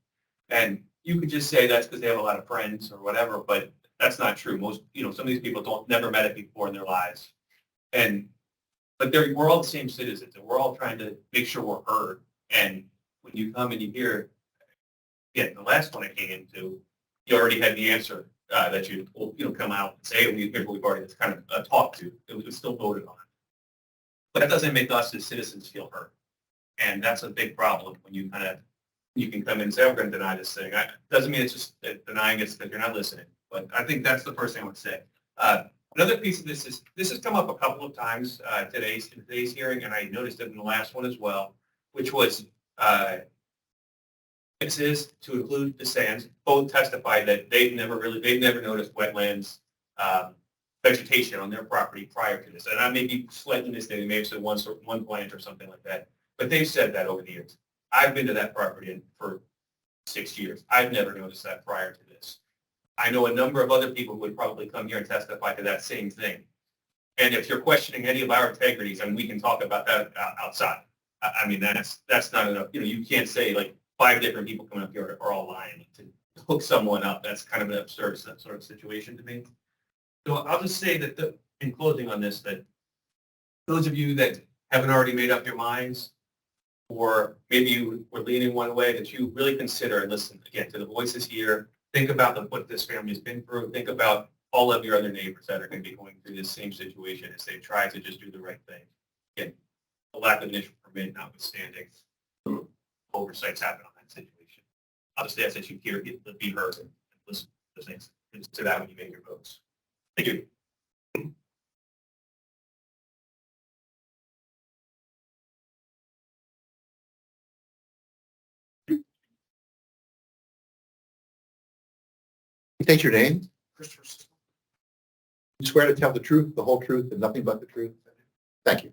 And you could just say that's because they have a lot of friends or whatever, but that's not true. Most, some of these people never met it before in their lives. But we're all the same citizens, and we're all trying to make sure we're heard. And when you come and you hear, again, the last one I came into, you already had the answer that you come out and say, here's what we've already kind of talked to. It was still voted on. But that doesn't make us as citizens feel heard. And that's a big problem when you can come in and say, we're going to deny this thing. It doesn't mean it's just denying it that you're not listening. But I think that's the first thing I would say. Another piece of this has come up a couple of times in today's hearing, and I noticed it in the last one as well, which was witnesses, to include the Sands, both testified that they've never noticed wetlands vegetation on their property prior to this. And I may be slightly mistaken, maybe said one plant or something like that, but they've said that over the years. I've been to that property for 6 years. I've never noticed that prior to this. I know a number of other people who would probably come here and testify to that same thing. And if you're questioning any of our integrities, I mean, we can talk about that outside. I mean, that's not enough. You can't say like 5 different people coming up here are all lying to hook someone up. That's kind of an absurd sort of situation to me. So I'll just say that in closing on this, that those of you that haven't already made up your minds, or maybe you were leaning one way, that you really consider and listen again to the voices here. Think about what this family has been through. Think about all of your other neighbors that are going to be going through this same situation as they try to just do the right thing. Again, the lack of initial permit notwithstanding, oversights happen on that situation. I'll just ask that you be heard and listen to things to that when you make your votes. Thank you. State your name. Christopher Sisson. You swear to tell the truth, the whole truth, and nothing but the truth? Thank you.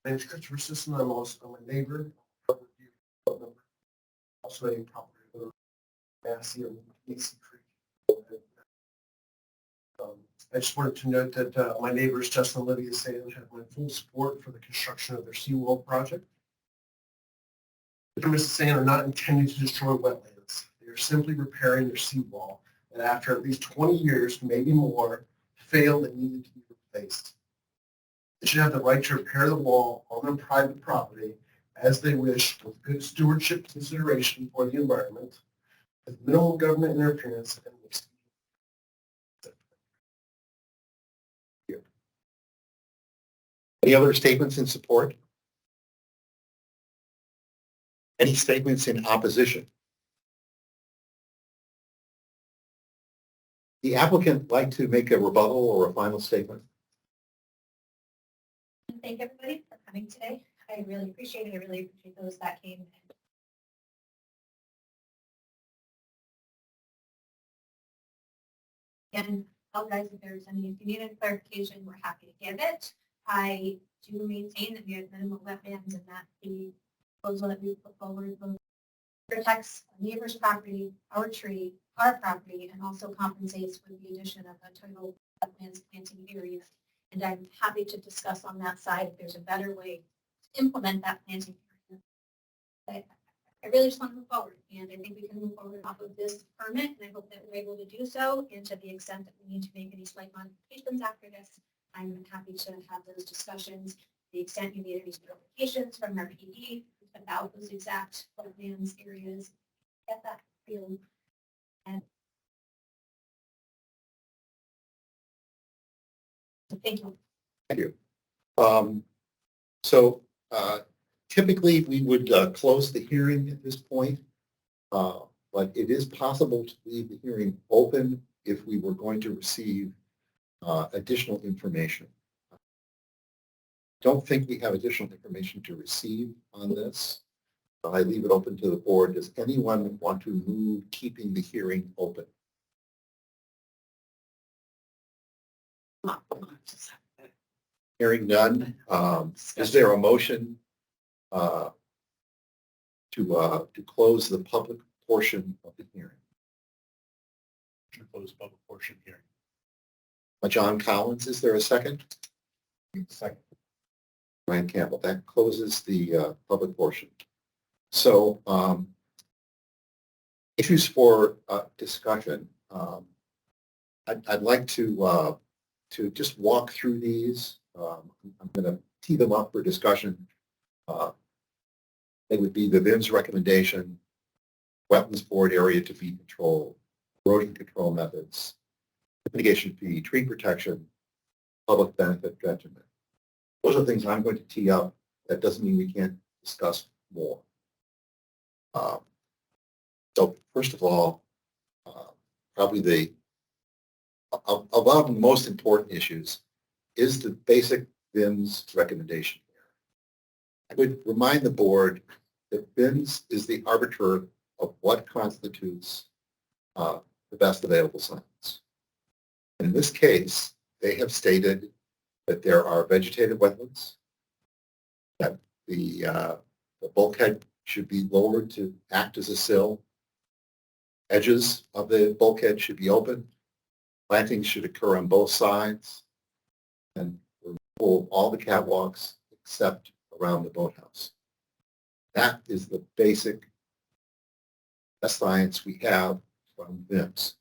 My name is Christopher Sisson. I'm a neighbor. Also a property owner. Massey or Mason Creek. I just wanted to note that my neighbors, Justin and Olivia Sand, have my full support for the construction of their seawall project. Mr. Sand are not intending to destroy wetlands. They are simply repairing their seawall that after at least 20 years, maybe more, failed and needed to be replaced. They should have the right to repair the wall on their private property as they wish, with good stewardship consideration for the environment, with minimal government interference and Any other statements in support? Any statements in opposition? The applicant like to make a rebuttal or a final statement? thank everybody for coming today. I really appreciate it. I really appreciate those that came. And guys, if there's any, if you need any clarification, we're happy to give it. I do maintain that we have minimal wetlands and that the proposal that we put forward both protects a neighbor's property, our tree, our property, and also compensates for the addition of a total wetlands planting area. And I'm happy to discuss on that side if there's a better way to implement that planting area. I really just want to move forward, and I think we can move forward off of this permit, and I hope that we're able to do so. And to the extent that we need to make any slight modifications after this, I'm happy to have those discussions. To the extent you need any clarifications from our PD about those exact wetlands areas, get that field. And so thank you. Thank you. Typically, we would close the hearing at this point, but it is possible to leave the hearing open if we were going to receive additional information. Don't think we have additional information to receive on this. I leave it open to the board. Does anyone want to move keeping the hearing open? Hearing none. Is there a motion to close the public portion of the hearing? To close public portion hearing. John Collins, is there a second? Second. Ryan Campbell, that closes the public portion. So issues for discussion. I'd like to just walk through these. I'm going to tee them up for discussion. It would be the VIM's recommendation, wetlands board area to be controlled, erosion control methods, mitigation fee, tree protection, public benefit judgment. Those are things I'm going to tee up. That doesn't mean we can't discuss more. So first of all, probably of the most important issues is the basic VIM's recommendation here. I would remind the board that VIM's is the arbiter of what constitutes the best available science. In this case, they have stated that there are vegetated wetlands, that the bulkhead should be lowered to act as a sill, edges of the bulkhead should be open, plantings should occur on both sides, and remove all the catwalks except around the boathouse. That is the basic best science we have from VIMS.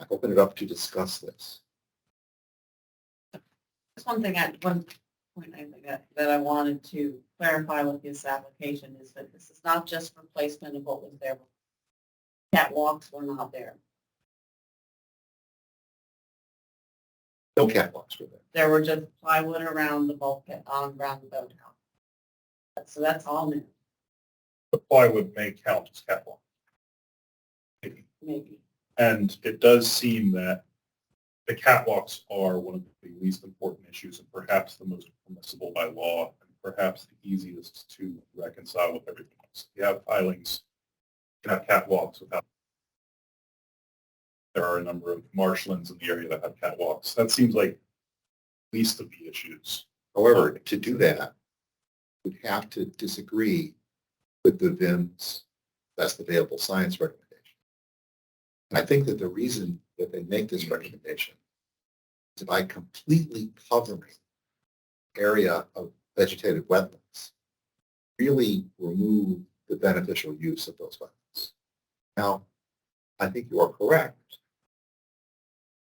I open it up to discuss this. That's one thing one point I think that I wanted to clarify with this application is that this is not just replacement of what was there. Catwalks were not there. No catwalks were there. There were just plywood around the bulkhead, around the boathouse. So that's all new, The plywood may count as catwalk. maybe. And it does seem that the catwalks are one of the least important issues and perhaps the most permissible by law and perhaps the easiest to reconcile with everything else. You have pilings, you can have catwalks without. There are a number of marshlands in the area that have catwalks. That seems like least of the issues. However, to do that, we'd have to disagree with the VIM's best available science recommendation. And I think that the reason that they make this recommendation is by completely covering area of vegetated wetlands, really remove the beneficial use of those wetlands. Now, I think you are correct.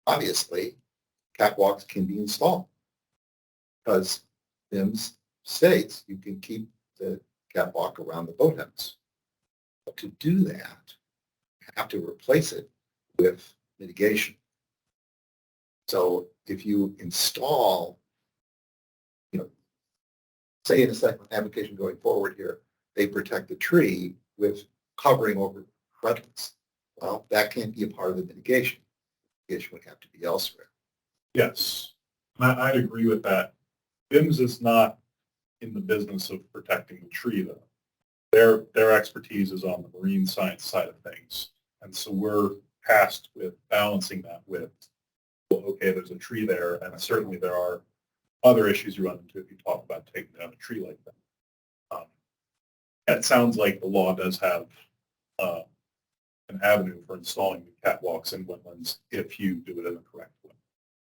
Obviously, catwalks can be installed because VIMS states you can keep the catwalk around the boathouse. But to do that, you have to replace it with mitigation. So if you install, say in a second application going forward here, they protect the tree with covering over wetlands. Well, that can't be a part of the mitigation. Mitigation would have to be elsewhere. Yes, I'd agree with that BIMS is not in the business of protecting the tree, though. Their expertise is on the marine science side of things. And so we're tasked with balancing that with, well, okay, there's a tree there, and certainly there are other issues you run into if you talk about taking down a tree like that. It sounds like the law does have an avenue for installing the catwalks in wetlands if you do it in the correct way.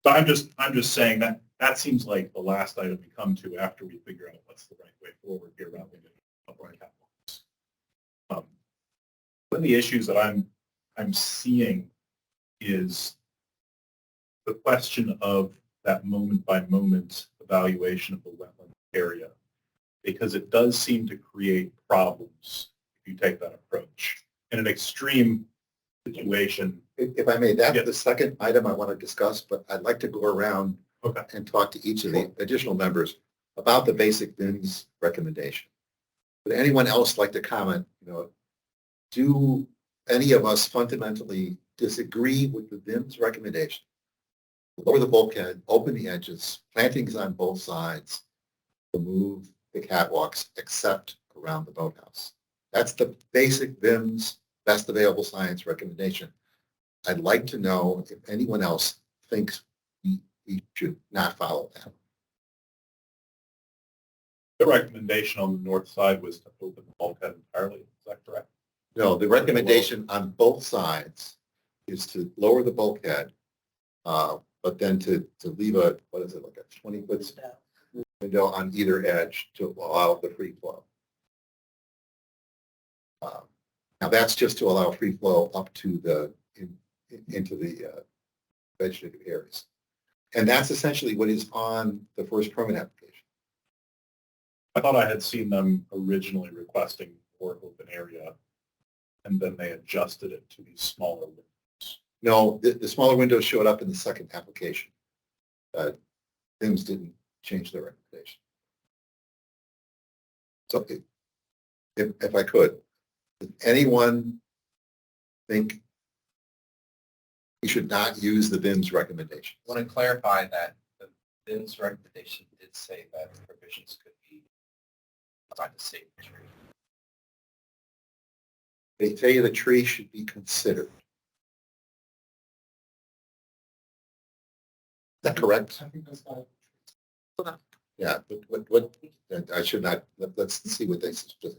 So I'm just saying that seems like the last item we come to after we figure out what's the right way forward here rather than upright catwalks. One of the issues that I'm seeing is the question of that moment by moment evaluation of the wetland area, because it does seem to create problems if you take that approach. In an extreme situation. If I may, that's the second item I want to discuss, but I'd like to go around and talk to each of the additional members about the basic BIMS recommendation. Would anyone else like to comment? Do any of us fundamentally disagree with the BIMS recommendation? Lower the bulkhead, open the edges, plantings on both sides, remove the catwalks except around the boathouse. That's the basic BIMS, best available science recommendation. I'd like to know if anyone else thinks we should not follow that. The recommendation on the north side was to open the bulkhead entirely. Is that correct? No, the recommendation on both sides is to lower the bulkhead, but then to leave a, what is it, like a 20-foot window on either edge to allow the free flow. Now that's just to allow free flow up to the, into the vegetative areas. And that's essentially what is on the first permit application. I thought I had seen them originally requesting more open area, and then they adjusted it to these smaller windows. No, the smaller windows showed up in the second application. BIMS didn't change their recommendation. So if I could, does anyone think we should not use the BIMS recommendation? I want to clarify that the BIM's recommendation did say that provisions could be outside the state tree. They say the tree should be considered. Is that correct? I think that's not. Yeah, but what, I should not, let's see what they suggest.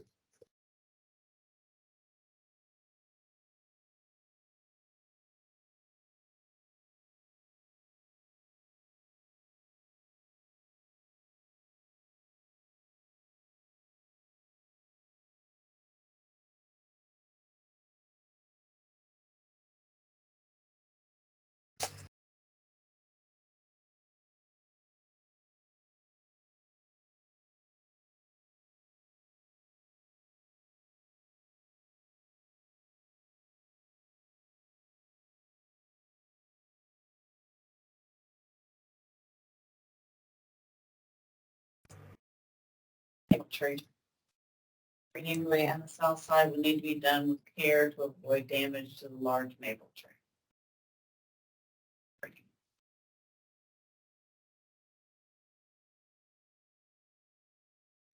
Tree. Greenway on the south side would need to be done with care to avoid damage to the large maple tree.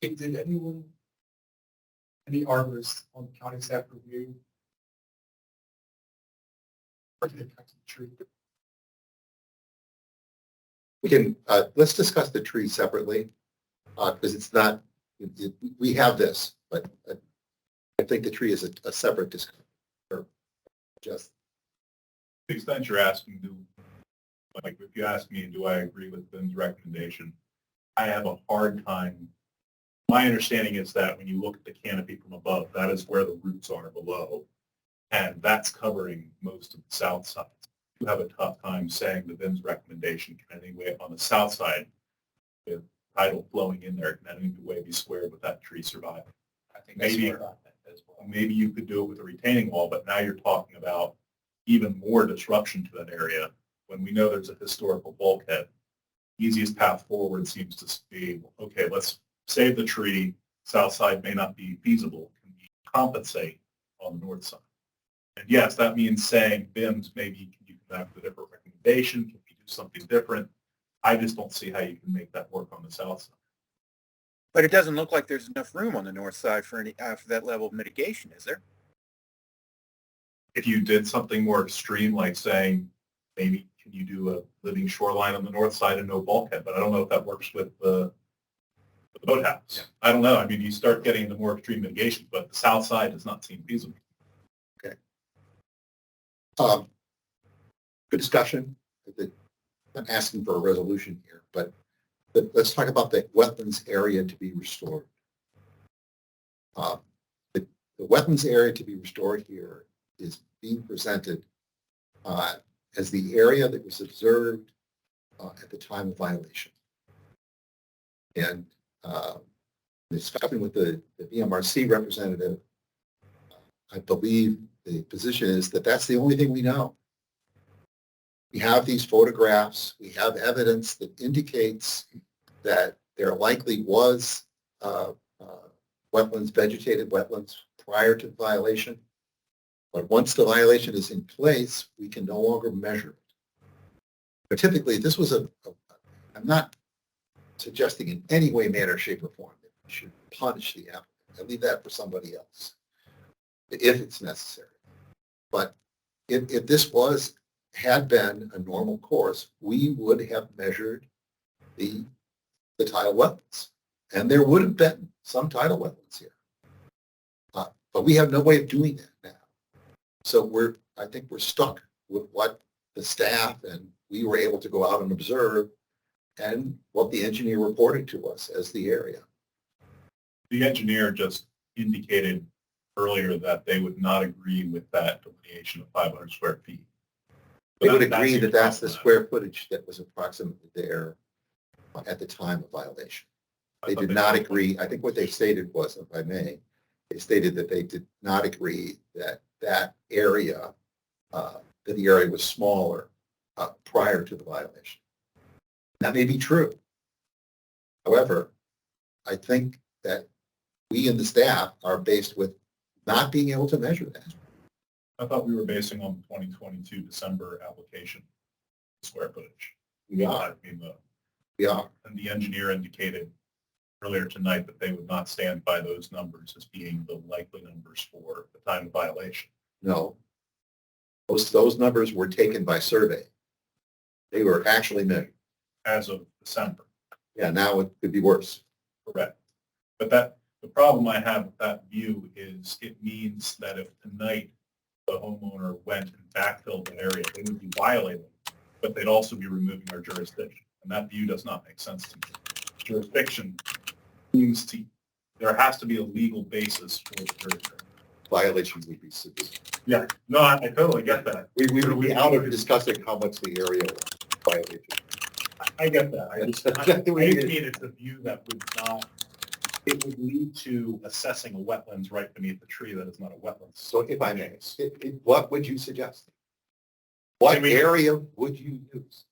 Did anyone, any arborists on the county staff review or the impact of the tree? We can, let's discuss the tree separately, because it's not, we have this, but I think the tree is a separate discussion. Just To the extent you're asking, like if you ask me, do I agree with BIM's recommendation? I have a hard time. My understanding is that when you look at the canopy from above, that is where the roots are below, and that's covering most of the south side. You have a tough time saying the BIM's recommendation can anyway on the south side with tidal flowing in there, can any way be squared with that tree surviving. I think Maybe, that's where as well. maybe you could do it with a retaining wall, but now you're talking about even more disruption to that area when we know there's a historical bulkhead. Easiest path forward seems to be, okay, let's save the tree. South side may not be feasible. Can we compensate on the north side? And yes, that means saying BIMS, maybe can you come back with a different recommendation? Can we do something different? I just don't see how you can make that work on the south side. But it doesn't look like there's enough room on the north side for any, for that level of mitigation, is there? If you did something more extreme, like saying, maybe can you do a living shoreline on the north side and no bulkhead, but I don't know if that works with the boathouse. Yeah. I don't know. I mean, you start getting into more extreme mitigation, but the south side does not seem feasible. Good discussion. I'm asking for a resolution here, but let's talk about the wetlands area to be restored. The wetlands area to be restored here is being presented as the area that was observed at the time of violation. And discussing with the VMRC representative, I believe the position is that that's the only thing we know. We have these photographs, we have evidence that indicates that there likely was wetlands, vegetated wetlands prior to the violation. But once the violation is in place, we can no longer measure it. But typically, this was I'm not suggesting in any way, manner, shape, or form that we should punish the applicant. I leave that for somebody else, if it's necessary. But if this had been a normal course, we would have measured the tidal wetlands. And there would have been some tidal wetlands here. But we have no way of doing that now. So I think we're stuck with what the staff and we were able to go out and observe and what the engineer reported to us as the area. The engineer just indicated earlier that they would not agree with that delineation of 500 square feet. They would agree that that's the square footage that was approximately there at the time of violation. They did not agree. I think what they stated was, if I may, they stated that they did not agree that that area, that the area was smaller prior to the violation. That may be true. However, I think that we and the staff are faced with not being able to measure that. I thought we were basing on the 2022 December application square footage. We are. We are. And the engineer indicated earlier tonight that they would not stand by those numbers as being the likely numbers for the time of violation. No. Those numbers were taken by survey. They were actually measured. As of December. Yeah, now it could be worse. Correct. But the problem I have with that view is it means that if tonight the homeowner went and backfilled that area, they would be violating, but they'd also be removing our jurisdiction. And that view does not make sense to me. Jurisdiction means there has to be a legal basis for the jurisdiction. Violations would be severe. Yeah, no, I totally get that. We would be out of discussing how much the area was violated. I get that. I just mean it's a view that would not, it would lead to assessing a wetlands right beneath the tree that is not a wetland. So if I may, what would you suggest? What area would you use?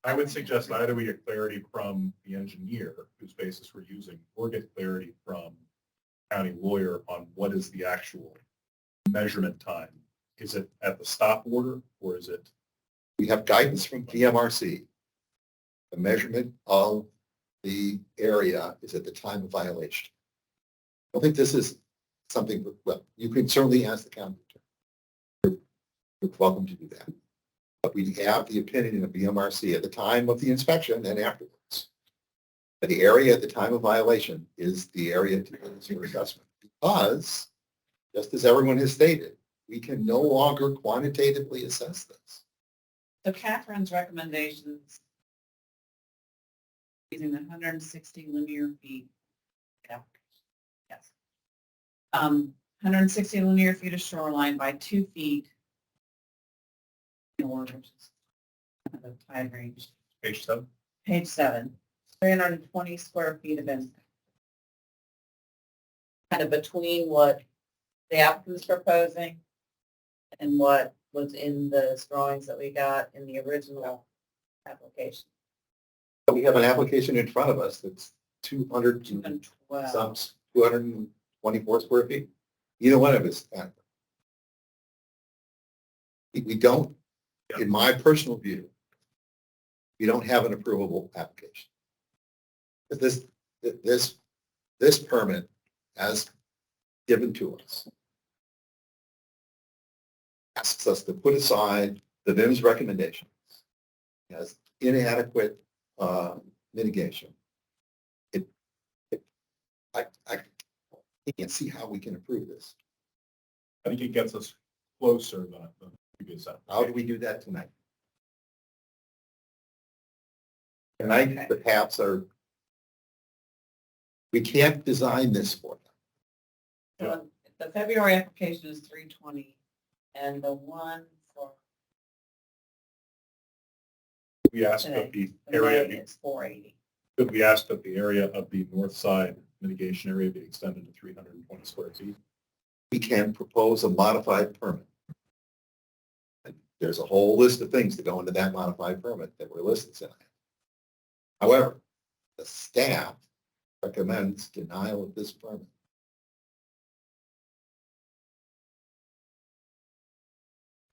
I would suggest either we get clarity from the engineer whose basis we're using, or get clarity from county lawyer on what is the actual measurement time. Is it at the stop order or is it? We have guidance from VMRC. The measurement of the area is at the time of violation. I don't think this is something, well, you can certainly ask the county attorney. You're welcome to do that. But we have the opinion of VMRC at the time of the inspection and afterwards. But the area at the time of violation is the area to do your assessment. Because, just as everyone has stated, we can no longer quantitatively assess this. So Catherine's recommendations using the 160 linear feet. Yeah. Yes. 160 linear feet of shoreline by 2 feet. Or the tide range. Page 7. Page 7. 320 square feet of impact. Kind of between what the applicant's proposing and what was in the drawings that we got in the original application. We have an application in front of us that's 224 square feet. Either one of us. We don't, in my personal view, you don't have an approvable application. But this permit, as given to us, asks us to put aside the VIM's recommendations as inadequate mitigation. I can't see how we can approve this. I think it gets us closer than the previous application. How do we do that tonight? Tonight, the paths are, we can't design this for them. So the February application is 320, and the one for We asked that today, the the area, May is 480. could we ask that the area of the north side mitigation area be extended to 320 square feet? We can propose a modified permit. And there's a whole list of things that go into that modified permit that were listed tonight. However, the staff recommends denial of this permit.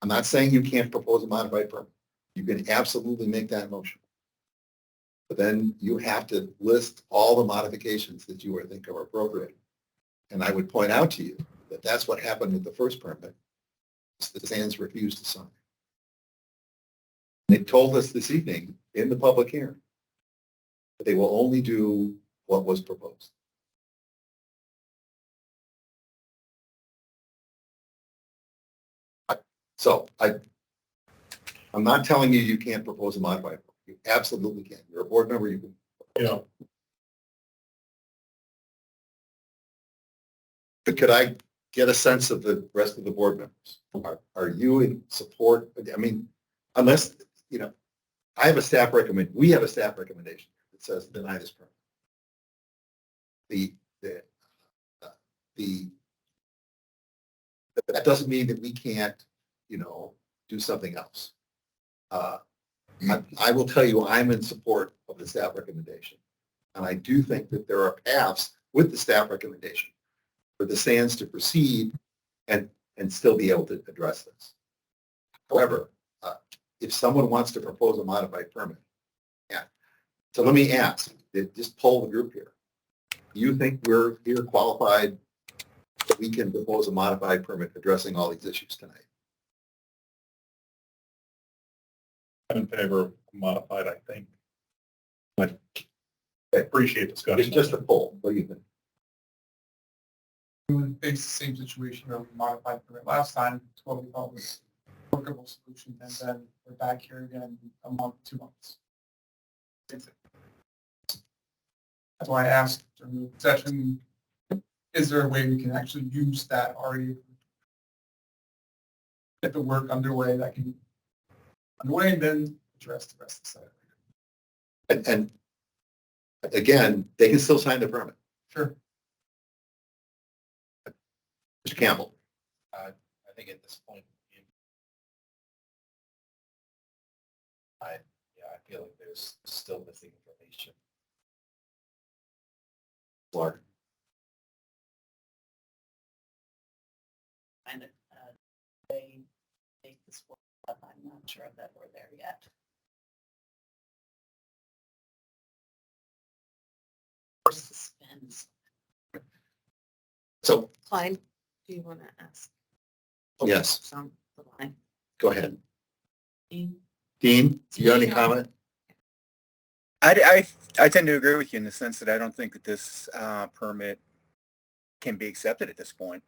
I'm not saying you can't propose a modified permit. You can absolutely make that motion. But then you have to list all the modifications that you think are appropriate. And I would point out to you that that's what happened with the first permit. The Sands refused to sign. They told us this evening in the public hearing that they will only do what was proposed. So I'm not telling you can't propose a modified. You absolutely can. You're a board member. You can. Yeah. But could I get a sense of the rest of the board members? Are you in support? I mean, unless, I have a staff we have a staff recommendation that says deny this permit. That doesn't mean that we can't, do something else. I will tell you, I'm in support of the staff recommendation. And I do think that there are paths with the staff recommendation for the Sands to proceed and still be able to address this. However, if someone wants to propose a modified permit, yeah. So let me ask, just poll the group here. Do you think we're here qualified that we can propose a modified permit addressing all these issues tonight? I'm in favor of modified, I think. I appreciate It's discussion. just a poll. What do you think? We would face the same situation of modified permit last time. It's what we thought was a workable solution, and then we're back here again in a month, 2 months. That's why I asked during the session, is there a way we can actually use that already? Get the work underway that can underway and then address the rest of the site. And again, they can still sign the permit. Sure. Mr. Campbell. I think at this point, I feel like there's still missing information. Clark. And they make this work, but I'm not sure that we're there yet. Suspense. So, Clyde, do you want to ask? yes, Some the line. go ahead. Dean? Dean, do you have any comment? I tend to agree with you in the sense that I don't think that this permit can be accepted at this point.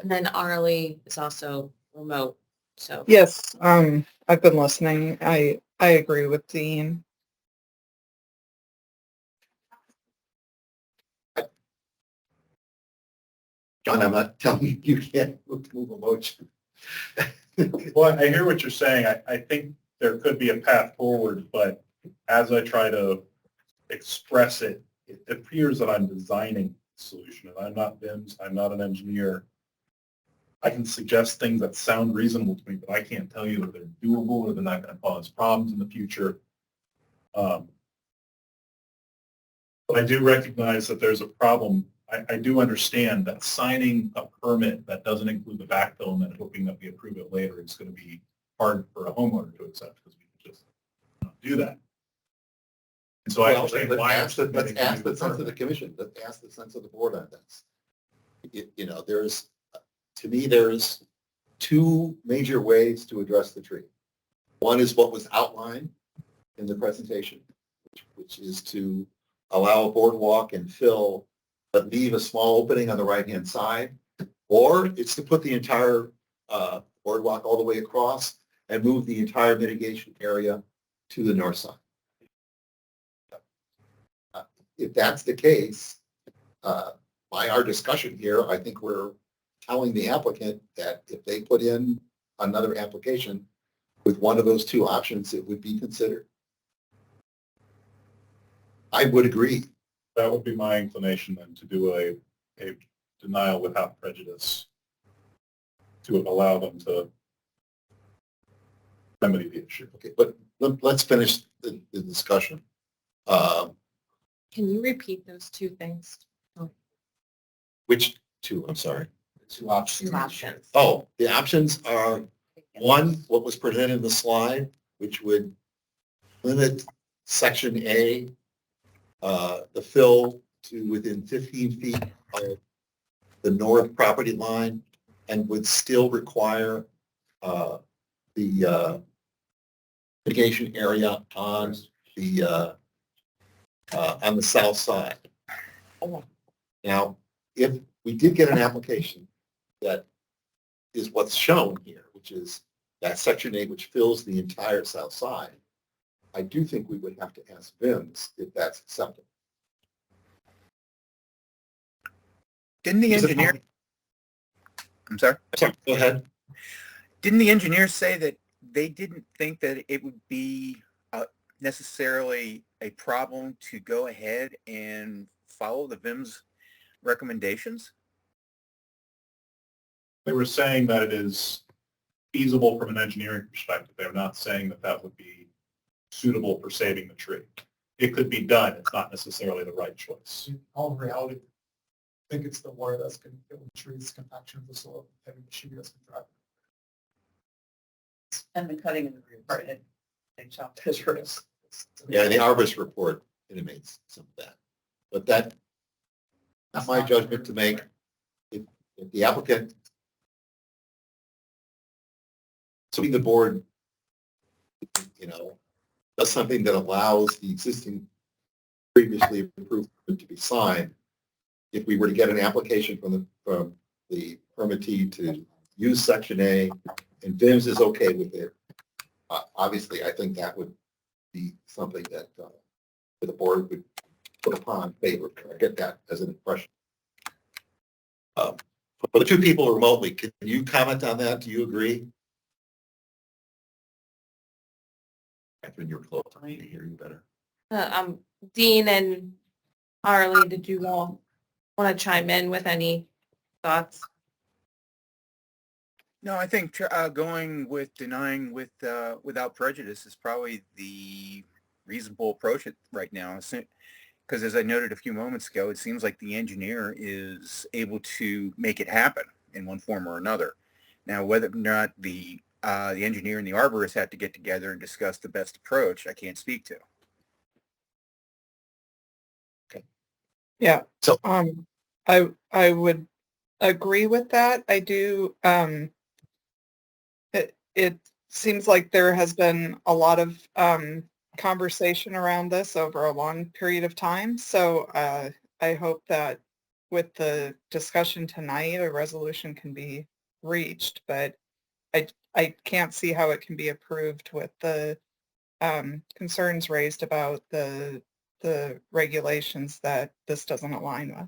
And then Arlie is also remote, so. Yes, I've been listening. I agree with Dean. John, I'm not telling you you can't move a motion. Well, I hear what you're saying. I think there could be a path forward, but as I try to express it, it appears that I'm designing a solution, and I'm not VIMS, I'm not an engineer. I can suggest things that sound reasonable to me, but I can't tell you that they're doable or they're not going to cause problems in the future. But I do recognize that there's a problem. I do understand that signing a permit that doesn't include the backfill and then hoping that we approve it later is going to be hard for a homeowner to accept because we do that. And so I understand Let's why. ask the sense of the commission, let's ask the sense of the board on this. You know, to me, there's two major ways to address the tree. One is what was outlined in the presentation, which is to allow a boardwalk and fill, but leave a small opening on the right-hand side. Or it's to put the entire boardwalk all the way across and move the entire mitigation area to the north side. If that's the case, by our discussion here, I think we're telling the applicant that if they put in another application with one of those two options, it would be considered. I would agree. That would be my inclination then, to do a denial without prejudice, to allow them to remedy the issue. Okay, but let's finish the discussion. Can you repeat those two things? Which two? I'm sorry. Two options. Two options. Oh, the options are, one, what was presented in the slide, which would limit section A, the fill to within 15 feet of the north property line, and would still require the mitigation area on the south side. Now, if we did get an application that is what's shown here, which is that section 8, which fills the entire south side, I do think we would have to ask VIMS if that's acceptable. Didn't the Is it engineer, I'm sorry, Sorry, go ahead. didn't the engineer say that they didn't think that it would be necessarily a problem to go ahead and follow the VIM's recommendations? They were saying that it is feasible from an engineering perspective. They're not saying that that would be suitable for saving the tree. It could be done. It's not necessarily the right choice. In all reality, I think it's the water that's going to kill the trees, compaction of the soil, heavy machinery that's going to drive it. And the cutting of the roots. Right. They chopped his roots. Yeah, the arborist report intimates some of that. But that's not my judgment to make. If the applicant, so the board, does something that allows the existing previously approved to be signed, if we were to get an application from the permittee to use section A and VIMS is okay with it, obviously I think that would be something that the board would put upon favor. I get that as an impression. For the two people remotely, can you comment on that? Do you agree? Catherine, you're close. I need to hear you better. Dean and Harley, did you all want to chime in with any thoughts? No, I think going with denying without prejudice is probably the reasonable approach right now. Because as I noted a few moments ago, it seems like the engineer is able to make it happen in one form or another. Now, whether or not the engineer and the arborist have to get together and discuss the best approach, I can't speak to. Yeah. So- I would agree with that. I do. It seems like there has been a lot of conversation around this over a long period of time. So I hope that with the discussion tonight, a resolution can be reached. But I can't see how it can be approved with the concerns raised about the regulations that this doesn't align with.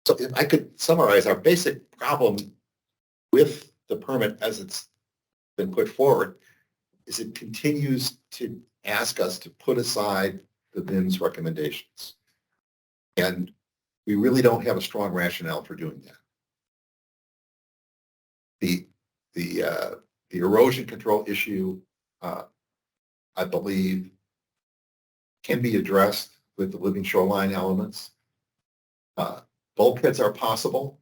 So if I could summarize, our basic problem with the permit as it's been put forward is it continues to ask us to put aside the VIM's recommendations. And we really don't have a strong rationale for doing that. The erosion control issue, I believe, can be addressed with the living shoreline elements. Bulkheads are possible,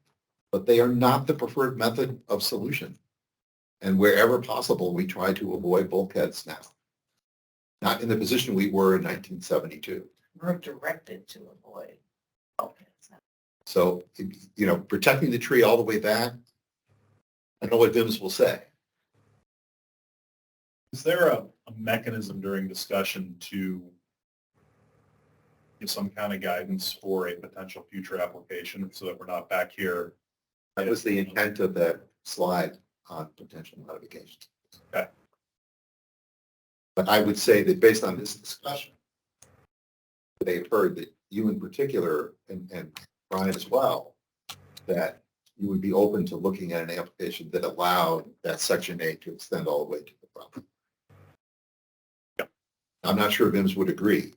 but they are not the preferred method of solution. And wherever possible, we try to avoid bulkheads now. Not in the position we were in 1972. We're directed to avoid. Okay. So, you know, protecting the tree all the way back, I know what VIMS will say. Is there a mechanism during discussion to give some kind of guidance for a potential future application so that we're not back here? That was the intent of that slide on potential modifications. Okay. But I would say that based on this discussion, they've heard that you in particular, and Brian as well, that you would be open to looking at an application that allowed that Section 8 to extend all the way to the property. I'm not sure VIMS would agree.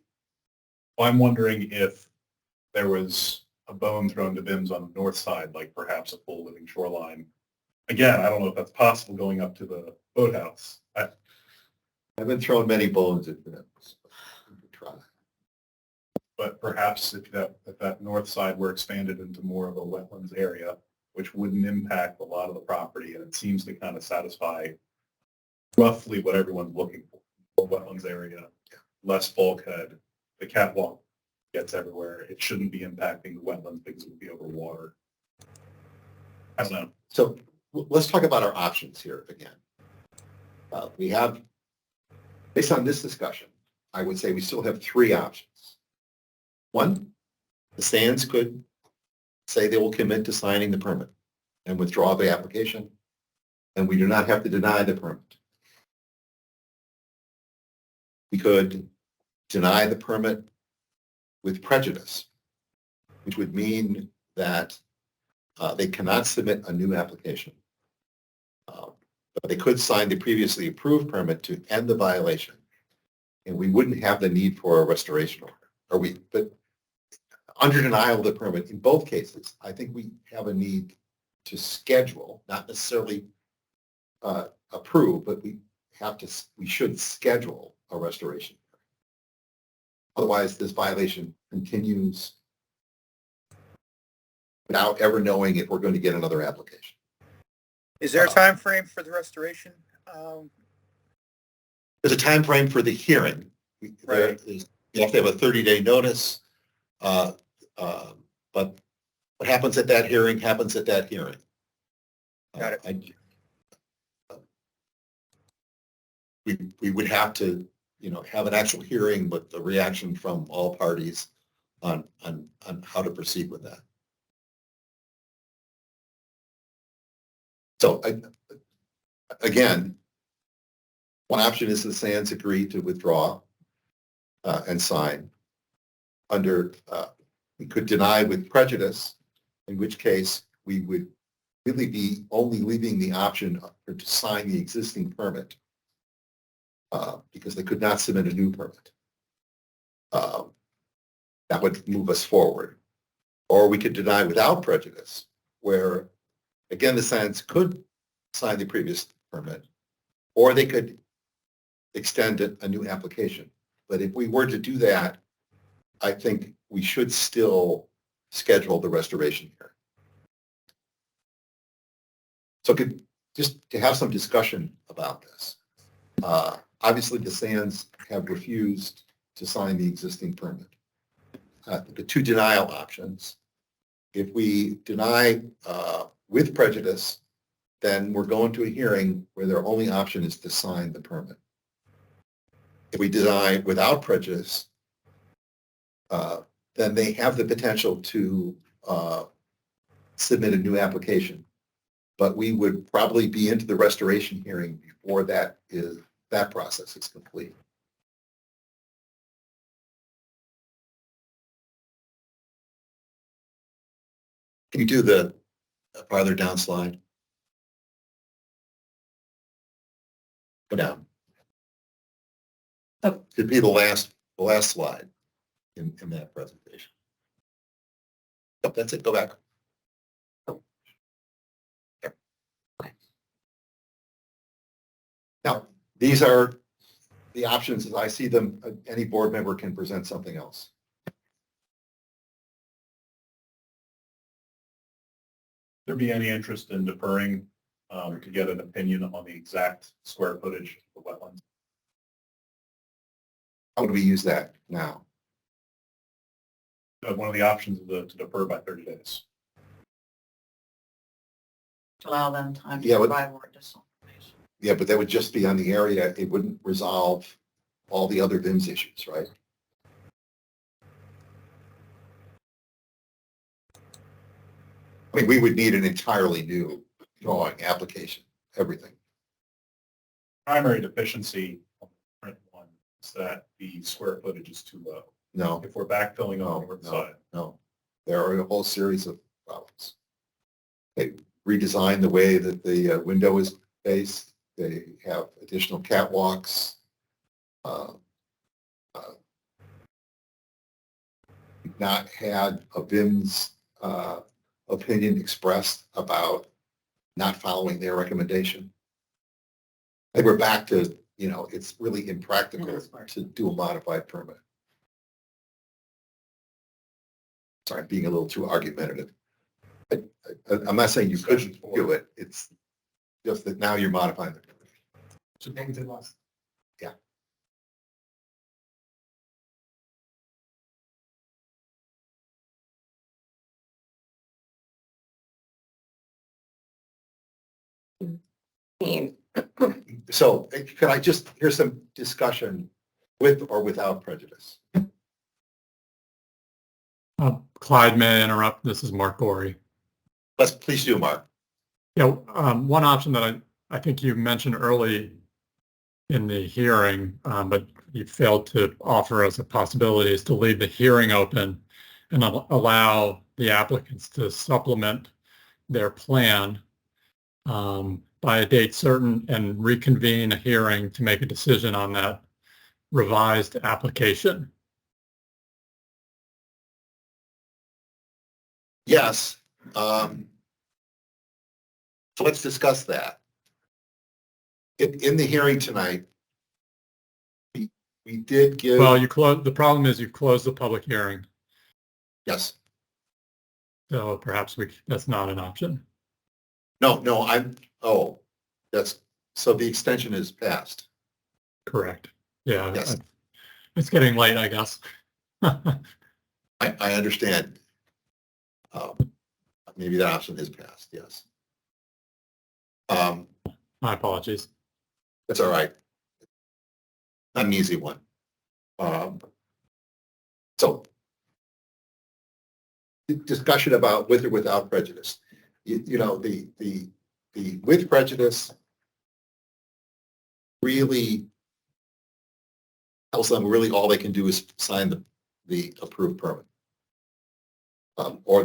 Well, I'm wondering if there was a bone thrown to VIMS on the north side, like perhaps a full living shoreline. Again, I don't know if that's possible going up to the boathouse. I've been throwing many bones at VIMS. But perhaps if that north side were expanded into more of a wetlands area, which wouldn't impact a lot of the property, and it seems to kind of satisfy roughly what everyone's looking for. A wetlands area, less bulkhead, the catwalk gets everywhere. It shouldn't be impacting the wetlands because it would be over water. I don't know. So let's talk about our options here again. We have, based on this discussion, I would say we still have three options. One, the Sands could say they will commit to signing the permit and withdraw the application, and we do not have to deny the permit. We could deny the permit with prejudice, which would mean that they cannot submit a new application. But they could sign the previously approved permit to end the violation, and we wouldn't have the need for a restoration order. But under denial of the permit, in both cases, I think we have a need to schedule, not necessarily approve, but we should schedule a restoration. Otherwise, this violation continues without ever knowing if we're going to get another application. Is there a time frame for the restoration? There's a time frame for the hearing. Right. You have to have a 30-day notice. But what happens at that hearing happens at that hearing. Got it. We would have to, have an actual hearing with the reaction from all parties on how to proceed with that. So again, one option is the Sands agree to withdraw and sign. We could deny with prejudice, in which case we would really be only leaving the option to sign the existing permit because they could not submit a new permit. That would move us forward. Or we could deny without prejudice, where, again, the Sands could sign the previous permit, or they could extend a new application. But if we were to do that, I think we should still schedule the restoration hearing. So just to have some discussion about this. Obviously, the Sands have refused to sign the existing permit. The two denial options, if we deny with prejudice, then we're going to a hearing where their only option is to sign the permit. If we deny without prejudice, then they have the potential to submit a new application. But we would probably be into the restoration hearing before that process is complete. Can you do the farther down slide? Go down. Oh. Could be the last slide in that presentation. Oh, that's it. Go back. Oh. There. Okay. Now, these are the options as I see them. Any board member can present something else. There be any interest in deferring to get an opinion on the exact square footage of the wetlands. How would we use that now? One of the options is to defer by 30 days. To allow them time to Yeah, but- provide more additional information. Yeah, but that would just be on the area. It wouldn't resolve all the other VIMS issues, right? I mean, we would need an entirely new drawing application, everything. Primary deficiency on the current one is that the square footage is too low. No, If we're backfilling on the north no, side, no. There are a whole series of problems. They redesigned the way that the window is faced. They have additional catwalks. We've not had a VIMS opinion expressed about not following their recommendation. I think we're back to, it's really impractical to do a modified permit. Sorry, I'm being a little too argumentative. I'm not saying you couldn't do it. It's just that now you're modifying the permit. So they did last. Yeah. So can I just, here's some discussion with or without prejudice. Clyde, may I interrupt? This is Mark Gorey. Please do, Mark. Yeah, one option that I think you mentioned early in the hearing, but you failed to offer as a possibility is to leave the hearing open and allow the applicants to supplement their plan by a date certain and reconvene a hearing to make a decision on that revised application. Yes. So let's discuss that. In the hearing tonight, we did give. Well, the problem is you've closed the public hearing. Yes. So perhaps that's not an option. No, so the extension is passed. Correct. Yeah. Yes. It's getting late, I guess. I understand. Maybe that option is passed, yes. My apologies. That's all right. Not an easy one. So discussion about with or without prejudice. The with prejudice really tells them really all they can do is sign the approved permit. Or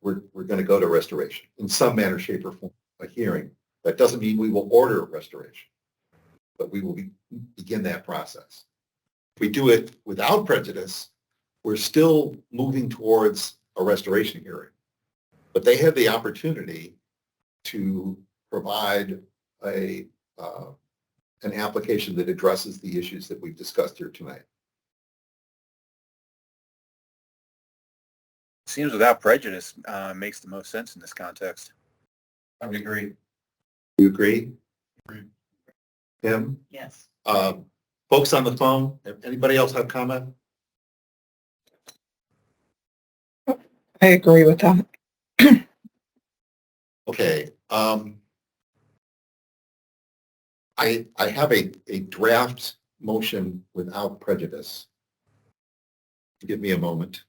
we're going to go to restoration in some manner, shape, or form, a hearing. That doesn't mean we will order restoration, but we will begin that process. If we do it without prejudice, we're still moving towards a restoration hearing. But they have the opportunity to provide an application that addresses the issues that we've discussed here tonight. Seems without prejudice makes the most sense in this context. I would agree. Do you agree? Tim? Yes. Folks on the phone, anybody else have comment? I agree with that. Okay. I have a draft motion without prejudice. Give me a moment.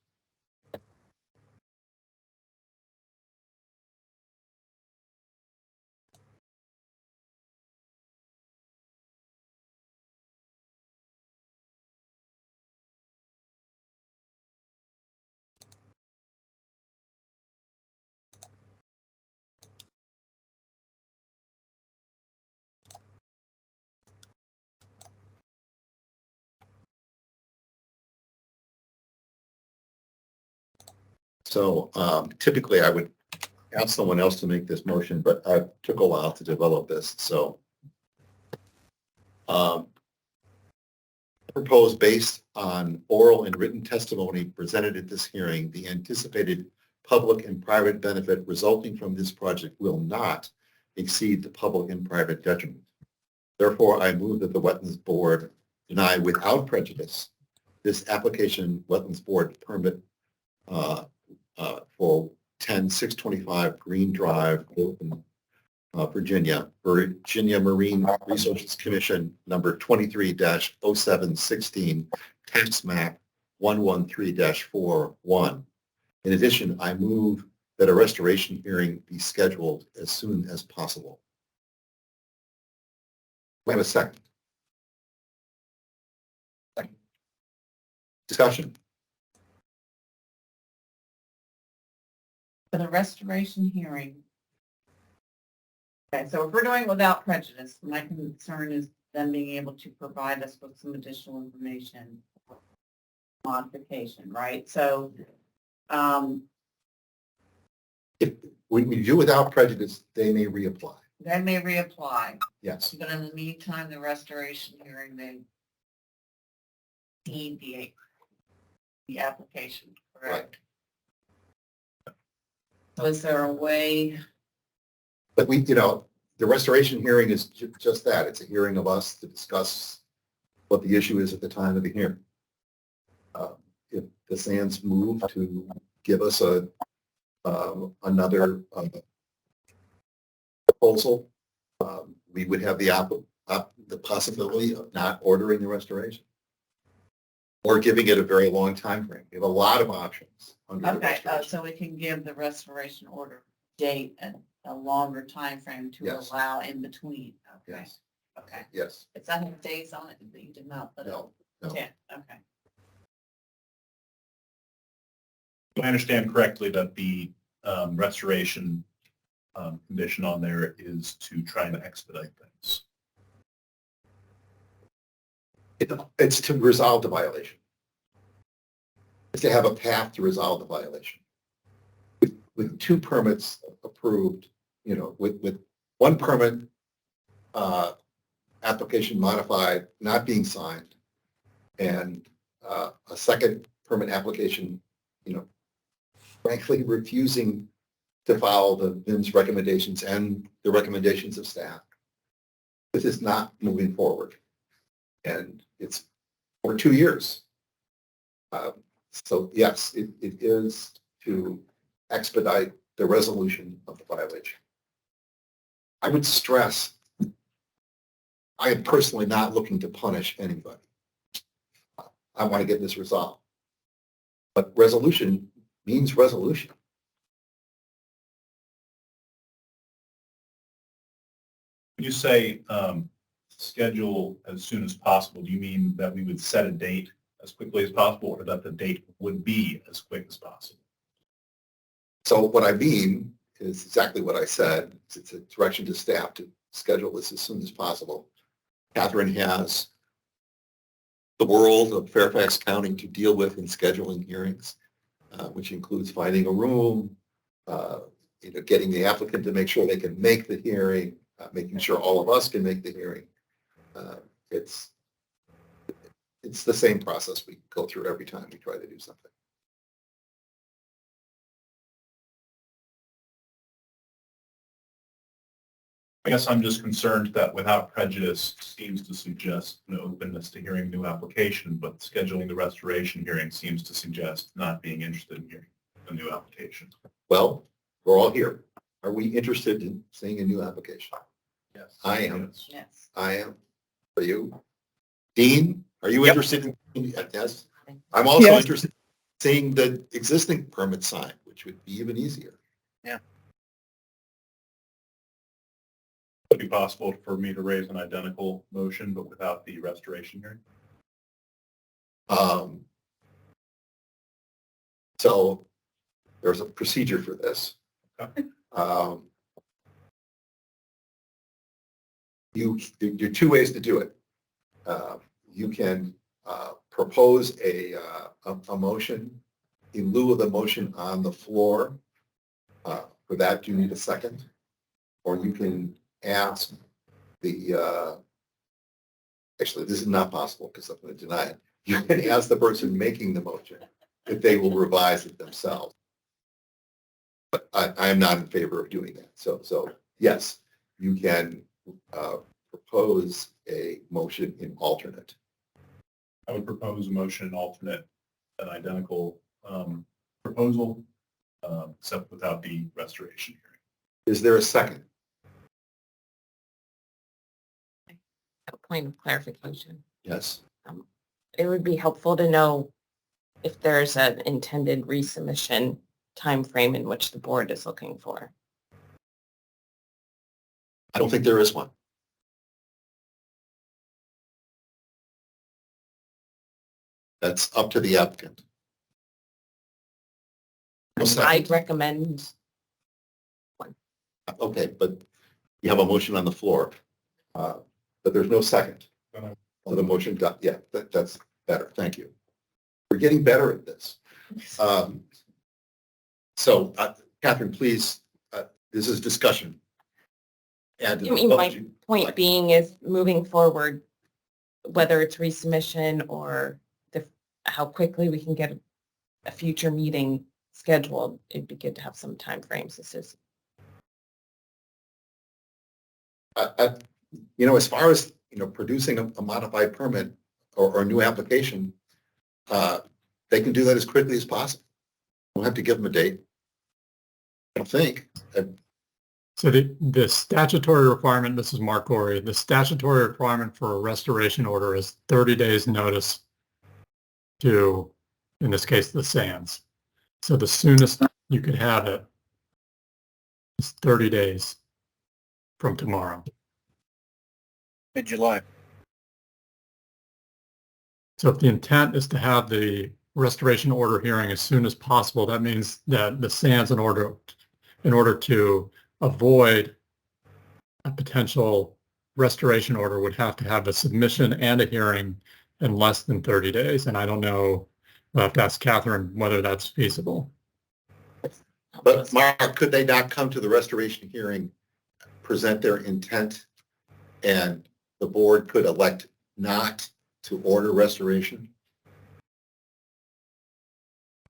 So typically I would ask someone else to make this motion, but I took a while to develop this. So propose based on oral and written testimony presented at this hearing, the anticipated public and private benefit resulting from this project will not exceed the public and private detriment. Therefore, I move that the Wetlands Board deny without prejudice this application Wetlands Board permit for 10625 Green Drive, Wilton, Virginia Marine Resources Commission number 23-0716, tax map 113-41. In addition, I move that a restoration hearing be scheduled as soon as possible. We have a second. Discussion. For the restoration hearing. Okay, so if we're doing without prejudice, my concern is them being able to provide us with some additional information. Modification, right? So, If when we do without prejudice, they may reapply. they may reapply, Yes. but in the meantime, the restoration hearing, they need the application, correct? So is there a way? But we, the restoration hearing is just that. It's a hearing of us to discuss what the issue is at the time of the hearing. If the Sands move to give us another proposal, we would have the possibility of not ordering the restoration or giving it a very long time frame. We have a lot of options under the Okay, restoration. so we can give the restoration order date and a longer time frame to Yes. allow in between. Okay, Yes. okay. Yes. It's not have days on it that you did not put it. No. No. Yeah, okay. Do I understand correctly that the restoration condition on there is to try and expedite things? It's to resolve the violation. It's to have a path to resolve the violation. With two permits approved, with one permit application modified, not being signed, and a second permit application, frankly refusing to follow the VIM's recommendations and the recommendations of staff. This is not moving forward. And it's for 2 years. So yes, it is to expedite the resolution of the violation. I would stress, I am personally not looking to punish anybody. I want to get this resolved. But resolution means resolution. When you say schedule as soon as possible, do you mean that we would set a date as quickly as possible, or that the date would be as quick as possible? So what I mean is exactly what I said. It's a direction to staff to schedule this as soon as possible. Catherine has the world of Fairfax County to deal with in scheduling hearings, which includes finding a room, getting the applicant to make sure they can make the hearing, making sure all of us can make the hearing. It's the same process we go through every time we try to do something. I guess I'm just concerned that without prejudice seems to suggest an openness to hearing new application, but scheduling the restoration hearing seems to suggest not being interested in hearing a new application. Well, we're all here. Are we interested in seeing a new application? Yes. I am. Yes. I am. Are you? Dean, are you interested in? Yes. I'm also Yes. interested in seeing the existing permit signed, which would be even easier. Would it be possible for me to raise an identical motion, but without the restoration hearing? So there's a procedure for this. Okay. There are two ways to do it. You can propose a motion in lieu of the motion on the floor. For that, you need a second. Or you can ask actually, this is not possible because I'm going to deny it. You can ask the person making the motion if they will revise it themselves. But I am not in favor of doing that. So yes, you can propose a motion in alternate. I would propose a motion alternate, an identical proposal, except without the restoration hearing. Is there a second? A point of clarification. Yes. It would be helpful to know if there's an intended resubmission timeframe in which the board is looking for. I don't think there is one. That's up to the applicant. No second. I'd recommend, Okay, but you have a motion on the floor, but there's no second. So the motion, yeah, that's better. Thank you. We're getting better at this. So, Catherine, please, this is discussion. And my point being is moving forward, whether it's resubmission or how quickly we can get a future meeting scheduled, it'd be good to have some timeframes. This is, as far as, producing a modified permit or a new application, they can do that as quickly as possible. We'll have to give them a date. I don't think. So the statutory requirement, this is Mark Gorey, the statutory requirement for a restoration order is 30 days notice to, in this case, the sands. So the soonest you could have it is 30 days from tomorrow. Mid-July. So if the intent is to have the restoration order hearing as soon as possible, that means that the sands, in order to avoid a potential restoration order, would have to have a submission and a hearing in less than 30 days. And I don't know, we'll have to ask Catherine whether that's feasible. But Mark, could they not come to the restoration hearing, present their intent, and the board could elect not to order restoration?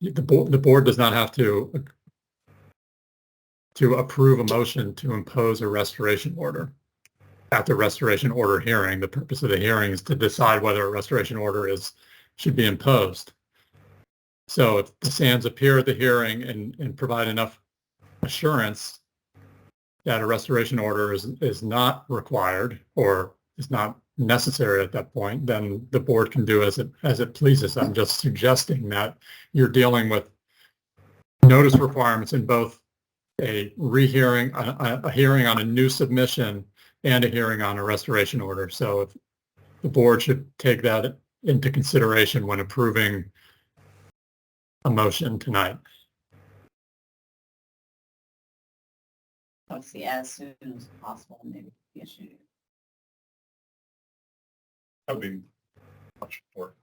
The board does not have to approve a motion to impose a restoration order. At the restoration order hearing, the purpose of the hearing is to decide whether a restoration order should be imposed. So if the sands appear at the hearing and provide enough assurance that a restoration order is not required or is not necessary at that point, then the board can do as it pleases. I'm just suggesting that you're dealing with notice requirements in both a rehearing, a hearing on a new submission, and a hearing on a restoration order. So if the board should take that into consideration when approving a motion tonight. Let's see, as soon as possible, maybe the issue. That would be much more.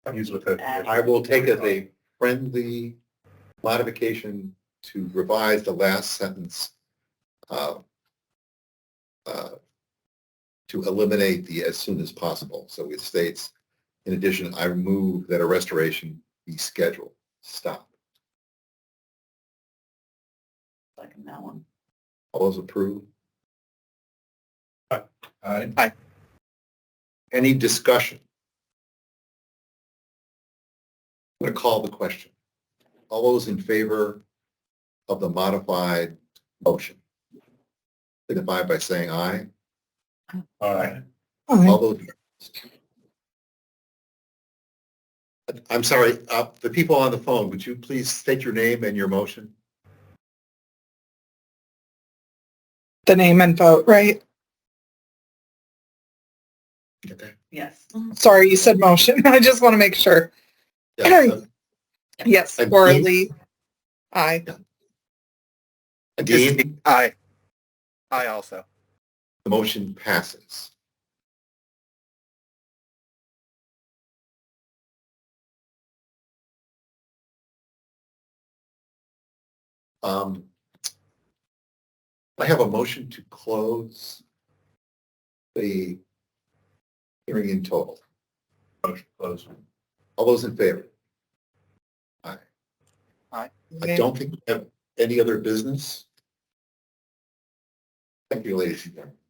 I'm used with it. I will take it as a friendly modification to revise the last sentence to eliminate the as soon as possible. So it states, in addition, I move that a restoration be scheduled. Stop. Like in that one. All those approve? Aye. Any discussion? I'm going to call the question. All those in favor of the modified motion, signify by saying aye. Aye. All those. I'm sorry, the people on the phone, would you please state your name and your motion? The name and vote, right? Okay. Yes. Sorry, you said motion. I just want to make sure. Yeah, Yes, And Laura Dean? Lee. Aye. Dean, Aye. Aye also. the motion passes. I have a motion to close the hearing in total. Motion closed. All those in favor? Aye. Aye. I don't think we have any other business. Thank you, ladies and gentlemen.